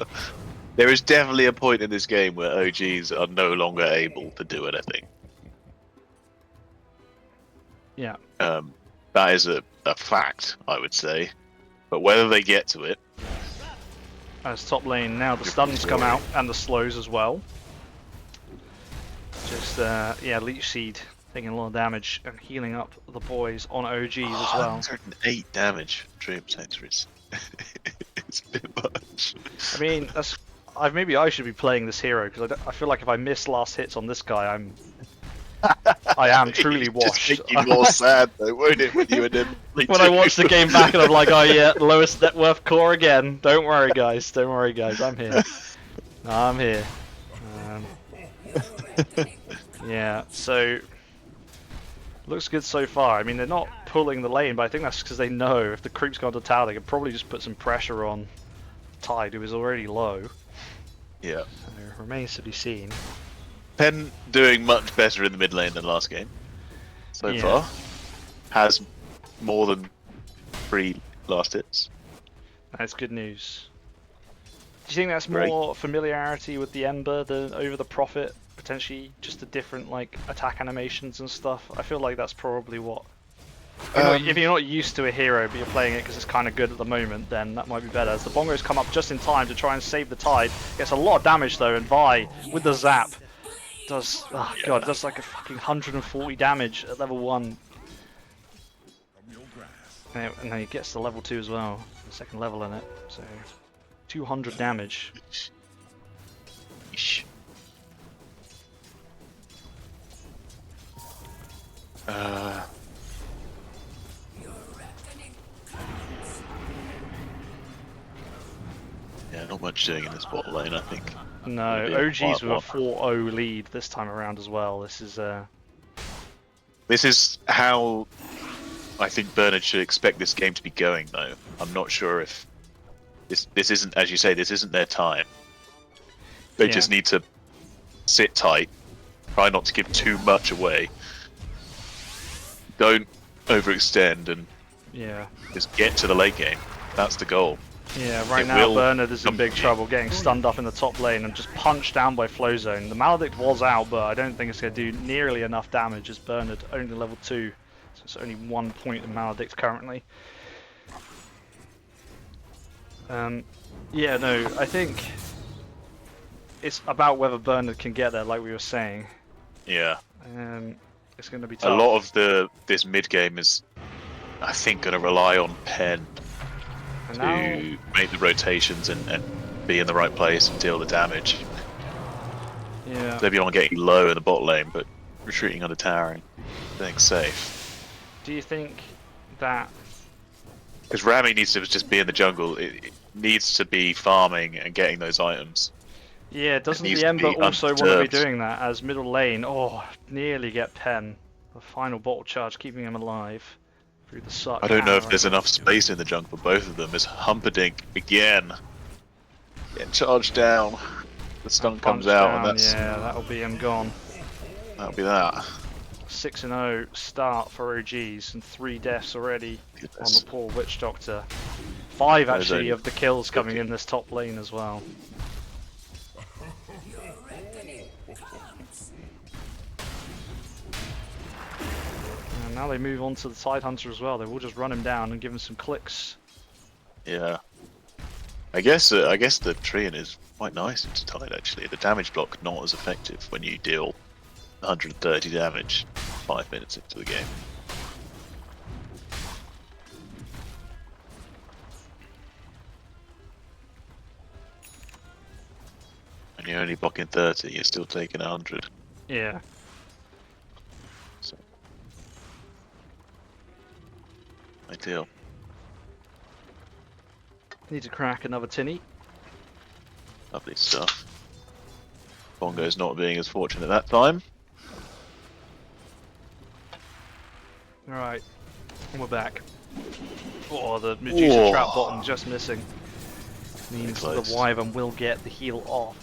There is definitely a point in this game where OGs are no longer able to do anything. Yeah. That is a fact, I would say. But whether they get to it... As top lane now, the stuns come out, and the slows as well. Just, Leech Seed taking a lot of damage and healing up the boys on OGs as well. 108 damage from Dream Sentries. It's a bit much. I mean, maybe I should be playing this hero, because I feel like if I miss last hits on this guy, I am truly washed. Just make you more sad though, won't it, when you when I watch the game back and I'm like, oh yeah, lowest net worth core again. Don't worry guys, I'm here. I'm here. Yeah, so looks good so far. I mean, they're not pulling the lane, but I think that's because they know if the creeps go onto tower, they can probably just put some pressure on Tide, who is already low. Yeah. So remains to be seen. Pen doing much better in the mid lane than last game so far. Has more than 3 last hits. That's good news. Do you think that's more familiarity with the Ember than over the Prophet? Potentially just the different like attack animations and stuff? I feel like that's probably what... if you're not used to a hero but you're playing it because it's kind of good at the moment, then that might be better. As the bongos come up just in time to try and save the Tide. Gets a lot of damage though, and Vi with the zap does, oh god, does like a fucking 140 damage at level 1. And then he gets to level 2 as well, the second level in it, so 200 damage. Yeesh. Yeah, not much doing in this bot lane, I think. No, OGs with a 4-0 lead this time around as well. This is how I think Bernard should expect this game to be going, though. I'm not sure if this isn't, as you say, this isn't their time. They just need to sit tight, try not to give too much away. Don't overextend and just get to the late game. That's the goal. Yeah, right now Bernard is in big trouble, getting stunned up in the top lane and just punched down by Flowzone. The Maledict was out, but I don't think it's going to do nearly enough damage as Bernard only level 2. So it's only 1 point in Maledict currently. Yeah, no, I think it's about whether Bernard can get there, like we were saying. Yeah. It's going to be tough. A lot of this mid game is, I think, going to rely on Pen to make the rotations and be in the right place and deal the damage. Yeah. Maybe on getting low in the bot lane, but retreating under towering, staying safe. Do you think that. Because Rami needs to just be in the jungle. It needs to be farming and getting those items. Yeah, doesn't needs the to Ember be also want to be undisturbed. doing that as middle lane? Oh, nearly get Pen. The final bottle charge keeping him alive through the suck. I don't know if hammer. there's enough space in the jungle for both of them. Is Humperdinck again getting charged down? The stun comes Punch out, down, and yeah, that'll be him gone. that'll be that. 6-0 start for OGs and 3 deaths already on Goodness. the poor Witch Doctor. 5 There's actually only of the kills coming 50. in this top lane as well. And now they move on to the Tide Hunter as well. They will just run him down and give him some clicks. Yeah. I guess the Treant is quite nice into Tide actually. The damage block not as effective when you deal 130 damage 5 minutes into the game. And you're only blocking 30, you're still taking 100. Yeah. So ideal. Need to crack another tinny. Lovely stuff. Bongo's not being as fortunate that time. Alright. We're back. Oh, the Medusa Whoa. trap bottom just missing. Means the Close. Wyvern will get the heal off.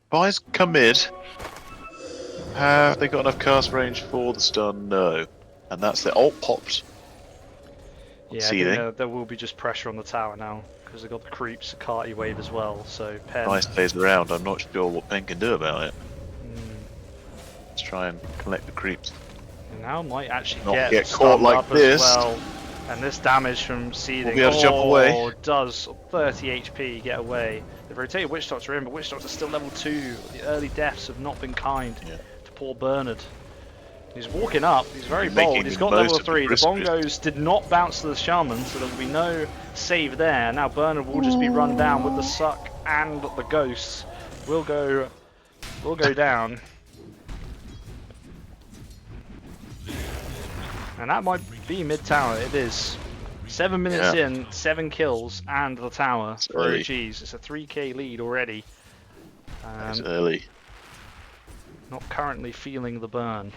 Buys come mid. Have they got enough cast range for the stun? No. And that's the ult popped. Yeah, I Seething. think there will be just pressure on the tower now because they've got the creeps, the Carty wave as well. So Pen. Nice stays around. I'm not sure what Pen can do about it. Mm, Let's try and collect the creeps. and now might actually Not get, get stunned caught like up this. as well. And this damage from Seething. be able to jump away. Does 30 HP get away. They've rotated Witch Doctor in, but Witch Doctor's still level 2. The early deaths have not been kind Yeah. to poor Bernard. He's walking up, he's very Making bold, he's the got most level of the 3. The risk. bongos did not bounce to the shaman, so there will be no save there. Now Bernard will just be run down with the suck, and the ghosts will go down. And that might be mid-tower, it is. 7 minutes Yeah. in, 7 kills, and the tower It's for early. OGs. It's a 3k lead already. It's early. Not currently feeling the burn.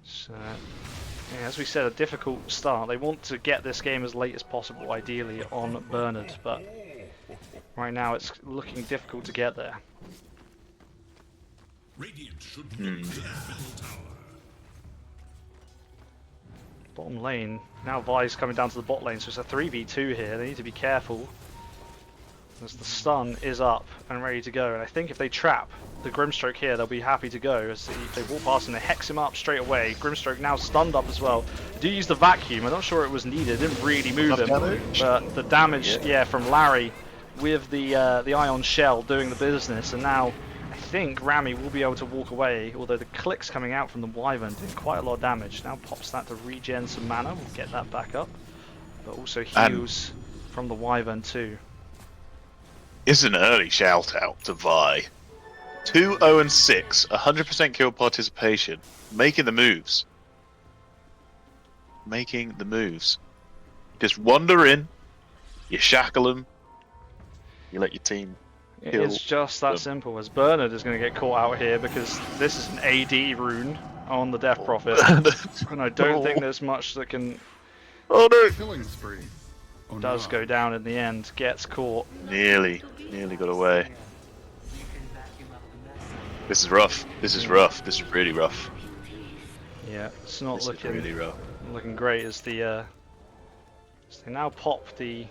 So, yeah, as we said, a difficult start. They want to get this game as late as possible, ideally, on Bernard, but right now it's looking difficult to get there. Radiant should Hmm. look to the middle tower. Bottom lane, now Vi's coming down to the bot lane, so it's a 3v2 here. They need to be careful. As the stun is up and ready to go, and I think if they trap the Grimstroke here, they'll be happy to go. As they walk past and they hex him up straight away. Grimstroke now stunned up as well. They do use the vacuum. I'm not sure it was needed. It didn't really move him, Damage? but the damage, Yeah. from Larry with the Ion Shell doing the business, and now I think Rami will be able to walk away. Although the clicks coming out from the Wyvern did quite a lot of damage. Now pops that to regen some mana. We'll get that back up, but also heals from the Wyvern too. Is an early shout out to Vi. 2-0-6, 100% kill participation, making the moves. Making the moves. Just wander in, you shackle them, you let your team kill. It's just that them. simple. As Bernard is going to get caught out here because this is an AD rune on the Death Prophet, and I don't think there's much that can Oh no! Killing spree. Oh, does no. go down in the end. Gets caught. Nearly got away. This is rough. This is rough. This is really rough. Yeah, it's not This is looking really rough. looking great as the as they now pop the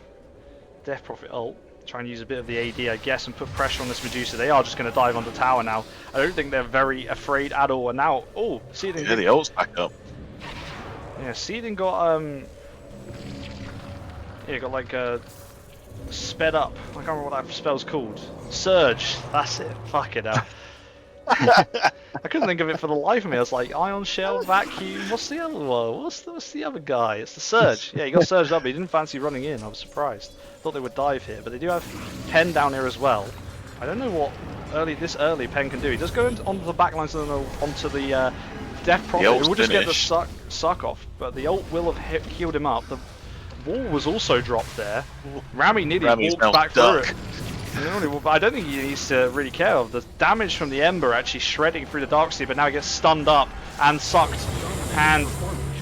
Death Prophet ult. Try and use a bit of the AD, I guess, and put pressure on this Medusa. They are just going to dive onto tower now. I don't think they're very afraid at all. And now, oh, Seething. Yeah, the ult's back up. Yeah, Seething got yeah, got like sped up. I can't remember what that spell's called. Surge. That's it. Fuck it out. I couldn't think of it for the life of me. I was like, Ion Shell, Vacuum. What's the other one? What's the other guy? It's the Surge. Yeah, he got surged up. But he didn't fancy running in. I was surprised. Thought they would dive here, but they do have Pen down here as well. I don't know what this early Pen can do. He does go onto the back lines and then onto the Death Prophet. It will just get the suck off, but the ult will have healed him up. The wall was also dropped there. Rami nearly walked back through it. I don't think he needs to really care of the damage from the Ember actually shredding through the Darkseid, but now he gets stunned up and sucked, and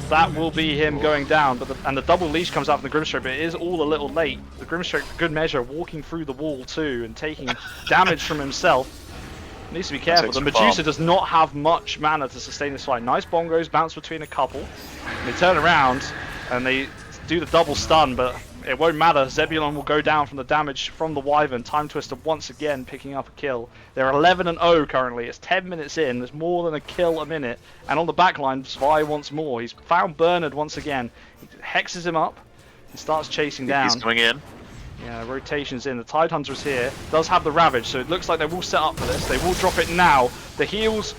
that will be him going down. But the double leash comes out from the Grimstroke, but it is all a little late. The Grimstroke, for good measure, walking through the wall too and taking damage from himself. Needs to be careful. The Medusa does not have much mana to sustain this fight. Nice bongos bounce between a couple. They turn around and they do the double stun, but it won't matter. Zebulon will go down from the damage from the Wyvern. Time Twister once again picking up a kill. They're 11-0 currently. It's 10 minutes in. There's more than a kill a minute. And on the backline, Zwei wants more. He's found Bernard once again. He hexes him up and starts chasing down. He's coming in. Yeah, rotations in. The Tidehunter's here. Does have the Ravage, so it looks like they will set up for this. They will drop it now. The heals...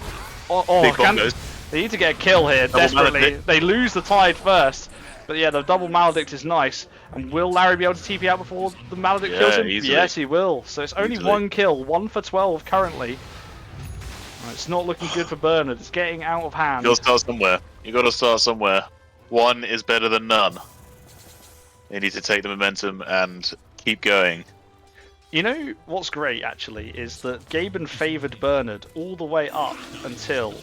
They need to get a kill here, desperately. They lose the Tide first. But yeah, the double Maledict is nice. And will Larry be able to TP out before the Maledict kills him? Easily. Yes, he will. So it's only one kill. 1 for 12 currently. It's not looking good for Bernard. It's getting out of hand. You gotta start somewhere. You gotta start somewhere. One is better than none. They need to take the momentum and keep going. You know what's great, actually, is that Gaben favoured Bernard all the way up until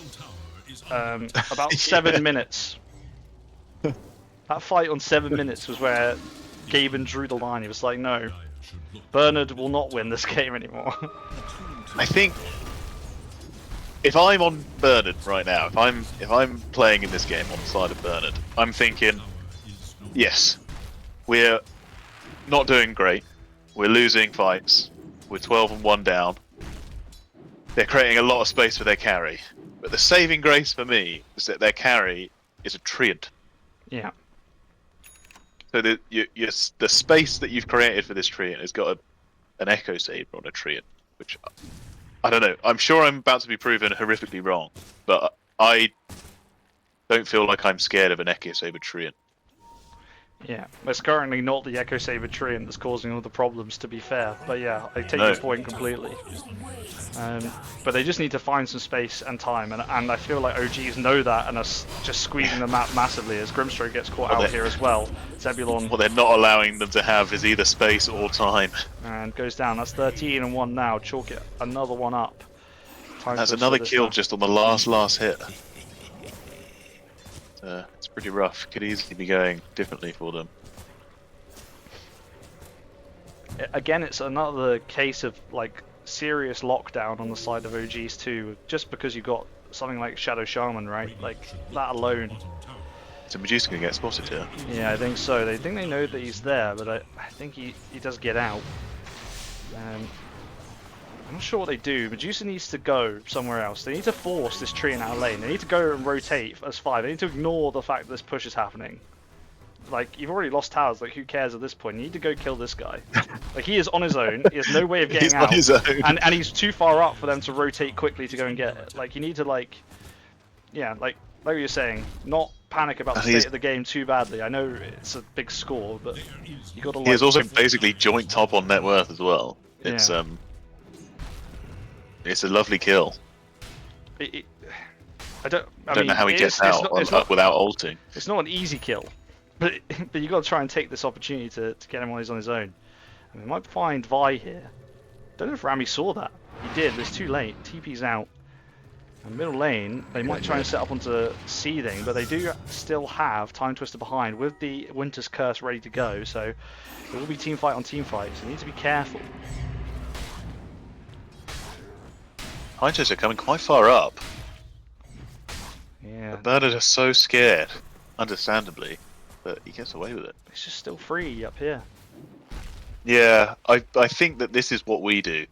about 7 minutes. That fight on 7 minutes was where Gaben drew the line. He was like, no, Bernard will not win this game anymore. I think if I'm on Bernard right now, if I'm playing in this game on the side of Bernard, I'm thinking, yes, we're not doing great. We're losing fights. We're 12-1 down. They're creating a lot of space for their carry. But the saving grace for me is that their carry is a treant. Yeah. So the space that you've created for this treant has got an Echo Saber on a treant, which I don't know. I'm sure I'm about to be proven horrifically wrong, but I don't feel like I'm scared of an Echo Saber treant. Yeah, it's currently not the Echo Saber treant that's causing all the problems, to be fair. But yeah, I take your point completely. But they just need to find some space and time, and I feel like OGs know that and are just squeezing the map massively as Grimstroke gets caught out here as well. Zebulon. What they're not allowing them to have is either space or time. And goes down. That's 13-1 now. Chalk it another one up. That's another kill just on the last hit. It's pretty rough. Could easily be going differently for them. Again, it's another case of like serious lockdown on the side of OGs too. Just because you got something like Shadow Shaman, right? Like that alone. So Medusa gonna get spotted here. Yeah, I think so. They think they know that he's there, but I think he does get out. I'm not sure what they do. Medusa needs to go somewhere else. They need to force this tree in our lane. They need to go and rotate as 5. They need to ignore the fact that this push is happening. Like, you've already lost towers. Like, who cares at this point? You need to go kill this guy. Like, he is on his own. He has no way of getting he's out. On his own. And he's too far up for them to rotate quickly to go and get it. Like, you need to, like... Yeah, like what you're saying, not panic about the state of the game too badly. I know it's a big score, but you got to like... He is also basically joint top on net worth as well. It's, It's a lovely kill. I don't know how he gets out without ulting. It's not an easy kill, but you got to try and take this opportunity to get him while he's on his own. And we might find Vi here. Don't know if Rami saw that. He did, but it's too late. TP's out. In middle lane, they might try and set up onto Seething, but they do still have Time Twister behind with the Winter's Curse ready to go, so it will be team fight on team fight, so you need to be careful. Time Twister coming quite far up. Yeah. The Bernard are so scared, understandably, but he gets away with it. It's just still free up here. Yeah, I think that this is what we do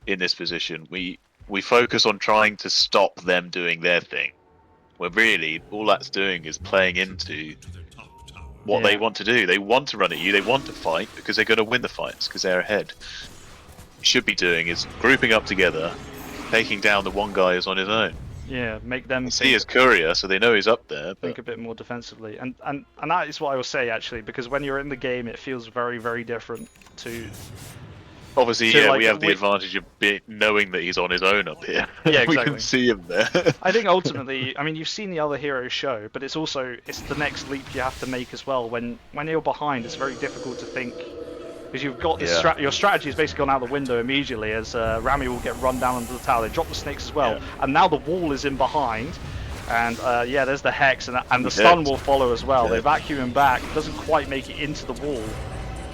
in this position. We focus on trying to stop them doing their thing, where really all that's doing is playing into what they want to do. They want to run at you, they want to fight because they're going to win the fights because they're ahead. What you should be doing is grouping up together, taking down the one guy who's on his own. Yeah, make them They see his courier, so they know he's up there. think But a bit more defensively, and that is what I will say actually, because when you're in the game, it feels very, very different to. obviously, So, yeah, like, we have the advantage of knowing that he's on his own up here. Yeah, we exactly. can see him there. I think ultimately, I mean, you've seen the other heroes show, but it's the next leap you have to make as well. When you're behind, it's very difficult to think, because you've got this your strategy is basically gone out the window immediately, as Rami will get run down under the tower. They drop the snakes as well, and now the wall is in behind, and yeah, there's the hex, and the stun will follow as well. Yeah. They vacuum him back, doesn't quite make it into the wall,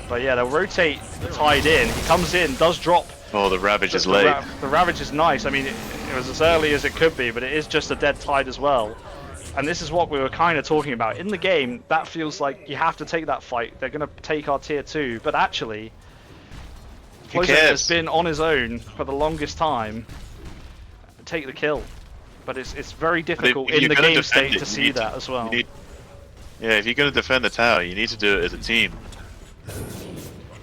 but yeah, they'll rotate the tide in. He comes in, does drop. Oh, the Ravage is late. The Ravage is nice. I mean, it was as early as it could be, but it is just a dead tide as well. And this is what we were kind of talking about. In the game, that feels like you have to take that fight. They're going to take our tier 2, but actually, Who Flozo cares? has been on his own for the longest time. Take the kill. But it's very difficult if in you're the gonna game defend state it, to you see need to- that as well. Yeah, if you're going to defend the tower, you need to do it as a team.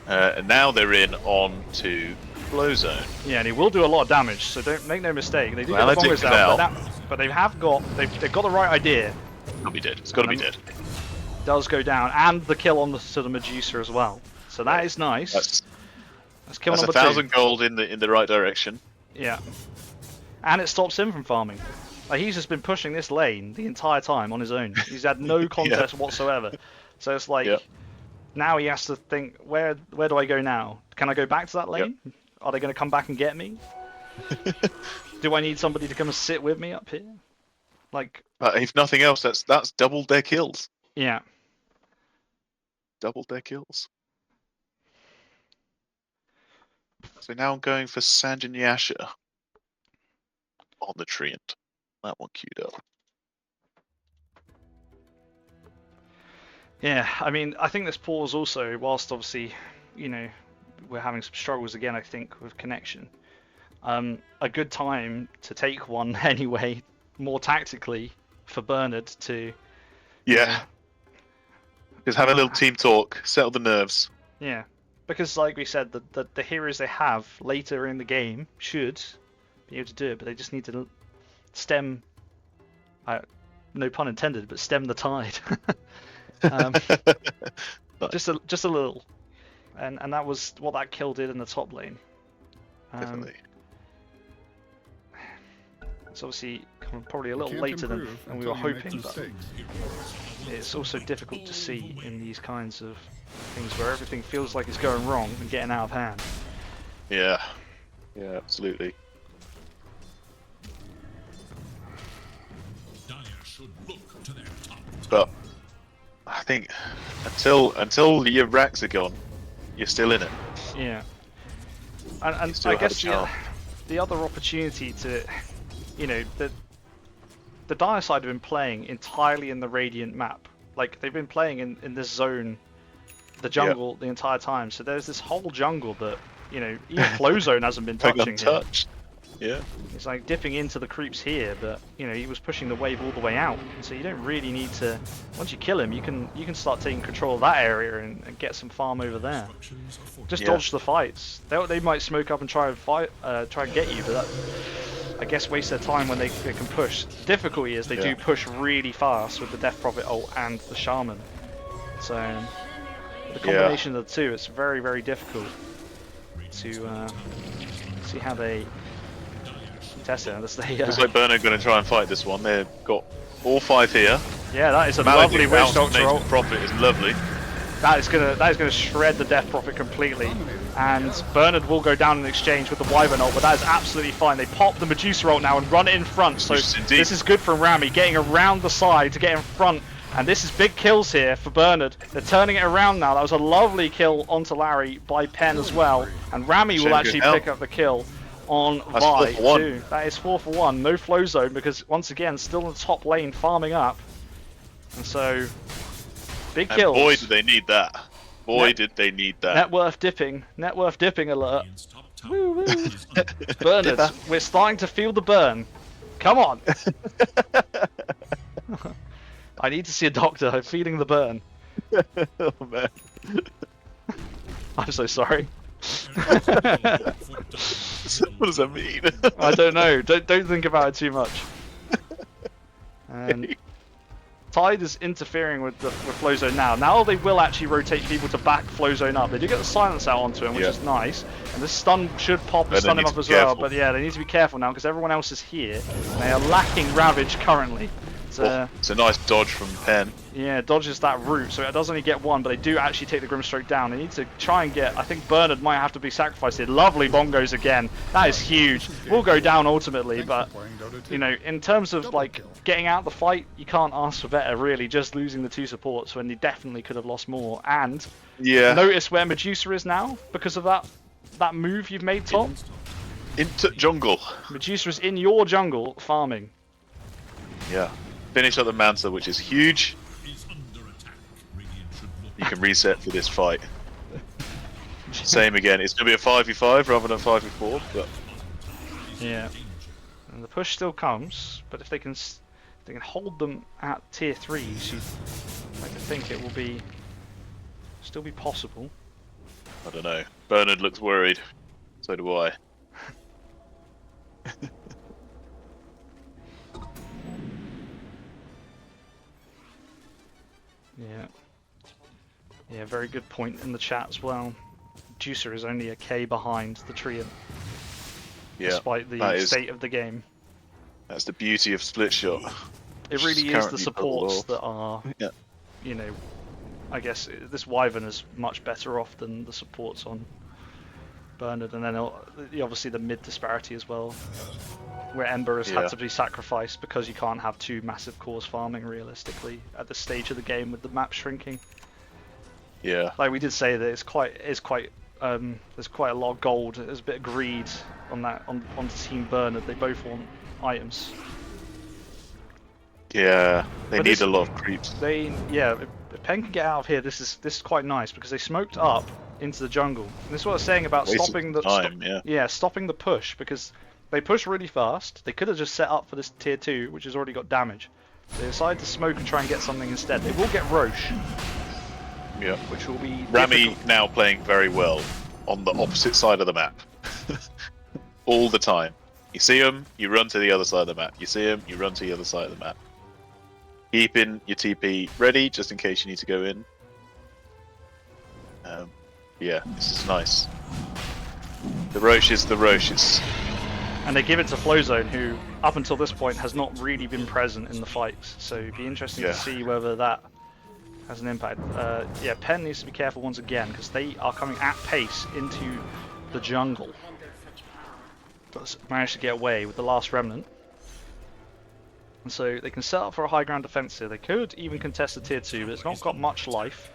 And now they're in on to Flow Zone. Yeah, and he will do a lot of damage, so don't make no mistake. They do Well, get the I bongos think out, now- but they've got the right idea. It'll be dead. It's got to be dead. Does go down, and the kill on to the Medusa as well. So that is nice. That's kill number 1,000 gold in the right direction. 2. Yeah. And it stops him from farming. Like, he's just been pushing this lane the entire time on his own. He's had no contest whatsoever. So it's like, now he has to think, where do I go now? Can I go back to that lane? Are they going to come back and get me? Do I need somebody to come and sit with me up here? Like, But if nothing else, that's doubled their kills. yeah. Doubled their kills. So now I'm going for Sanjanyasha on the Treant. That one queued up. Yeah, I mean, I think this pause also, whilst obviously, you know, we're having some struggles again, I think, with connection. A good time to take one anyway, more tactically, for Bernard to... Yeah. Just have a little team talk, settle the nerves. Yeah, because like we said, the heroes they have later in the game should be able to do it, but they just need to stem... no pun intended, but stem the tide. Just a little, and that was what that kill did in the top lane. Definitely. It's obviously probably a little Can't later than improve we were until you make hoping, but mistakes. it's also difficult to see in these kinds of things where everything feels like it's going wrong and getting out of hand. Yeah. Yeah, absolutely. But I think until your racks are gone, you're still in it. Yeah, and still I have a guess chance. the other opportunity to, you know, the dire side have been playing entirely in the Radiant map. Like, they've been playing in this zone, the jungle, the entire time. So there's this whole jungle that, you know, even Flow Zone hasn't been Like touching here. untouched. Yeah. It's like dipping into the creeps here, but you know, he was pushing the wave all the way out. So you don't really need to. Once you kill him, you can start taking control of that area and get some farm over there. Just dodge the fights. They might smoke up and try and fight, try and get you, but that, I guess, waste their time when they can push. The difficulty is they do push really fast with the Death Prophet ult and the Shaman. So the combination of the two, it's very, very difficult to see how they test it. Unless they, Looks like Bernard going to try and fight this one. They've got all 5 here. yeah, that is a Maledict lovely Witch out Doctor makes ult. Prophet is lovely. That is gonna shred the Death Prophet completely, and Bernard will go down in exchange with the Wyvern ult, but that is absolutely fine. They pop the Medusa ult now and run it in front, so Yes, indeed. this is good from Rami, getting around the side to get in front, and this is big kills here for Bernard. They're turning it around now. That was a lovely kill onto Larry by Penn as well, and Rami will Shame actually good pick up the kill on That's 4 Vi for 1. too. That is 4 for 1, no flow zone, because once again, still in the top lane farming up, and so big And kills. boy, did they need that. Boy, Net- did they need that. Net worth dipping alert. Woo woo. Bernard, we're starting to feel the burn. Come on. I need to see a doctor. I'm feeling the burn. Oh man. I'm so sorry. What does that mean? I don't know. Don't think about it too much. And Tide is interfering with Flowzone now. Now they will actually rotate people to back Flowzone up. They do get the silence out onto him, which is nice. And this stun should pop and stun him up as well. But yeah, they need to be careful now because everyone else is here. They are lacking Ravage currently. It's a nice dodge from Penn. Yeah, dodges that route, so it does only get one, but they do actually take the Grimstroke down. They need to try and get, I think Bernard might have to be sacrificed here. Lovely bongos again. That is huge. Will go down ultimately, but, you know, in terms of, like, getting out the fight, you can't ask for better, really, just losing the 2 supports when they definitely could have lost more. And notice where Medusa is now because of that move you've made, Tom. Into jungle. Medusa is in your jungle farming. Yeah. Finish up the Manta, which is huge. You can reset for this fight. Same again. It's going to be a 5v5 rather than a 5v4, but yeah. And the push still comes, but if they can hold them at tier 3s, you'd like to think it will still be possible. I don't know. Bernard looks worried. So do I. Yeah. Yeah, very good point in the chat as well. Juicer is only a K behind the Treant. Yeah, despite the state of the game. That's the beauty of split shot. It really is the supports that are, you know, I guess this Wyvern is much better off than the supports on Bernard, and then obviously the mid disparity as well, where Ember has had to be sacrificed because you can't have 2 massive cores farming realistically at this stage of the game with the map shrinking. Yeah. Like we did say that there's quite a lot of gold. There's a bit of greed on that on Team Bernard. They both want items. Yeah, they need a lot of creeps. If Penn can get out of here, this is quite nice because they smoked up into the jungle. And this is what I was saying about stopping the stopping the push, because they push really fast. They could have just set up for this tier 2, which has already got damage. They decided to smoke and try and get something instead. They will get Roche. Yeah, which will be Rami difficult. now playing very well on the opposite side of the map. All the time. You see him, you run to the other side of the map. You see him, you run to the other side of the map. Keeping your TP ready just in case you need to go in. Yeah, this is nice. The Roche is the Roche. And they give it to Flowzone, who up until this point has not really been present in the fights. So it'd be interesting to see whether that has an impact. Yeah, Penn needs to be careful once again because they are coming at pace into the jungle. But managed to get away with the last remnant. And so they can set up for a high ground defense here. They could even contest the tier 2, but it's not got much life.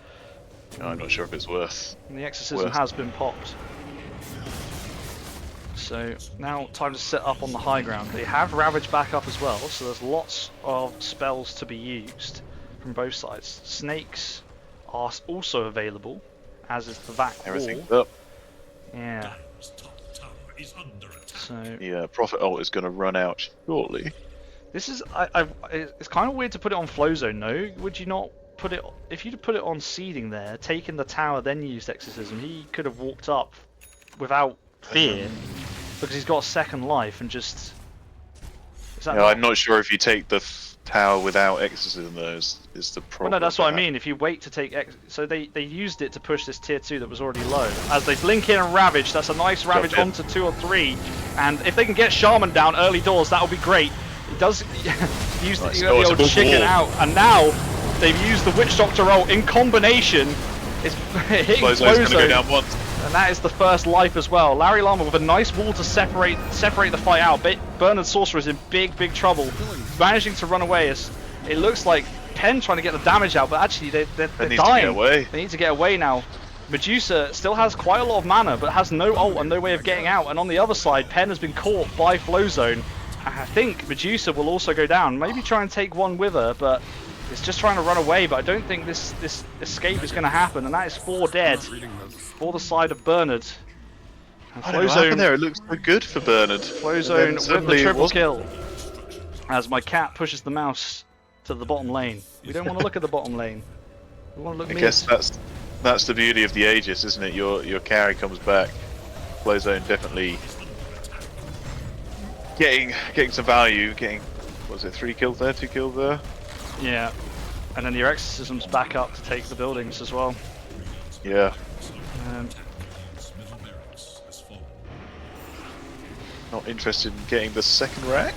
No, I'm not sure if it's worth. And the exorcism has been popped. So now time to set up on the high ground. They have Ravage back up as well, so there's lots of spells to be used from both sides. Snakes are also available, as is the Vac Everything's Wall. up. Yeah. So yeah, Prophet Ult is going to run out shortly. This is it's kind of weird to put it on Flowzone, no? Would you not put it if you'd put it on seeding there, taken the tower, then used exorcism? He could have walked up without fear because he's got a second life and just. I'm not sure if you take the tower without exorcism though is the problem. Well, no, that's what I mean. If you wait to take so they used it to push this tier 2 that was already low. As they blink in and Ravage, that's a nice Ravage onto 2 or 3, and if they can get Shaman down early doors, that would be great. He does use the old chicken out, and now they've used the Witch Doctor ult in combination. It's hitting Flowzone, go down once. And that is the first life as well. Larry Lama with a nice wall to separate the fight out. Bernard Sorcerer is in big trouble. Managing to run away as it looks like Penn trying to get the damage out, but actually they're dying. They need to get away now. Medusa still has quite a lot of mana, but has no ult and no way of getting out. And on the other side, Penn has been caught by Flowzone. I think Medusa will also go down. Maybe try and take one with her, but it's just trying to run away. But I don't think this escape is going to happen. And that is 4 dead for the side of Bernard. And I don't know what happened there. It looks so good for Bernard. Flowzone with the triple kill. As my cat pushes the mouse to the bottom lane. We don't want to look at the bottom lane. We want to look. I guess that's the beauty of the Aegis, isn't it? Your carry comes back. Flowzone definitely getting some value. Getting, what was it, 3 kills there, 2 kills there? Yeah. And then your exorcism's back up to take the buildings as well. Yeah. Um, Not interested in getting the second rack.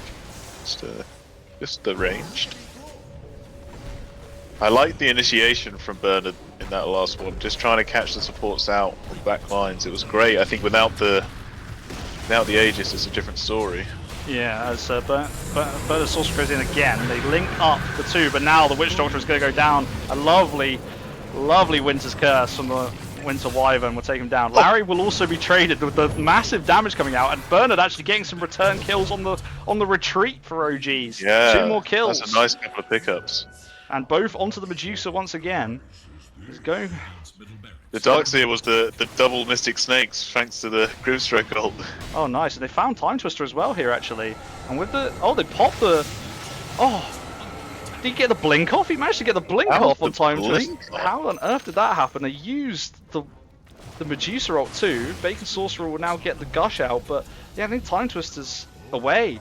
Just the ranged. I like the initiation from Bernard in that last one. Just trying to catch the supports out on the back lines. It was great. I think without the Aegis, it's a different story. yeah, as Bernard Sorcerer goes in again, they link up the two, but now the Witch Doctor is going to go down. A lovely Winter's Curse from the Winter Wyvern will take him down. Larry will also be traded with the massive damage coming out, and Bernard actually getting some return kills on the retreat for OGs. Yeah, 2 more kills. That's a nice couple of pickups. And both onto the Medusa once again. He's going. The Darkseer was the double Mystic Snakes thanks to the Grimstroke ult. Oh, nice. And they found Time Twister as well here, actually. And with the... Oh, they popped the... Oh. Did he get the blink off? He managed to get the blink How off on the Time blink Twister. off? How on earth did that happen? They used the Medusa ult too. Bacon Sorcerer will now get the Gush out, but yeah, I think Time Twister's away.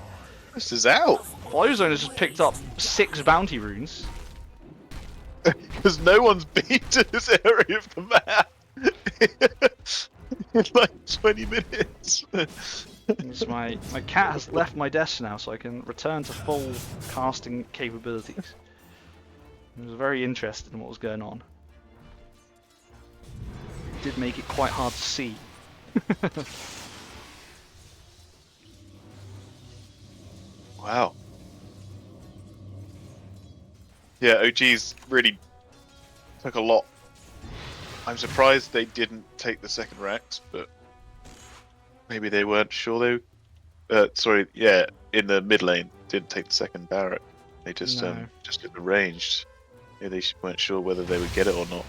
This is out. Flowzone has just picked up 6 bounty runes. Because no one's been to this area of the map in like 20 minutes. Because my cat has left my desk now, so I can return to full casting capabilities. I was very interested in what was going on. It did make it quite hard to see. Wow. Yeah, OG's really took a lot. I'm surprised they didn't take the second Rex, but maybe they weren't sure they... sorry, yeah, in the mid lane, didn't take the second barrack. They just No. just did the ranged. Yeah, they weren't sure whether they would get it or not.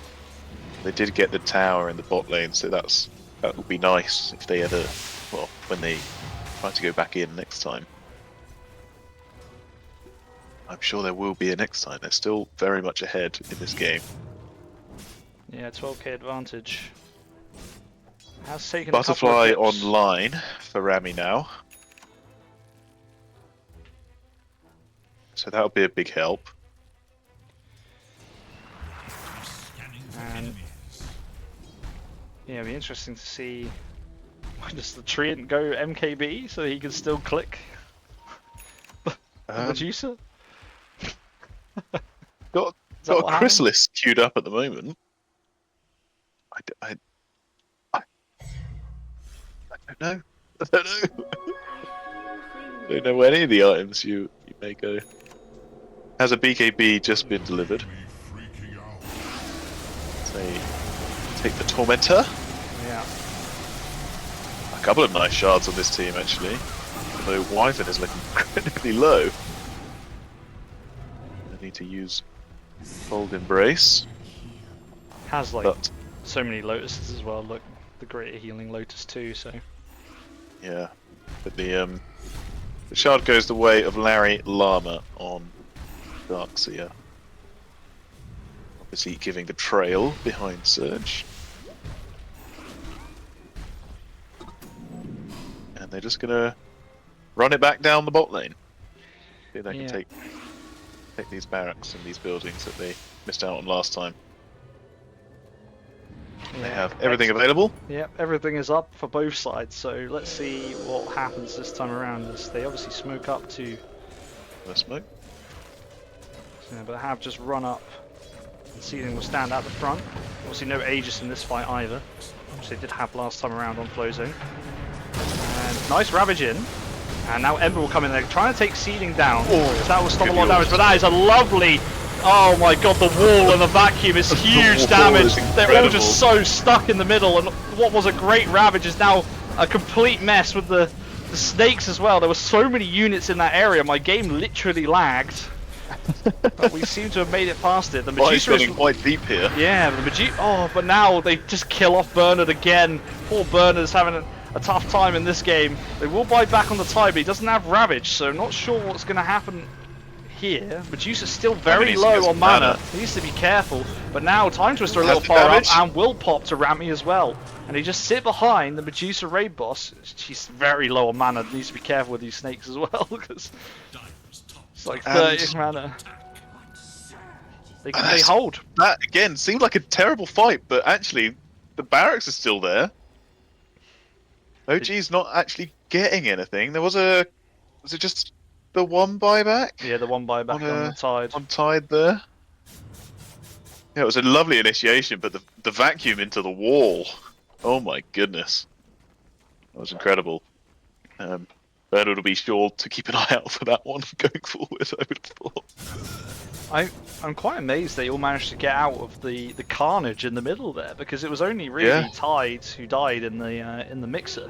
They did get the tower in the bot lane, so that would be nice if they ever... Well, when they try to go back in next time. I'm sure there will be a next time. They're still very much ahead in this game. Yeah, 12k advantage. Has taken Butterfly a couple of dips. online for Rami now. So that'll be a big help. And yeah, it'll be interesting to see. Does the Treant go MKB so he can still click the Medusa? Got that what a happened? Chrysalis queued up at the moment. I don't know. I don't know. Don't know where any of the items you may go. Has a BKB just been delivered? Say, take the Tormentor. Yeah. A couple of nice shards on this team actually. Although Wyvern is looking incredibly low. I need to use Cold Embrace. Has like But so many lotuses as well. Look, the Greater Healing Lotus too. So yeah, but the shard goes the way of Larry Llama on Darkseer. Obviously giving the trail behind Surge. And they're just gonna run it back down the bot lane. See if they can Yeah. take these barracks and these buildings that they missed out on last time. They have everything available. Yep, everything is up for both sides. So let's see what happens this time around. As they obviously smoke up to, No smoke. but have just run up. And Seething will stand at the front. Obviously no Aegis in this fight either, which they did have last time around on Flowzone. And nice Ravage in. And now Ember will come in there, trying to take Seething down. Oh, That will stop a good lot of damage, yours. but that is a lovely... Oh my god, the wall and the vacuum is huge wall damage. is They're all incredible. just so stuck in the middle, and what was a great Ravage is now a complete mess with the snakes as well. There were so many units in that area, my game literally lagged. But we seem to have made it past it. The Well, he's Medusa is... running quite deep here. Yeah, the Medusa... Oh, but now they just kill off Bernard again. Poor Bernard's having a tough time in this game. They will buy back on the tide, but he doesn't have Ravage, so not sure what's going to happen here. Medusa's still very needs to get low some on mana. mana. He needs to be careful. But now Time Twister a Has little the far damage. up and will pop to Rami as well. and they just sit behind the Medusa raid boss. She's very low on mana. Needs to be careful with these snakes as well because it's like 30 mana. They hold. That again seemed like a terrible fight, but actually the barracks are still there. OG's not actually getting anything. There was it just the one buyback? Yeah, the one buyback on the tide. On tide there. Yeah, it was a lovely initiation, but the vacuum into the wall. Oh my goodness. That was incredible. Bernard will be sure to keep an eye out for that one going forward, I would have thought. I'm quite amazed they all managed to get out of the carnage in the middle there, because it was only really Tide who died in the mixer.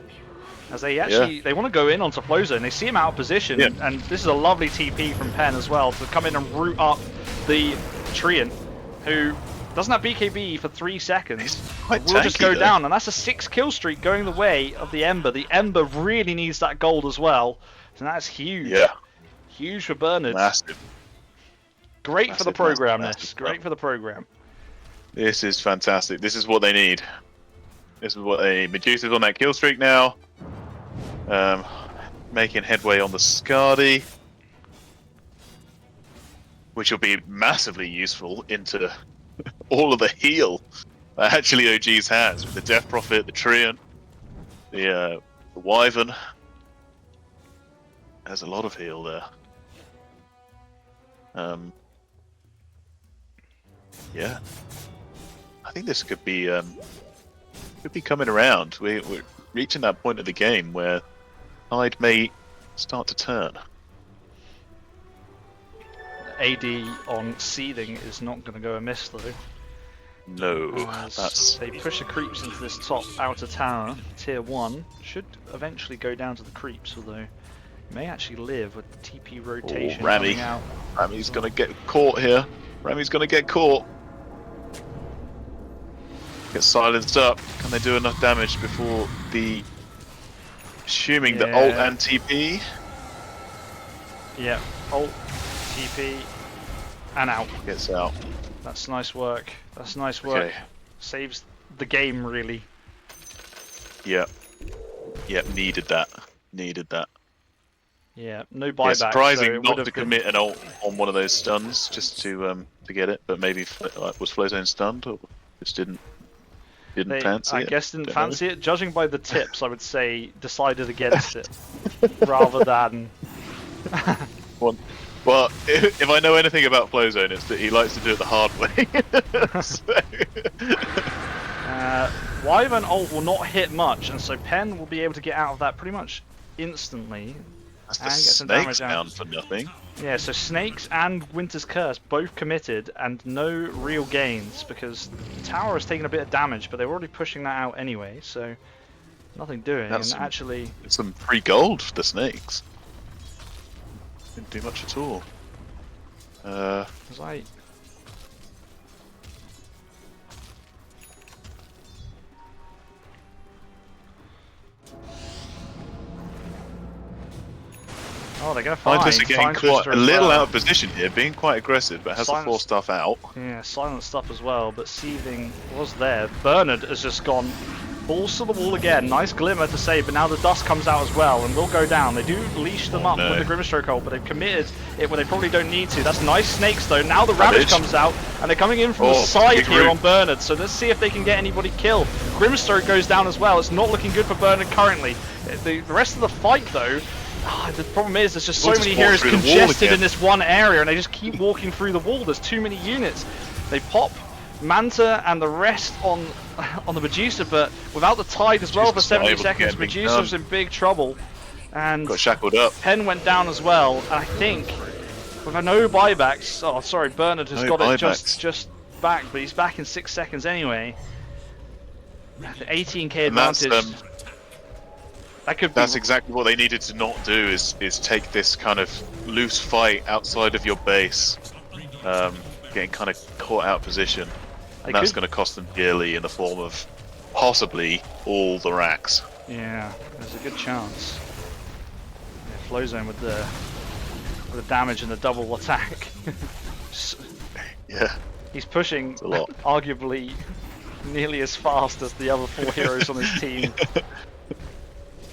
As they actually they want to go in onto Flowzone, they see him out of position, and this is a lovely TP from Penn as well to come in and root up the Treant, who doesn't have BKB for 3 seconds. Will just go down, and that's a 6 kill streak going the way of the Ember. The Ember really needs that gold as well, and that's huge. Yeah, huge for Bernard. Massive. Great for the program. Great for the program. This is fantastic. This is what they need. This is what they need. Medusa's on that kill streak now. Making headway on the Scotteh, which will be massively useful into all of the heal that actually OG's has with the Death Prophet, the Treant, the Wyvern. There's a lot of heal there. Yeah, I think this could be coming around. We're reaching that point of the game where Tide may start to turn. AD on seething is not going to go amiss though. No, they push the creeps into this top outer tower. Tier 1 should eventually go down to the creeps, although may actually live with the TP rotation coming out. Rami's gonna get caught here. Rami's gonna get caught. Get silenced up. Can they do enough damage before the... Assuming the ult and TP? Yeah, ult, TP, and out. Gets out. That's nice work. That's nice work. Okay. Saves the game, really. Yeah. Yeah, needed that. Needed that. Yeah, no buyback. Yeah, surprising so not to commit an ult on one of those stuns just to get it, but maybe was Flowzone stunned or just didn't fancy it? I guess didn't fancy it. Judging by the tips, I would say decided against it rather than. Well, if I know anything about Flowzone, it's that he likes to do it the hard way. Wyvern ult will not hit much, and so Penn will be able to get out of that pretty much instantly. That's the and get some snakes damage down out. for nothing. Yeah, so Snakes and Winter's Curse both committed and no real gains because the tower has taken a bit of damage, but they're already pushing that out anyway, so nothing doing. That's and actually, it's some free gold for the snakes. Didn't do much at all. Oh, they're gonna find Mindless again, quite a little out of position here, being quite aggressive, but has the 4 stuff out. Yeah, silent stuff as well, but Seething was there. Bernard has just gone balls to the wall again. Nice glimmer to save, but now the dust comes out as well and will go down. They do leash them up with the Grimstroke ult, but they've committed it when they probably don't need to. That's nice snakes though. Now the Ravage comes out, and they're coming in from the side here on Bernard, so let's see if they can get anybody killed. Grimstroke goes down as well. It's not looking good for Bernard currently. The rest of the fight though, the problem is there's just so many heroes congested in this one area and they just keep walking through the wall. There's too many units. They pop Manta and the rest on the Medusa, but without the Tide as well for 70 seconds, Medusa's in big trouble. And got shackled up. Penn went down as well, and I think with no buybacks, oh sorry, Bernard has got it just back, but he's back in 6 seconds anyway. The 18k advantage. That's exactly what they needed to not do, is take this kind of loose fight outside of your base, getting kind of caught out of position, and that's going to cost them dearly in the form of possibly all the racks. Yeah, there's a good chance. Yeah, Flowzone with the damage and the double attack. Yeah, he's pushing arguably nearly as fast as the other 4 heroes on his team.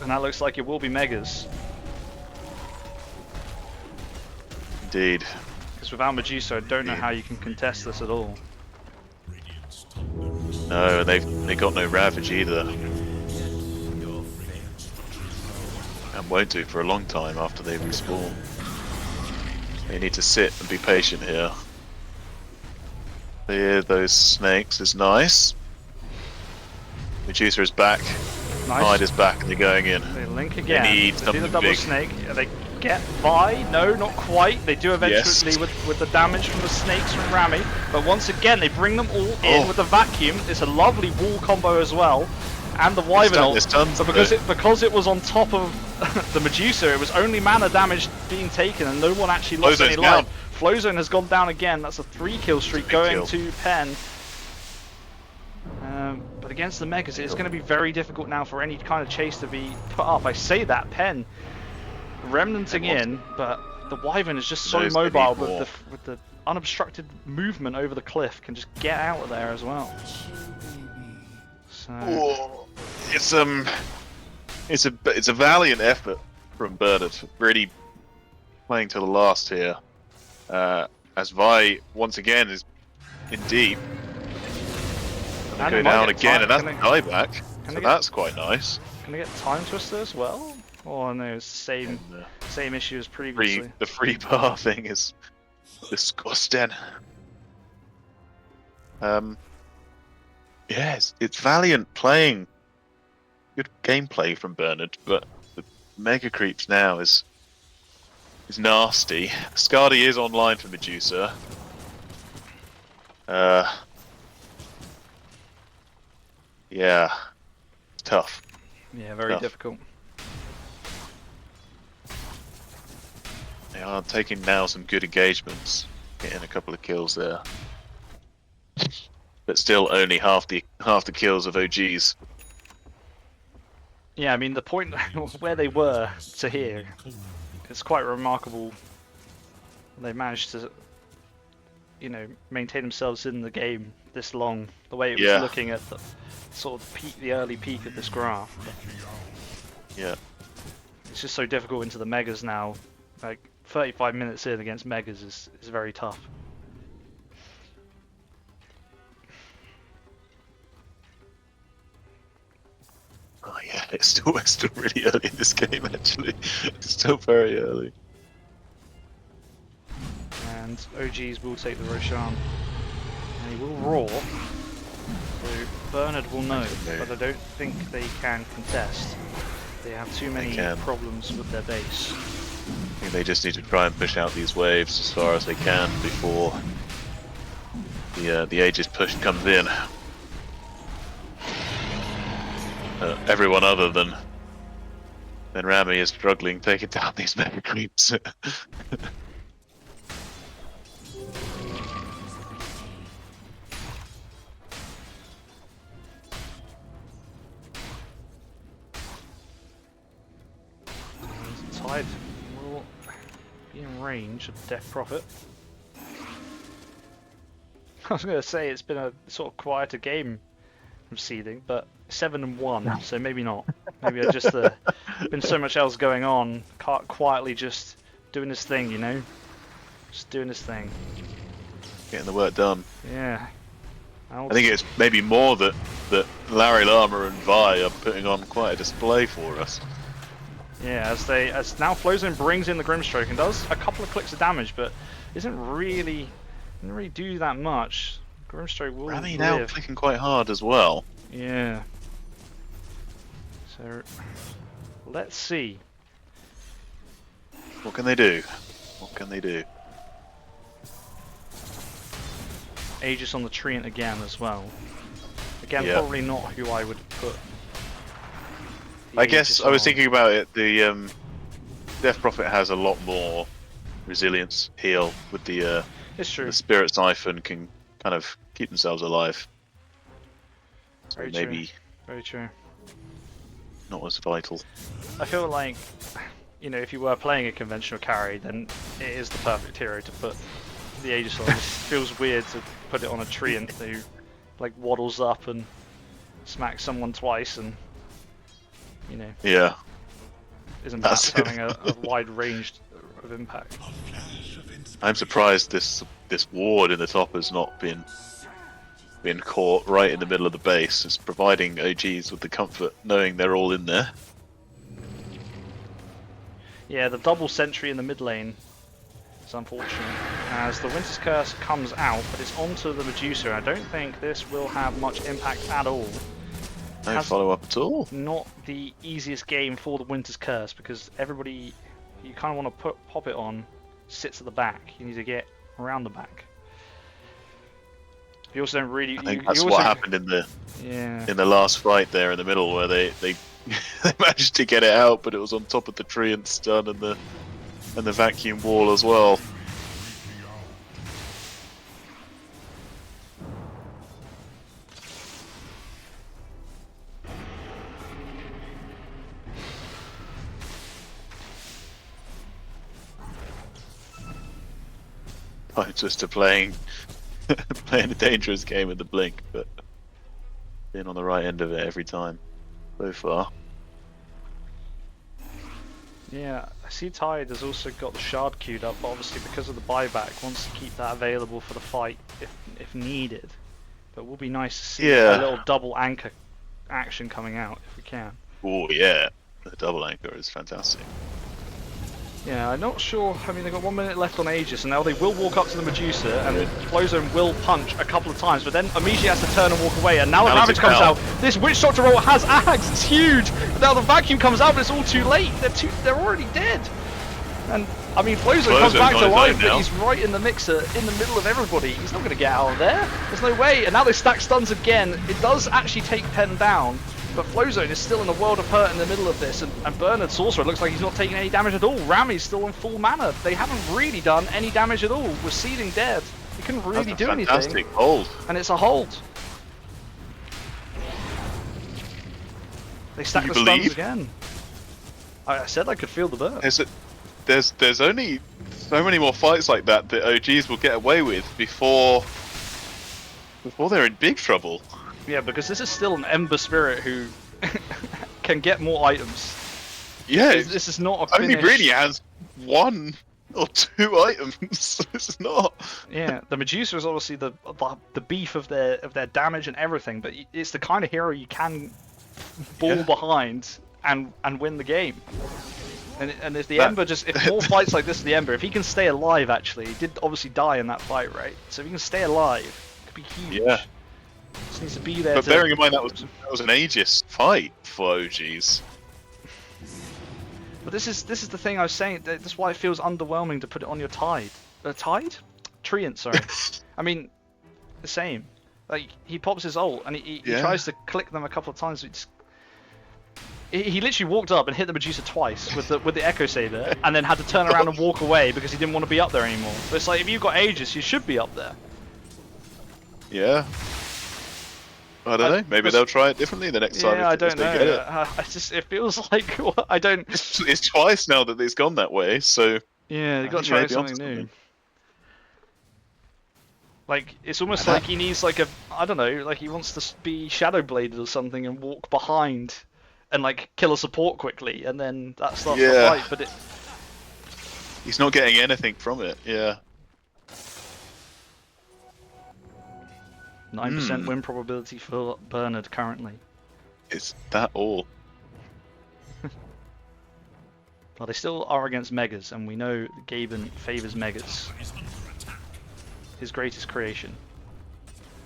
And that looks like it will be Megas. Indeed. Because without Medusa, I don't know how you can contest this at all. No, they got no Ravage either. And won't do for a long time after they respawn. They need to sit and be patient here. Clear those snakes is nice. Medusa is back. Nice. Hyde is back and they're going in. They link again. need They do the something double big. snake. They get by. No, not quite. They do eventually Yes. with the damage from the snakes from Rami. But once again, they bring them all in with the vacuum. It's a lovely wall combo as well. And the Wyvern ult. It's done, But because it was on top of the Medusa, it was only mana damage being taken and no one actually lost Flowzone's any down. life. Flowzone has gone down again. That's a 3-kill streak going kill. to Pen. But against the Megas, it's going to be very difficult now for any kind of chase to be put up. I say that, Pen remnanting in, but the Wyvern is just so Knows they need mobile more. with the unobstructed movement over the cliff, can just get out of there as well. So Oh, it's a valiant effort from Bernard, really playing to the last here. As Vi once again is in deep. And And they they go might down get again, time- and that's can a they- dieback. can So they get- that's quite nice. can they get Time Twister as well? Oh no, it's the same And same issue as previously. the free bar thing is disgusting. Yes, it's valiant playing. Good gameplay from Bernard, but the Mega Creeps now is nasty. Scotteh is online for Medusa. Yeah, it's tough. Yeah, very Tough. difficult. They are taking now some good engagements, getting a couple of kills there, but still only half the kills of OGs. Yeah, I mean the point where they were to here, it's quite remarkable. They managed to, you know, maintain themselves in the game this long. The way it was Yeah. looking at the sort of peak, the early peak of this graph. But Yeah, it's just so difficult into the Megas now. Like 35 minutes in against Megas is very tough. oh yeah, it's still really early in this game actually. It's still very early. And OGs will take the Roshan. And he will roar. So Bernard will know, Okay. but I don't think they can contest. They have too many can. problems with their base. I think they just need to try and push out these waves as far as they can before the Aegis push comes in. Everyone other than Rami is struggling taking down these Mega Creeps. And Tide will be in range of Death Prophet. I was going to say it's been a sort of quieter game from seeding, but 7-1, so maybe not. Maybe I just been so much else going on, quietly just doing this thing, you know, just doing this thing. Getting the work done. Yeah. I think it's maybe more that Larry Lama and Vi are putting on quite a display for us. Yeah, as now Flowzone brings in the Grimstroke and does a couple of clicks of damage, but didn't really do that much. Grimstroke will Rami now live. clicking quite hard as well. Yeah. So let's see. What can they do? What can they do? Aegis on the Treant again as well. Again, Yeah. probably not who I would put. the I guess Aegis I was on. thinking about it. The Death Prophet has a lot more resilience heal with the It's true. Spirit Siphon can kind of keep themselves alive. So Very maybe true. Very true. not as vital. I feel like, you know, if you were playing a conventional carry, then it is the perfect hero to put the Aegis on. It feels weird to put it on a Treant who like waddles up and smacks someone twice, and you know, Yeah. isn't That's perhaps it. having a wide range of impact. I'm surprised this ward in the top has not been caught right in the middle of the base. It's providing OGs with the comfort knowing they're all in there. Yeah, the double sentry in the mid lane is unfortunate, as the Winter's Curse comes out, but it's onto the Medusa. I don't think this will have much impact at all. No Has follow up at all. not the easiest game for the Winter's Curse, because everybody you kind of want to pop it on sits at the back. You need to get around the back. You also don't really. I think you that's also, what happened in Yeah. the last fight there in the middle, where they they managed to get it out, but it was on top of the tree and stun and the vacuum wall as well. I'm just playing playing a dangerous game with the blink, but being on the right end of it every time so far. Yeah, I see Tide has also got the shard queued up, but obviously because of the buyback, wants to keep that available for the fight if needed. But it will be nice to see a Yeah. little double anchor action coming out if we can. Oh yeah, the double anchor is fantastic. Yeah, I'm not sure. I mean, they've got 1 minute left on Aegis, and now they will walk up to the Medusa, and Flowzone will punch a couple of times, but then immediately has to turn and walk away. And now the Now Ravage it's comes out. out. This Witch Doctor roll has Ags. It's huge. Now the vacuum comes out, but it's all too late. They're already dead. And I mean, Flowzone comes Flowzone's back on to his life, own but now. he's right in the mixer, in the middle of everybody. He's not going to get out of there. There's no way. And now they stack stuns again. It does actually take Penn down. But Flowzone is still in a world of hurt in the middle of this, and Bernard Sorcerer looks like he's not taking any damage at all. Rami's still on full mana. They haven't really done any damage at all. We're seeding dead. He couldn't really That's a do anything. fantastic hold. And it's a hold. They stack You the believe? stuns again. I said I could feel the burn. There's only so many more fights like that OGs will get away with before they're in big trouble. Yeah, because this is still an Ember Spirit who can get more items. Yeah, This is not a only finish. really has 1 or 2 items. It's not. Yeah, the Medusa is obviously the beef of their damage and everything, but it's the kind of hero you can ball behind and win the game. And if the Ember if more fights like this, the Ember, if he can stay alive, actually, he did obviously die in that fight, right? So if he can stay alive, it could be huge. Yeah. Just needs to be there. But bearing in mind that was an Aegis fight for OGs. But this is the thing I was saying. That's why it feels underwhelming to put it on your Tide. Tide? Treant, sorry. I mean, the same. Like he pops his ult and he tries to click them a couple of times. He literally walked up and hit the Medusa twice with the Echo Saber, and then had to turn around and walk away because he didn't want to be up there anymore. But it's like if you've got Aegis, you should be up there. Yeah. I don't know. Maybe they'll try it differently the next time. Yeah, I if don't they know. get it. It feels like I don't. It's twice now that it's gone that way. So Yeah, you got to I try think maybe something onto new. something. Like it's almost like he needs like I don't know, like he wants to be shadow bladed or something and walk behind and like kill a support quickly, and then that starts the Yeah. fight. But he's not getting anything from it. Yeah. 9% win probability for Bernard currently. Is that all? Well, they still are against Megas, and we know Gaben favors Megas. His greatest creation.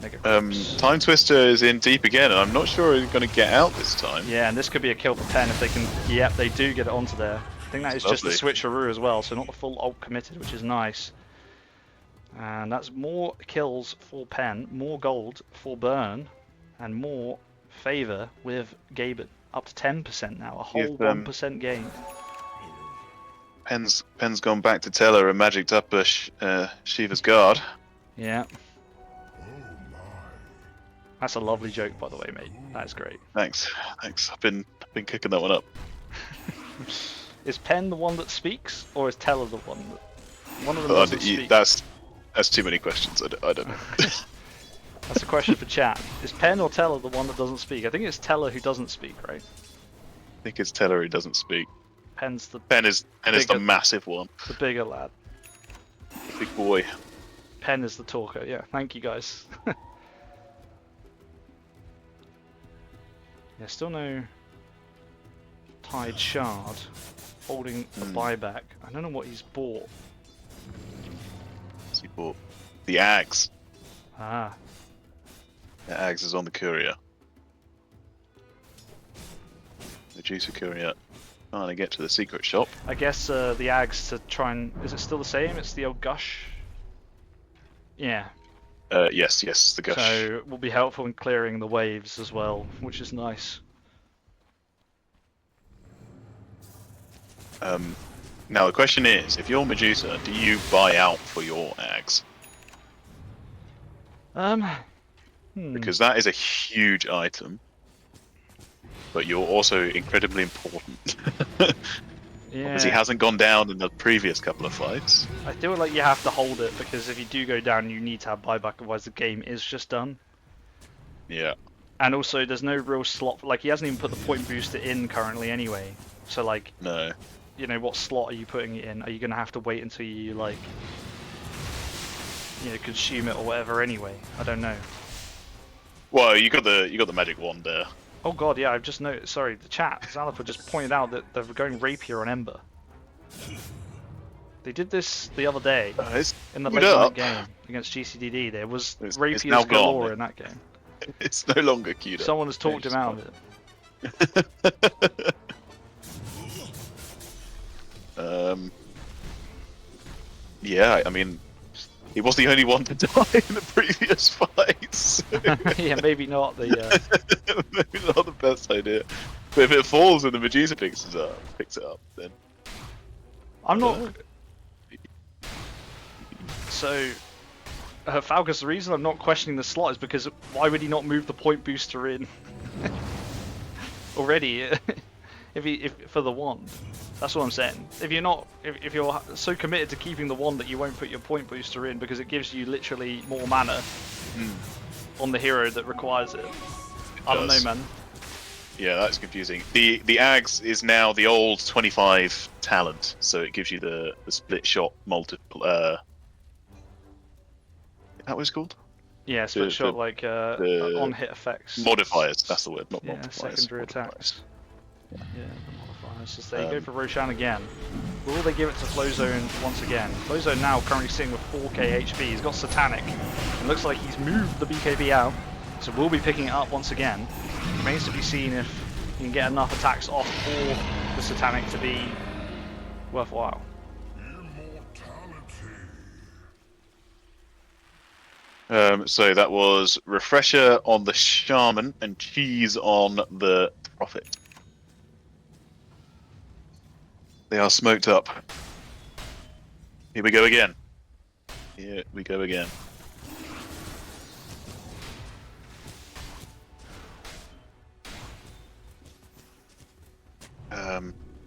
Mega Crocs. Time Twister is in deep again, and I'm not sure he's going to get out this time. Yeah, and this could be a kill for Penn if they can. Yep, they do get it onto there. I think that is just the Lovely. switcheroo as well, so not the full ult committed, which is nice. And that's more kills for Penn, more gold for Burn, and more favor with Gaben. Up to 10% now, a whole If, 1% gain. Penn's gone back to tell her and magicked up Shiva's guard. Yeah. That's a lovely joke, by the way, mate. That's great. Thanks. I've been cooking that one up. Is Penn the one that speaks, or is Teller the one that... One of them Oh, doesn't speak. that's too many questions. I don't know. That's a question for chat. Is Pen or Teller the one that doesn't speak? I think it's Teller who doesn't speak, right? I think it's Teller who doesn't speak. Pen's the Pen is the Bigger- massive one. the bigger lad. Big boy. Pen is the talker. Yeah, thank you guys. Yeah, still no Tide Shard holding a buyback. I don't know what he's bought. He bought the Ags. Ah, The Ags is on the courier. The juicer courier trying to get to the secret shop. I guess the Ags to try and... Is it still the same? It's the old Gush? Yeah. Yes, the gush. So it will be helpful in clearing the waves as well, which is nice. Now the question is, if you're Medusa, do you buy out for your Ags? Because that is a huge item, but you're also incredibly important. Yeah. Because he hasn't gone down in the previous couple of fights. I feel like you have to hold it because if you do go down, you need to have buyback, otherwise the game is just done. Yeah. And also, there's no real slot. Like he hasn't even put the point booster in currently, anyway. So like, No. you know, what slot are you putting it in? Are you gonna have to wait until you like, you know, consume it or whatever? Anyway, I don't know. Well, you got the magic wand there. Oh god, yeah, I've just noticed. Sorry, the chat. Zalafa just pointed out that they're going rapier on Ember. They did this the other day It's in the screwed late up. game against GCDD. There was It's rapiers now gone. galore in that game. It's no longer queued up. Someone has talked him out of it. Yeah, I mean, he was the only one to die in the previous fights. Yeah, maybe not the. Maybe not the best idea. But if it falls and the Medusa picks it up, then I'm not. So, Falcus, the reason I'm not questioning the slot is because why would he not move the point booster in already? if for the wand, that's what I'm saying. If you're so committed to keeping the wand that you won't put your point booster in because it gives you literally more mana on the hero that requires it. I don't know, does. man. yeah, that's confusing. The Ags is now the old 25 talent, so it gives you the split shot multiple. Is that what it's called? Yeah, split The- shot the- like the on hit effects. Modifiers. That's the word, not Yeah, multipliers. secondary modifiers. attacks. Yeah, the modifiers. Just there you go for Roshan again. Will they give it to Flowzone once again? Flowzone now currently sitting with 4k HP. He's got Satanic. It looks like he's moved the BKB out, so we'll be picking it up once again. Remains to be seen if he can get enough attacks off for the Satanic to be worthwhile. So that was Refresher on the Shaman and Cheese on the Prophet. They are smoked up. Here we go again. Here we go again.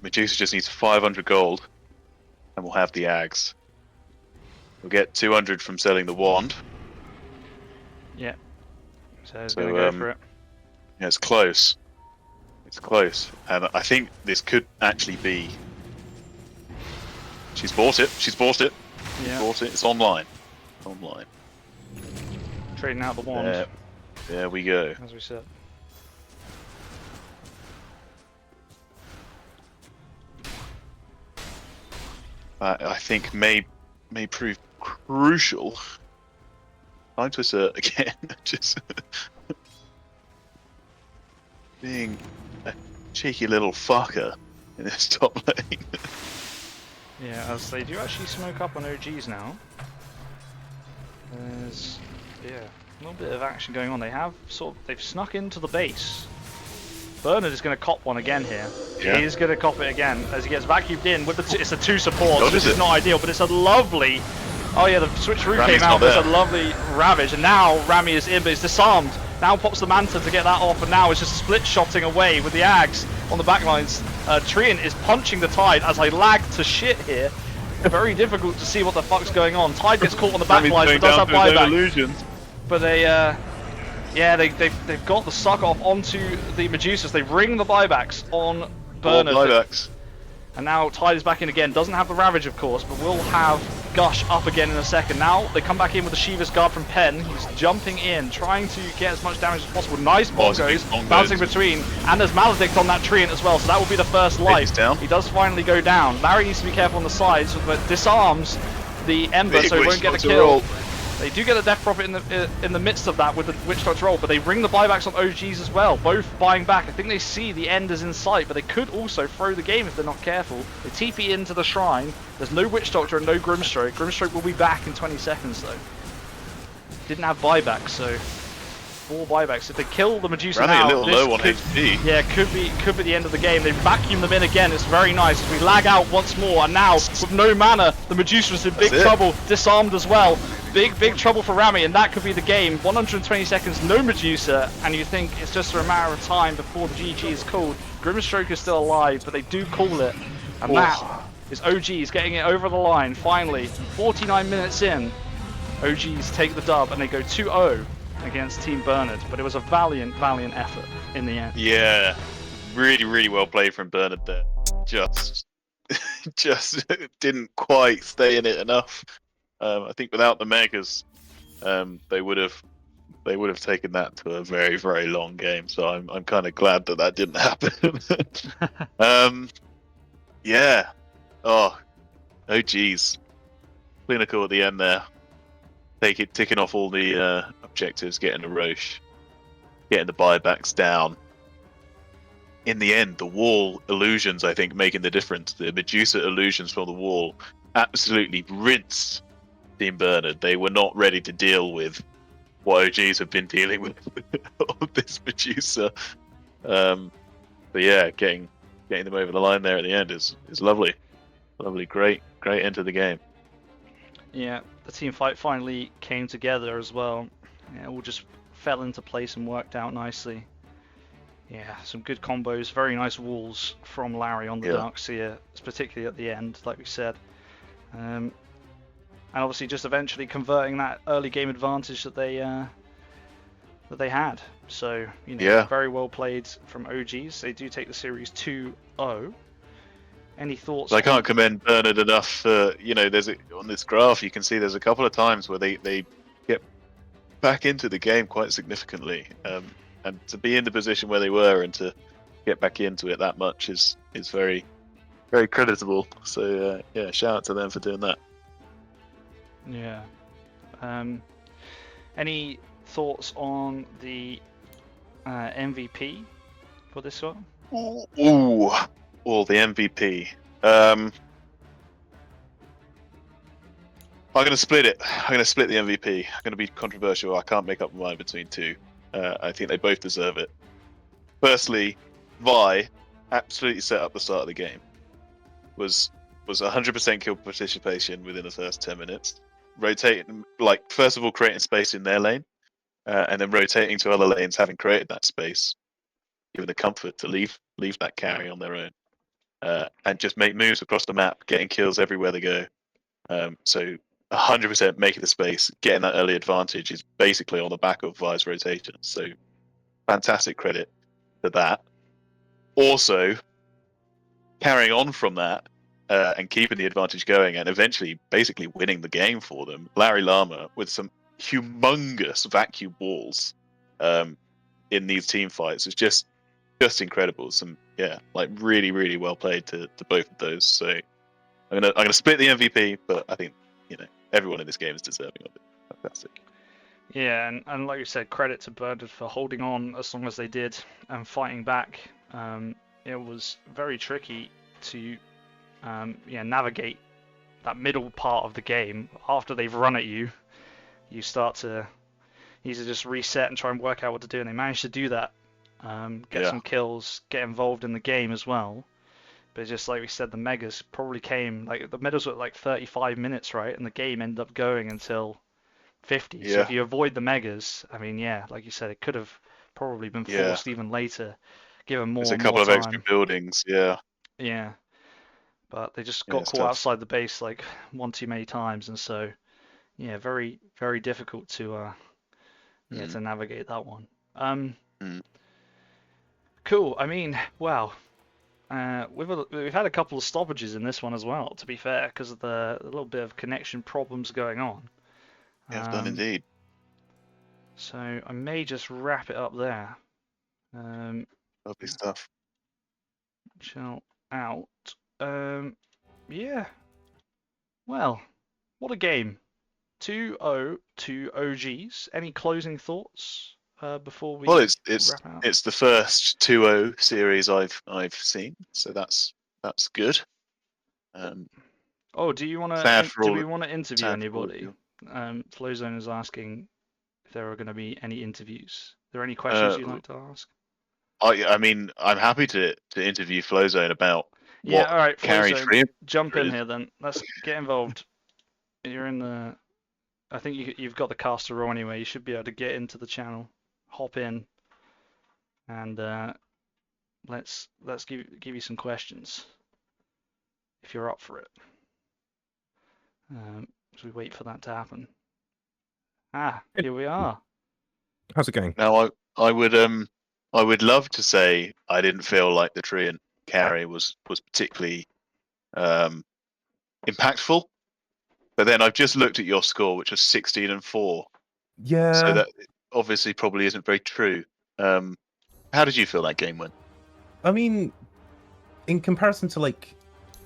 Medusa just needs 500 gold, and we'll have the Ags. We'll get 200 from selling the wand. Yeah. So he's So, gonna go for it. Yeah, it's close. It's close, and I think this could actually be. She's bought it. She's bought it. Yeah. Bought it. It's online. Online. Trading out the wand, There we go. as we said. I think may prove crucial. Time to assert again. Just being a cheeky little fucker in this top lane. Yeah, as they do actually smoke up on OGs now. There's, yeah, a little bit of action going on. They've snuck into the base. Bernard is going to cop one again here. Yeah. He's going to cop it again as he gets vacuumed in with the. It's a two supports, God, which is is it? not ideal, but it's a lovely. Oh yeah, the switcheroo Rami's came out. not There's there. a lovely ravage, and now Rami is in, but it's disarmed. Now pops the Manta to get that off, and now it's just split shotting away with the Ags on the backlines. Trian is punching the Tide as I lag to shit here. Very difficult to see what the fuck's going on. Tide gets caught on the backlines, but does have buyback. illusions. But they Yeah, they've got the suck off onto the Medusas. They ring the buybacks on All Bernard. buybacks. And now Tide is back in again. Doesn't have the Ravage, of course, but will have Gush up again in a second. Now they come back in with the Shiva's Guard from Penn. He's jumping in, trying to get as much damage as possible. Nice bonkos, bouncing between. And there's Maledict on that treant as well, so that will be the first life. Down. He does finally go down. Larry needs to be careful on the sides, but disarms the Ember so he won't get a kill. They do get a death profit in the midst of that with the Witch Doctor roll, but they ring the buybacks on OGs as well, both buying back. I think they see the end is in sight, but they could also throw the game if they're not careful. They TP into the shrine. There's no Witch Doctor and no Grimstroke. Grimstroke will be back in 20 seconds though. Didn't have buybacks, so 4 buybacks. If they kill the Medusa Running now, a little this low on could, HP. yeah, could be the end of the game. They vacuum them in again. It's very nice as we lag out once more, and now with no mana, the Medusa is in big trouble. Disarmed as well. Big trouble for Rami, and that could be the game. 120 seconds, no Medusa, and you think it's just a matter of time before the GG is called. Grimstroke is still alive, but they do call it, and that is OGs getting it over the line. Finally, 49 minutes in, OGs take the dub, and they go 2-0 against Team Bernard. But it was a valiant effort in the end. Yeah, really well played from Bernard there. Just didn't quite stay in it enough. I think without the megas, they would have taken that to a very long game. So I'm kind of glad that didn't happen. Yeah. Oh geez. Clinical at the end there. Ticking off all the objectives, getting the Roche, getting the buybacks down. In the end, the wall illusions, I think, making the difference. The Medusa illusions from the wall absolutely rinsed Team Bernard. They were not ready to deal with what OGs have been dealing with on this Medusa. But yeah, getting them over the line there at the end is lovely. Great end to the game. Yeah, the team fight finally came together as well. Yeah, it all just fell into place and worked out nicely. Yeah, some good combos, very nice walls from Larry on the Darkseer, particularly at the end, like we said. And obviously just eventually converting that early game advantage that they had. So, you know, very well played from OGs. They do take the series 2-0. Any thoughts? I can't commend Bernard enough. You know, on this graph you can see there's a couple of times where they get back into the game quite significantly, and to be in the position where they were and to get back into it that much is very creditable. So yeah, shout out to them for doing that. Yeah. Any thoughts on the MVP for this one? The MVP. I'm going to split it. I'm going to split the MVP. I'm going to be controversial. I can't make up my mind between two. I think they both deserve it. Firstly, Vi absolutely set up the start of the game. Was 100% kill participation within the first 10 minutes. Rotating, like, first of all, creating space in their lane, and then rotating to other lanes, having created that space, given the comfort to leave that carry on their own. And just make moves across the map, getting kills everywhere they go. So 100% making the space, getting that early advantage is basically on the back of Vi's rotation. So fantastic credit for that. Also, carrying on from that and keeping the advantage going and eventually basically winning the game for them, Larry Lama with some humongous vacuum walls in these team fights is just incredible. Some really well played to both of those. So I'm gonna split the MVP, but I think everyone in this game is deserving of it. Fantastic. Yeah, and like you said, credit to Bernard for holding on as long as they did and fighting back. It was very tricky to navigate that middle part of the game. After they've run at you, you start to need to just reset and try and work out what to do, and they managed to do that. Get some kills, get involved in the game as well. But just like we said, the megas probably came, like the megas were at like 35 minutes, right? And the game ended up going until 50. Yeah. So if you avoid the megas, I mean, yeah, like you said, it could have probably been forced even later, given more. There's a couple of time. extra buildings, yeah. Yeah. But they just got caught outside the base like one too many times, and so yeah, very difficult to to navigate that one. Mm. Cool. I mean, wow. We've had a couple of stoppages in this one as well, to be fair, because of the a little bit of connection problems going on. Yeah, I've done indeed. So I may just wrap it up there. Lovely stuff. Chill out. Yeah. Well, what a game. 2-0 to OGs. Any closing thoughts before we Well, it's wrap out? it's the first 2-0 series I've seen, so that's good. Oh, do you want Sad to? for Do all. we want to interview Sad for all of anybody? you. Flowzone is asking if there are going to be any interviews. Are there any Uh, questions you'd like to ask? I mean, I'm happy to interview Flowzone about Yeah, what all right, carry Flowzone, tree jump in is. here then. Let's get involved. You're in the. I think you've got the caster role anyway. You should be able to get into the channel, hop in, and let's give you some questions if you're up for it. As we wait for that to happen. Here we are. How's it going? Now, I would love to say I didn't feel like the Treant carry was particularly impactful, but then I've just looked at your score, which was 16 and 4. Yeah. So that obviously probably isn't very true. How did you feel that game went? I mean, in comparison to like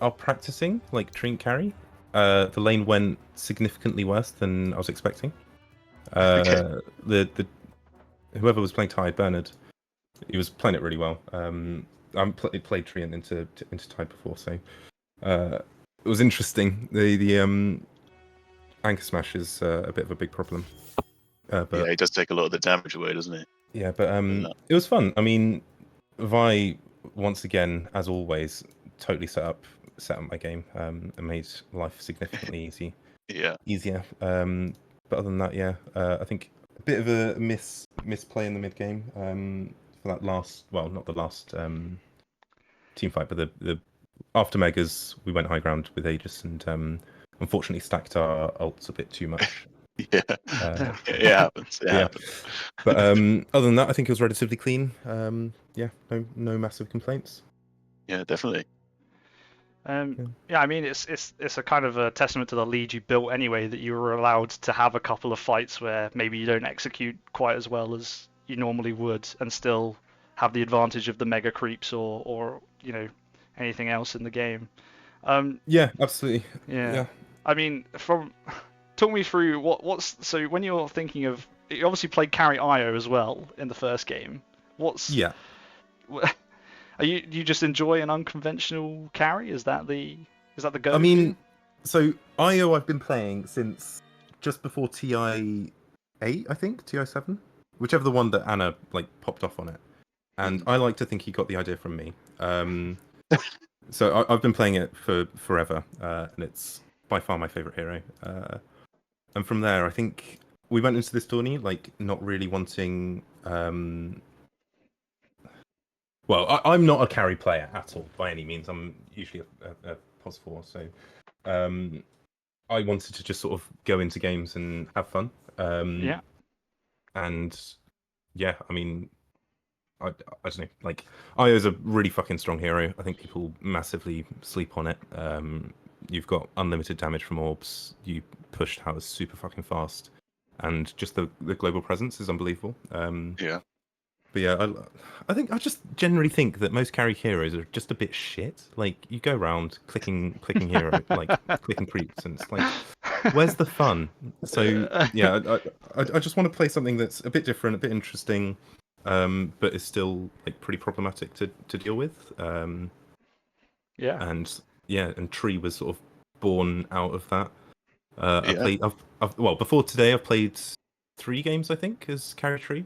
our practicing, like Trink carry, the lane went significantly worse than I was expecting. Okay. The whoever was playing Tide, Bernard, he was playing it really well. I played Treant into Tide before, so it was interesting. The anchor smash is a bit of a big problem. But Yeah, it does take a lot of the damage away, doesn't it? yeah, but it was fun. I mean, Vi once again, as always, totally set up my game and made life significantly easier. But other than that, yeah, I think a bit of a misplay in the mid game for that last, well, not the last team fight, but the after Megas, we went high ground with Aegis and unfortunately stacked our ults a bit too much. Yeah, it happens. It happens. But other than that, I think it was relatively clean. Yeah, no massive complaints. Yeah, definitely. Yeah, I mean it's a kind of a testament to the lead you built anyway that you were allowed to have a couple of fights where maybe you don't execute quite as well as you normally would and still have the advantage of the mega creeps or you know anything else in the game. Yeah, absolutely. Yeah. I mean, talk me through what's so when you're thinking of you obviously played carry IO as well in the first game. Yeah. Do you just enjoy an unconventional carry? Is that the go? I mean, so IO I've been playing since just before TI 8, I think, TI 7, whichever the one that Anna like popped off on it, and I like to think he got the idea from me. So I've been playing it for forever, and it's by far my favorite hero. And from there, I think we went into this tourney like not really wanting. Well, I'm not a carry player at all by any means. I'm usually a pos 4, so I wanted to just sort of go into games and have fun. Yeah. And yeah, I mean, I don't know. Like, Io's a really fucking strong hero. I think people massively sleep on it. You've got unlimited damage from orbs. You push towers super fucking fast, and just the global presence is unbelievable. Yeah. But yeah, I just generally think that most carry heroes are just a bit shit. Like, you go around clicking hero, like clicking creeps, and it's like, where's the fun? So yeah, I just want to play something that's a bit different, a bit interesting, but is still like pretty problematic to deal with. Yeah. And yeah, and Tree was sort of born out of that. Well, before today, I've played 3 games, I think, as carry Tree.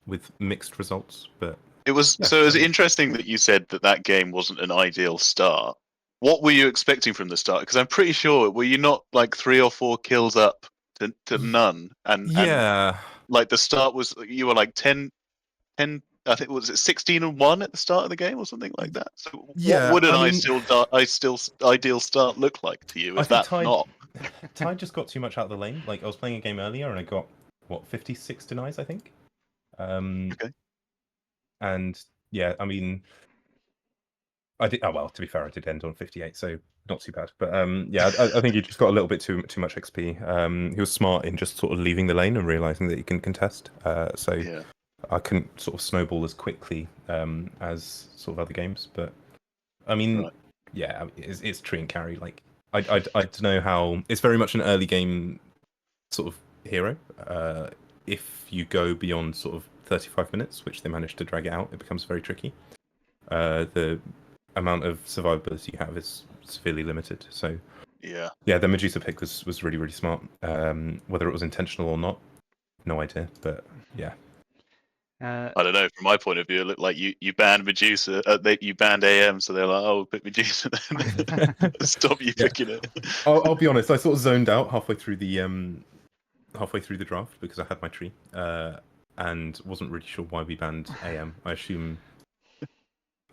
With mixed results, but it was interesting that you said that game wasn't an ideal start. What were you expecting from the start? Because I'm pretty sure were you not like 3 or 4 kills up to none, and like the start was you were like 10 I think was it 16 and 1 at the start of the game or something like that. So yeah, what would an I mean, ideal start look like to you? Is that not? Tide just got too much out of the lane. Like I was playing a game earlier and I got 56 denies, I think. Okay. And yeah, I mean, I did. Oh well, to be fair, I did end on 58, so not too bad. But yeah, I think he just got a little bit too much XP. He was smart in just sort of leaving the lane and realizing that he can contest. So Yeah. I couldn't sort of snowball as quickly as sort of other games. But I mean, Right. yeah, it's tree and carry. Like I don't know how. It's very much an early game sort of hero. If you go beyond sort of 35 minutes, which they managed to drag it out, it becomes very tricky. The amount of survivability you have is severely limited. So Yeah. the Medusa pick was really, really smart. Whether it was intentional or not, no idea. But yeah. I don't know. From my point of view, it looked like you banned Medusa. You banned AM, so they're like, "Oh, we'll pick Medusa then." Stop you picking it. I'll be honest. I sort of zoned out halfway through the draft because I had my tree and wasn't really sure why we banned AM. I assume.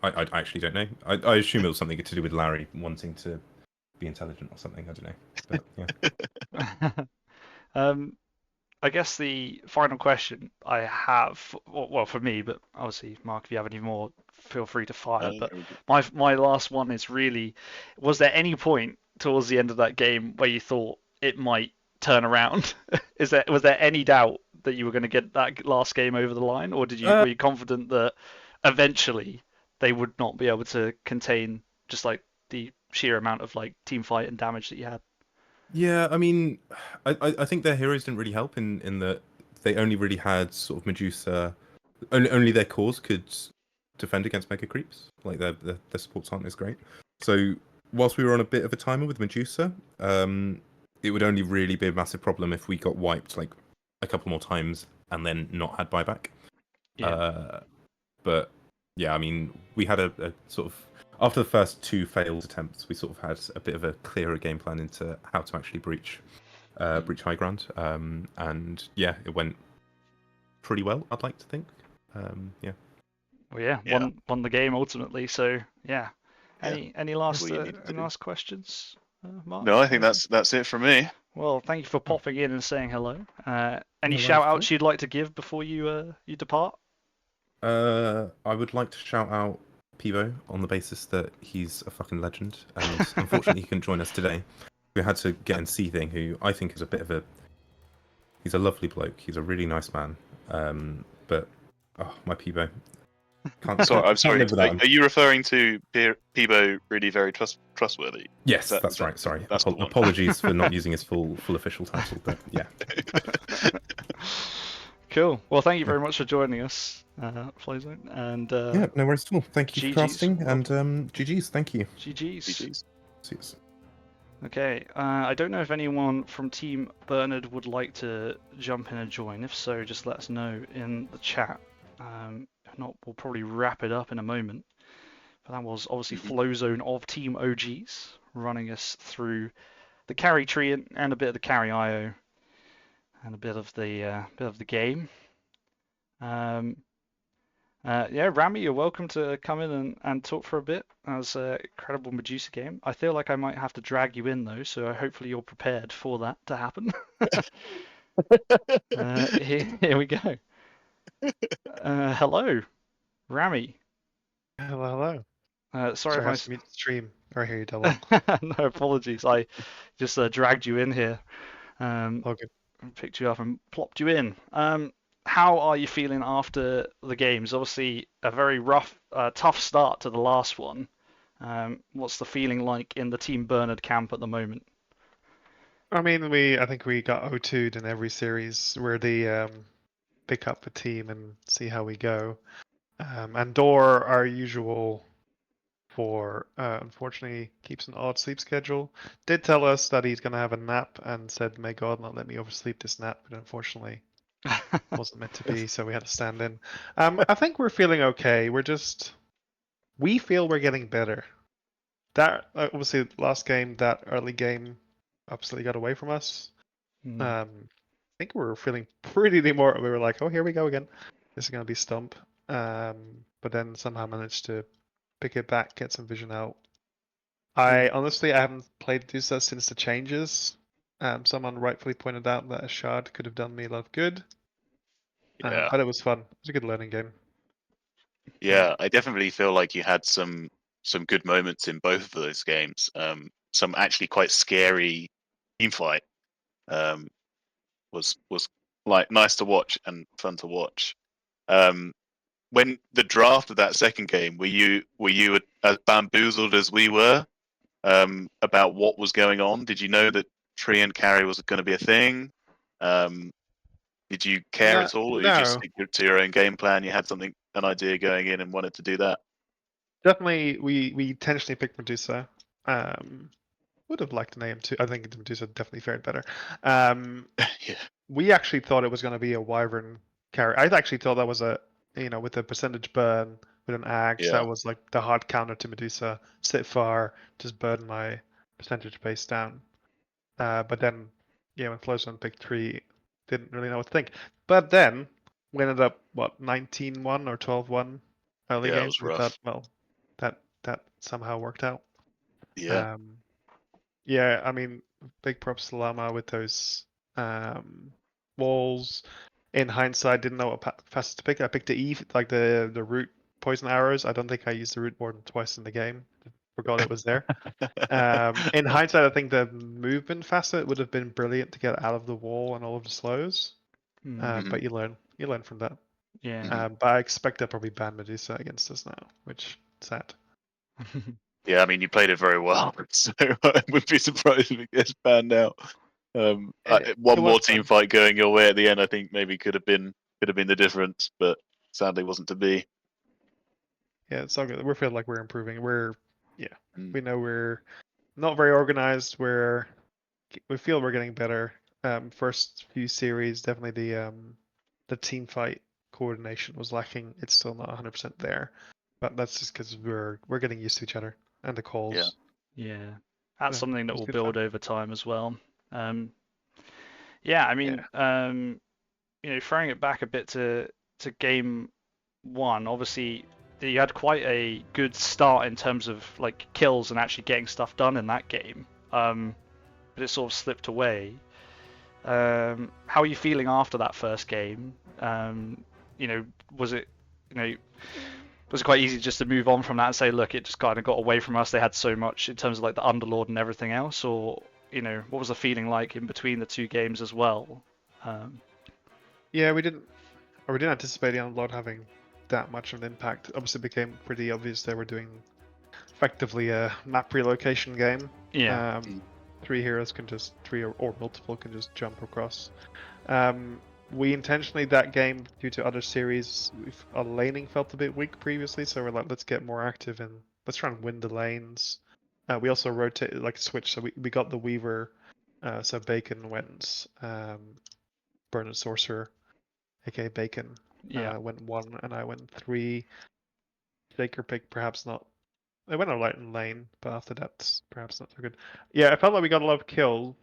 I actually don't know. I assume it was something to do with Larry wanting to be intelligent or something. I don't know. But yeah. I guess the final question I have, well, for me, but obviously, Mark, if you have any more, feel free to fire. But my last one is really, was there any point towards the end of that game where you thought it might turn around? Was there any doubt that you were going to get that last game over the line, or were you confident that eventually they would not be able to contain just like the sheer amount of like team fight and damage that you had? Yeah, I mean, I think their heroes didn't really help in that they only really had sort of Medusa. Only their cores could defend against mega creeps. Like their supports aren't as great. So whilst we were on a bit of a timer with Medusa, it would only really be a massive problem if we got wiped like a couple more times and then not had buyback. Yeah. But yeah, I mean, we had a sort of after the first two failed attempts, we sort of had a bit of a clearer game plan into how to actually breach high ground. And yeah, it went pretty well, I'd like to think. Yeah. Well, yeah, won the game ultimately. So yeah. Any last questions, Mark? No, I think that's it from me. Well, thank you for popping in and saying hello. Any No shout worries, outs you'd like to give before you depart? I would like to shout out Pivo on the basis that he's a fucking legend, and unfortunately he couldn't join us today. We had to get in Seething, who I think is a bit of he's a lovely bloke. He's a really nice man. But my Pivo. I'm sorry. Are you referring to Peebo really very trustworthy? Yes, that's right. Sorry. Apologies for not using his full official title, but yeah. Cool. Well, thank you very much for joining us, Flowzone. And yeah, no worries at all. Thank you for casting, and GG's. Thank you. GG's. Cheers. Okay. I don't know if anyone from Team Bernard would like to jump in and join. If so, just let us know in the chat. If not, we'll probably wrap it up in a moment. But that was obviously Flowzone of Team OGs running us through the carry tree and a bit of the carry IO and a bit of the game. Yeah, Rami, you're welcome to come in and talk for a bit. That was an incredible Medusa game. I feel like I might have to drag you in though, so hopefully you're prepared for that to happen. Here we go. Hello, Rami. Hello. Sorry if I mute the stream or hear you double. No apologies. I just dragged you in here. All good. Picked you up and plopped you in. How are you feeling after the games? Obviously, a very rough, tough start to the last one. What's the feeling like in the Team Bernard camp at the moment? I mean, I think we got O2'd in every series where they pick up a team and see how we go. And Dor, our usual unfortunately keeps an odd sleep schedule. Did tell us that he's gonna have a nap and said, "May God not let me oversleep this nap," but unfortunately wasn't meant to be, so we had to stand in. I think we're feeling okay. We feel we're getting better. That obviously last game, that early game, absolutely got away from us. I think we were feeling pretty more. We were like, "Oh, here we go again. This is gonna be stump." But then somehow managed to pick it back, get some vision out. I haven't played Medusa since the changes. Someone rightfully pointed out that a shard could have done me a lot of good. Yeah. But it was fun. It was a good learning game. Yeah, I definitely feel like you had some good moments in both of those games. Some actually quite scary team fight. Was like nice to watch and fun to watch. When the draft of that second game, were you as bamboozled as we were about what was going on? Did you know that tree and carry was going to be a thing? Um, did you care No, at all, or you just no. stick to your own game plan? You had an idea going in, and wanted to do that. Definitely, we intentionally picked Medusa. Would have liked an AM2. I think Medusa definitely fared better. Yeah, We actually thought it was going to be a Wyvern carry. I actually thought that was with a percentage burn with an axe, yeah, that was like the hard counter to Medusa. Sit far, just burn my percentage base down. But then, when Flowzone picked 3, didn't really know what to think. But then, we ended up, 19-1 or 12-1 early yeah. It game. was We thought, rough. well, that somehow worked out. Yeah, Um, yeah, I mean, big props to Llama with those walls. In hindsight, didn't know what fastest to pick. I picked the Eve, like the root poison arrows. I don't think I used the root more than twice in the game. Forgot it was there. In hindsight, I think the movement facet would have been brilliant to get out of the wall and all of the slows. Hmm. But you learn from that. Yeah. But I expect they'll probably ban Medusa against us now, which sad. yeah. I mean, you played it very well, so I would be surprised if it gets banned out. It One more was team fun. fight going your way at the end, I think maybe could have been the difference, but sadly wasn't to be. Yeah, it's all good. We feel like we're improving. Mm. We know we're not very organized. We feel we're getting better. First few series, definitely the team fight coordination was lacking. It's still not 100% there, but that's just because we're getting used to each other and the Yeah. calls. Yeah. That's Yeah, something it that was will good fun. build over time as well. Yeah, I Yeah. mean, throwing it back a bit to game one, obviously you had quite a good start in terms of like kills and actually getting stuff done in that game. But it sort of slipped away. How are you feeling after that first game? Was it, was it quite easy just to move on from that and say, look, it just kind of got away from us. They had so much in terms of like the Underlord and everything else, or what was the feeling like in between the two games as well? Yeah, we didn't anticipate the Unload having that much of an impact. Obviously, it became pretty obvious they were doing effectively a map relocation game. Yeah. 3 heroes can just or multiple can just jump across. We intentionally that game due to other series, our laning felt a bit weak previously, so we're like, let's get more active and let's try and win the lanes. We also rotated like switch, so we got the Weaver, so Bacon went Burn and Sorcerer, aka Bacon, Yeah. went 1 and I went 3. Shaker pick perhaps not. I went a light in lane, but after that, perhaps not so good. Yeah, I felt like we got a lot of kills,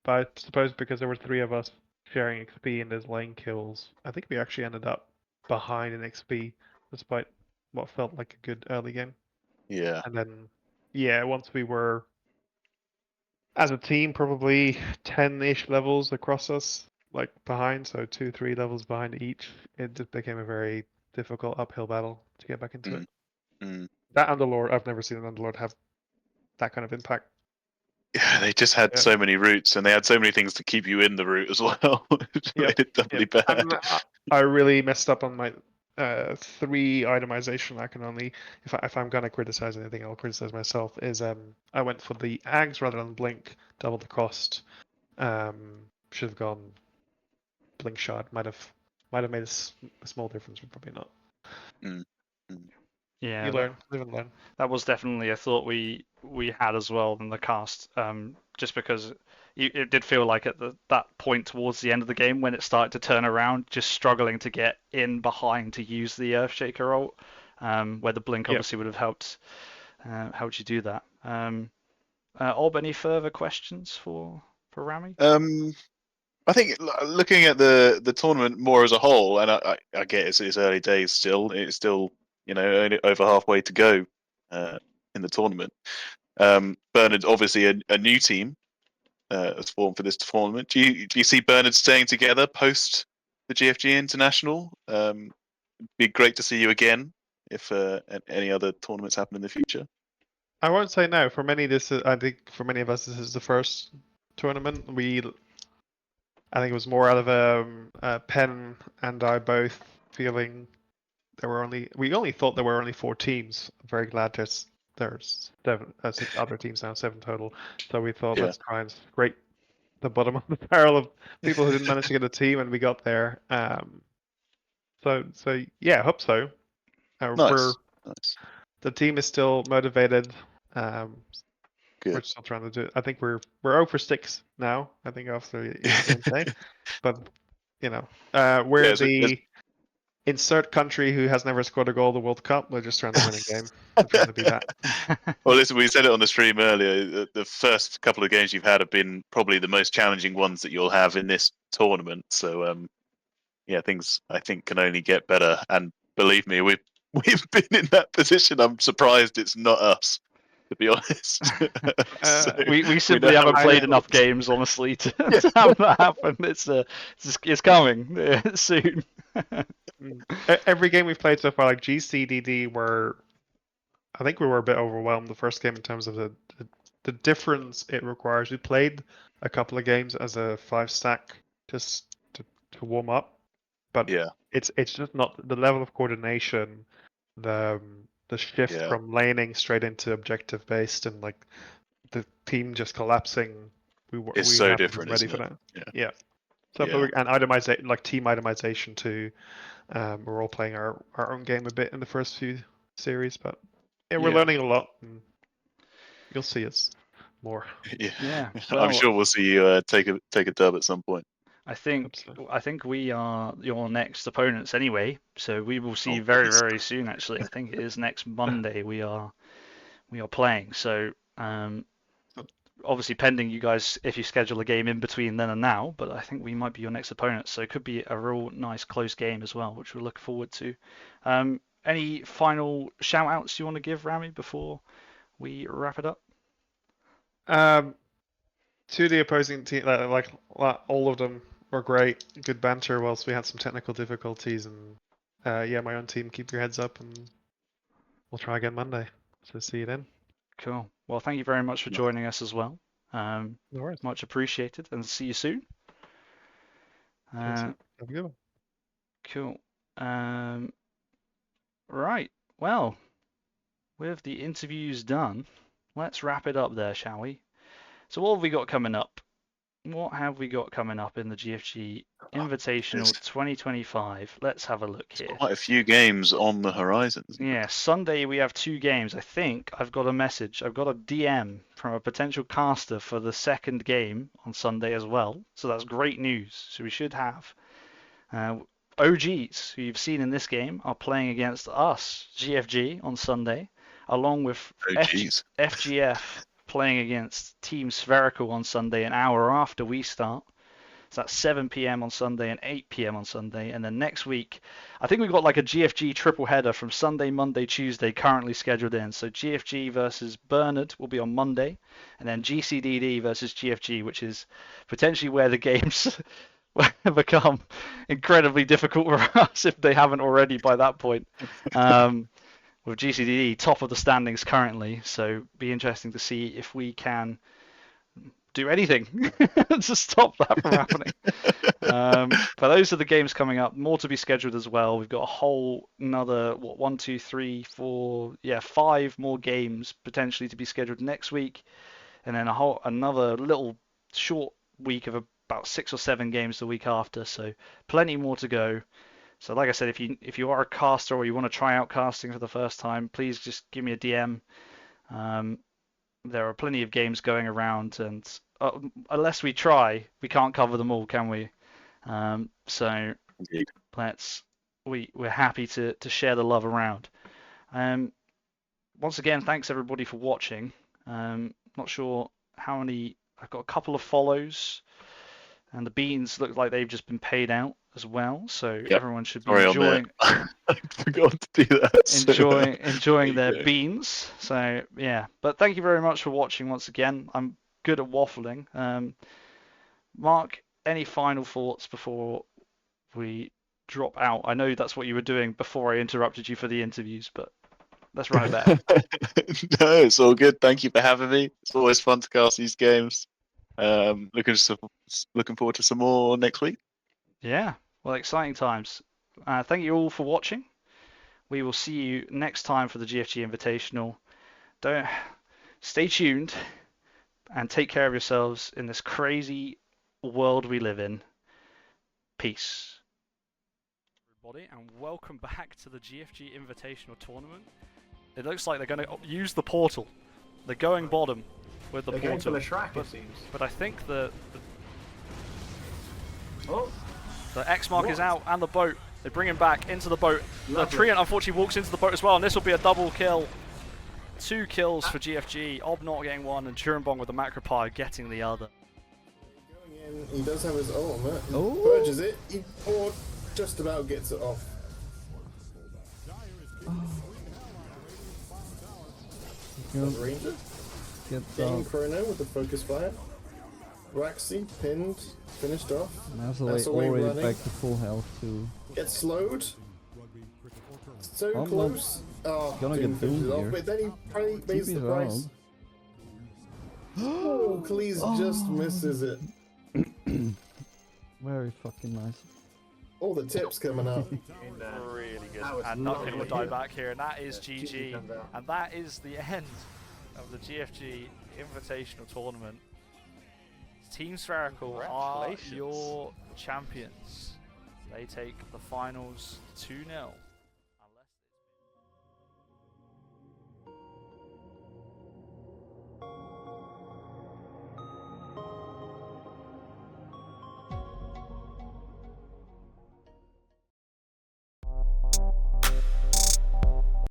but I suppose because there were 3 of us sharing XP and there's lane kills, I think we actually ended up behind in XP, despite what felt like a good early game. Yeah. And then, once we were, as a team, probably 10-ish levels across us, like behind, so 2-3 levels behind each, it just became a very difficult uphill battle to get back into it. Mm. That Underlord, I've never seen an Underlord have that kind of impact. Yeah, they just had so many routes, and they had so many things to keep you in the route as well. Which made it doubly bad. And I really messed up on my 3 itemization. I can only, if I'm gonna criticize anything, I'll criticize myself. Is I went for the Ags rather than Blink, double the cost. Should have gone Blink Shot. Might have made a small difference, but probably not. Mm. Mm. Yeah. You learn, live and learn. That was definitely a thought we had as well in the cast, just because it did feel like at that point towards the end of the game when it started to turn around, just struggling to get in behind to use the Earthshaker ult, where the blink obviously would have helped you do that. Ob, any further questions for Rami? I think looking at the tournament more as a whole, and I get it's early days still. It's still only over halfway to go in the tournament. Bernard's obviously a new team. has formed for this tournament. Do you see Bernard staying together post the GFG International? Be great to see you again if any other tournaments happen in the future. I won't say no. For many, I think for many of us, this is the first tournament. I think it was more out of Penn and I both feeling we only thought there were only 4 teams. I'm very glad there's 6 other teams now, 7 total. So we thought let's try and scrape the bottom of the barrel of people who didn't manage to get a team, and we got there. So yeah, I hope so. Nice. The team is still motivated. Good. We're still trying to do it. I think we're 0 for 6 now. I think after yesterday, but you know, we're the insert country who has never scored a goal at the World Cup. We're just trying to win a game. We're trying to be that. Well, listen, we said it on the stream earlier. The first couple of games you've had have been probably the most challenging ones that you'll have in this tournament. So, yeah, things I think can only get better. And believe me, we've been in that position. I'm surprised it's not us, to be honest. So we simply haven't played enough games, honestly, to have that happen. It's coming soon. Every game we've played so far, like GCDD, I think we were a bit overwhelmed the first game in terms of the difference it requires. We played a couple of games as a 5-stack just to warm up, but it's just not the level of coordination, the shift from laning straight into objective based, and like the team just collapsing. It's so different, ready isn't for it? that. Yeah. So and itemization, like team itemization too. We're all playing our own game a bit in the first few series, but we're learning a lot, and you'll see us more. Yeah. Well, I'm sure we'll see you take a dub at some point. I think we are your next opponents anyway, so we will see you very, very soon. Actually, I think it is next Monday we are playing. So obviously pending you guys if you schedule a game in between then and now, but I think we might be your next opponents, so it could be a real nice close game as well, which we'll look forward to. Any final shout outs you want to give, Rami, before we wrap it up? To the opposing team, like all of them were great, good banter whilst we had some technical difficulties, and my own team, keep your heads up, and we'll try again Monday. So see you then. Cool. Well, thank you very much for joining us as well. No worries. Much appreciated, and see you soon. Have a good one. Cool. Right. Well, with the interviews done, let's wrap it up there, shall we? So what have we got coming up? What have we got coming up in the GFG Invitational 2025? Let's have a look here. Quite a few games on the horizon. Yeah, Sunday we have 2 games. I think I've got a message. I've got a DM from a potential caster for the second game on Sunday as well. So that's great news. So we should have OGs, who you've seen in this game, are playing against us, GFG, on Sunday, along with FGF playing against Team Spherical on Sunday, an hour after we start. So that's 7 p.m. on Sunday and 8 p.m. on Sunday. And then next week, I think we've got like a GFG triple header from Sunday, Monday, Tuesday currently scheduled in. So GFG versus Bernard will be on Monday, and then GCDD versus GFG, which is potentially where the games become incredibly difficult for us if they haven't already by that point. With GCDD top of the standings currently, so be interesting to see if we can do anything to stop that from happening. But those are the games coming up. More to be scheduled as well. We've got a whole another 5 more games potentially to be scheduled next week, and then another little short week of about 6 or 7 games the week after. So plenty more to go. So like I said, if you are a caster or you want to try out casting for the first time, please just give me a DM. There are plenty of games going around, and unless we try, we can't cover them all, can we? So we're happy to share the love around. Once again, thanks everybody for watching. Not sure how many. I've got a couple of follows, and the beans look like they've just been paid out as well, so everyone should be enjoying. I forgot to do that. Enjoying their beans. So yeah, but thank you very much for watching once again. I'm good at waffling. Mark, any final thoughts before we drop out? I know that's what you were doing before I interrupted you for the interviews, but let's run it back. No, it's all good. Thank you for having me. It's always fun to cast these games. Looking forward to some more next week. Yeah, well, exciting times. Thank you all for watching. We will see you next time for the GFG Invitational. Stay tuned and take care of yourselves in this crazy world we live in. Peace. Everybody, and welcome back to the GFG Invitational Tournament. It looks like they're going to use the portal. They're going bottom with the They're portal. going for the Shrek, it seems. But I think the Oh, X mark is out and the boat. They bring him back into the boat. The Lovely. Treant unfortunately walks into the boat as well, and this will be a double kill. 2 kills for GFG. Ob not getting one, and Churubong with the Macropie getting the other. Going in, he does have his ultimate. He Oh. purges it. Or just about gets it off. Get, Ranger. get Getting out. Chrono with the focus fire. Waxy pinned, finished off. That's That's away already running. back to full health too. Gets slowed. So I'm close. Oh, gonna Doom get finishes doomed off, here. but then he probably pays the TP's price. Oh, Khalees just misses it. Very fucking nice. All the tips coming up. Really good. That was And nothing will lovely. die back here, and that is Yeah, GG. GG comes out. And that is the end of the GFG Invitational Tournament. Team Spherical are Congratulations. your champions. They take the finals 2-0.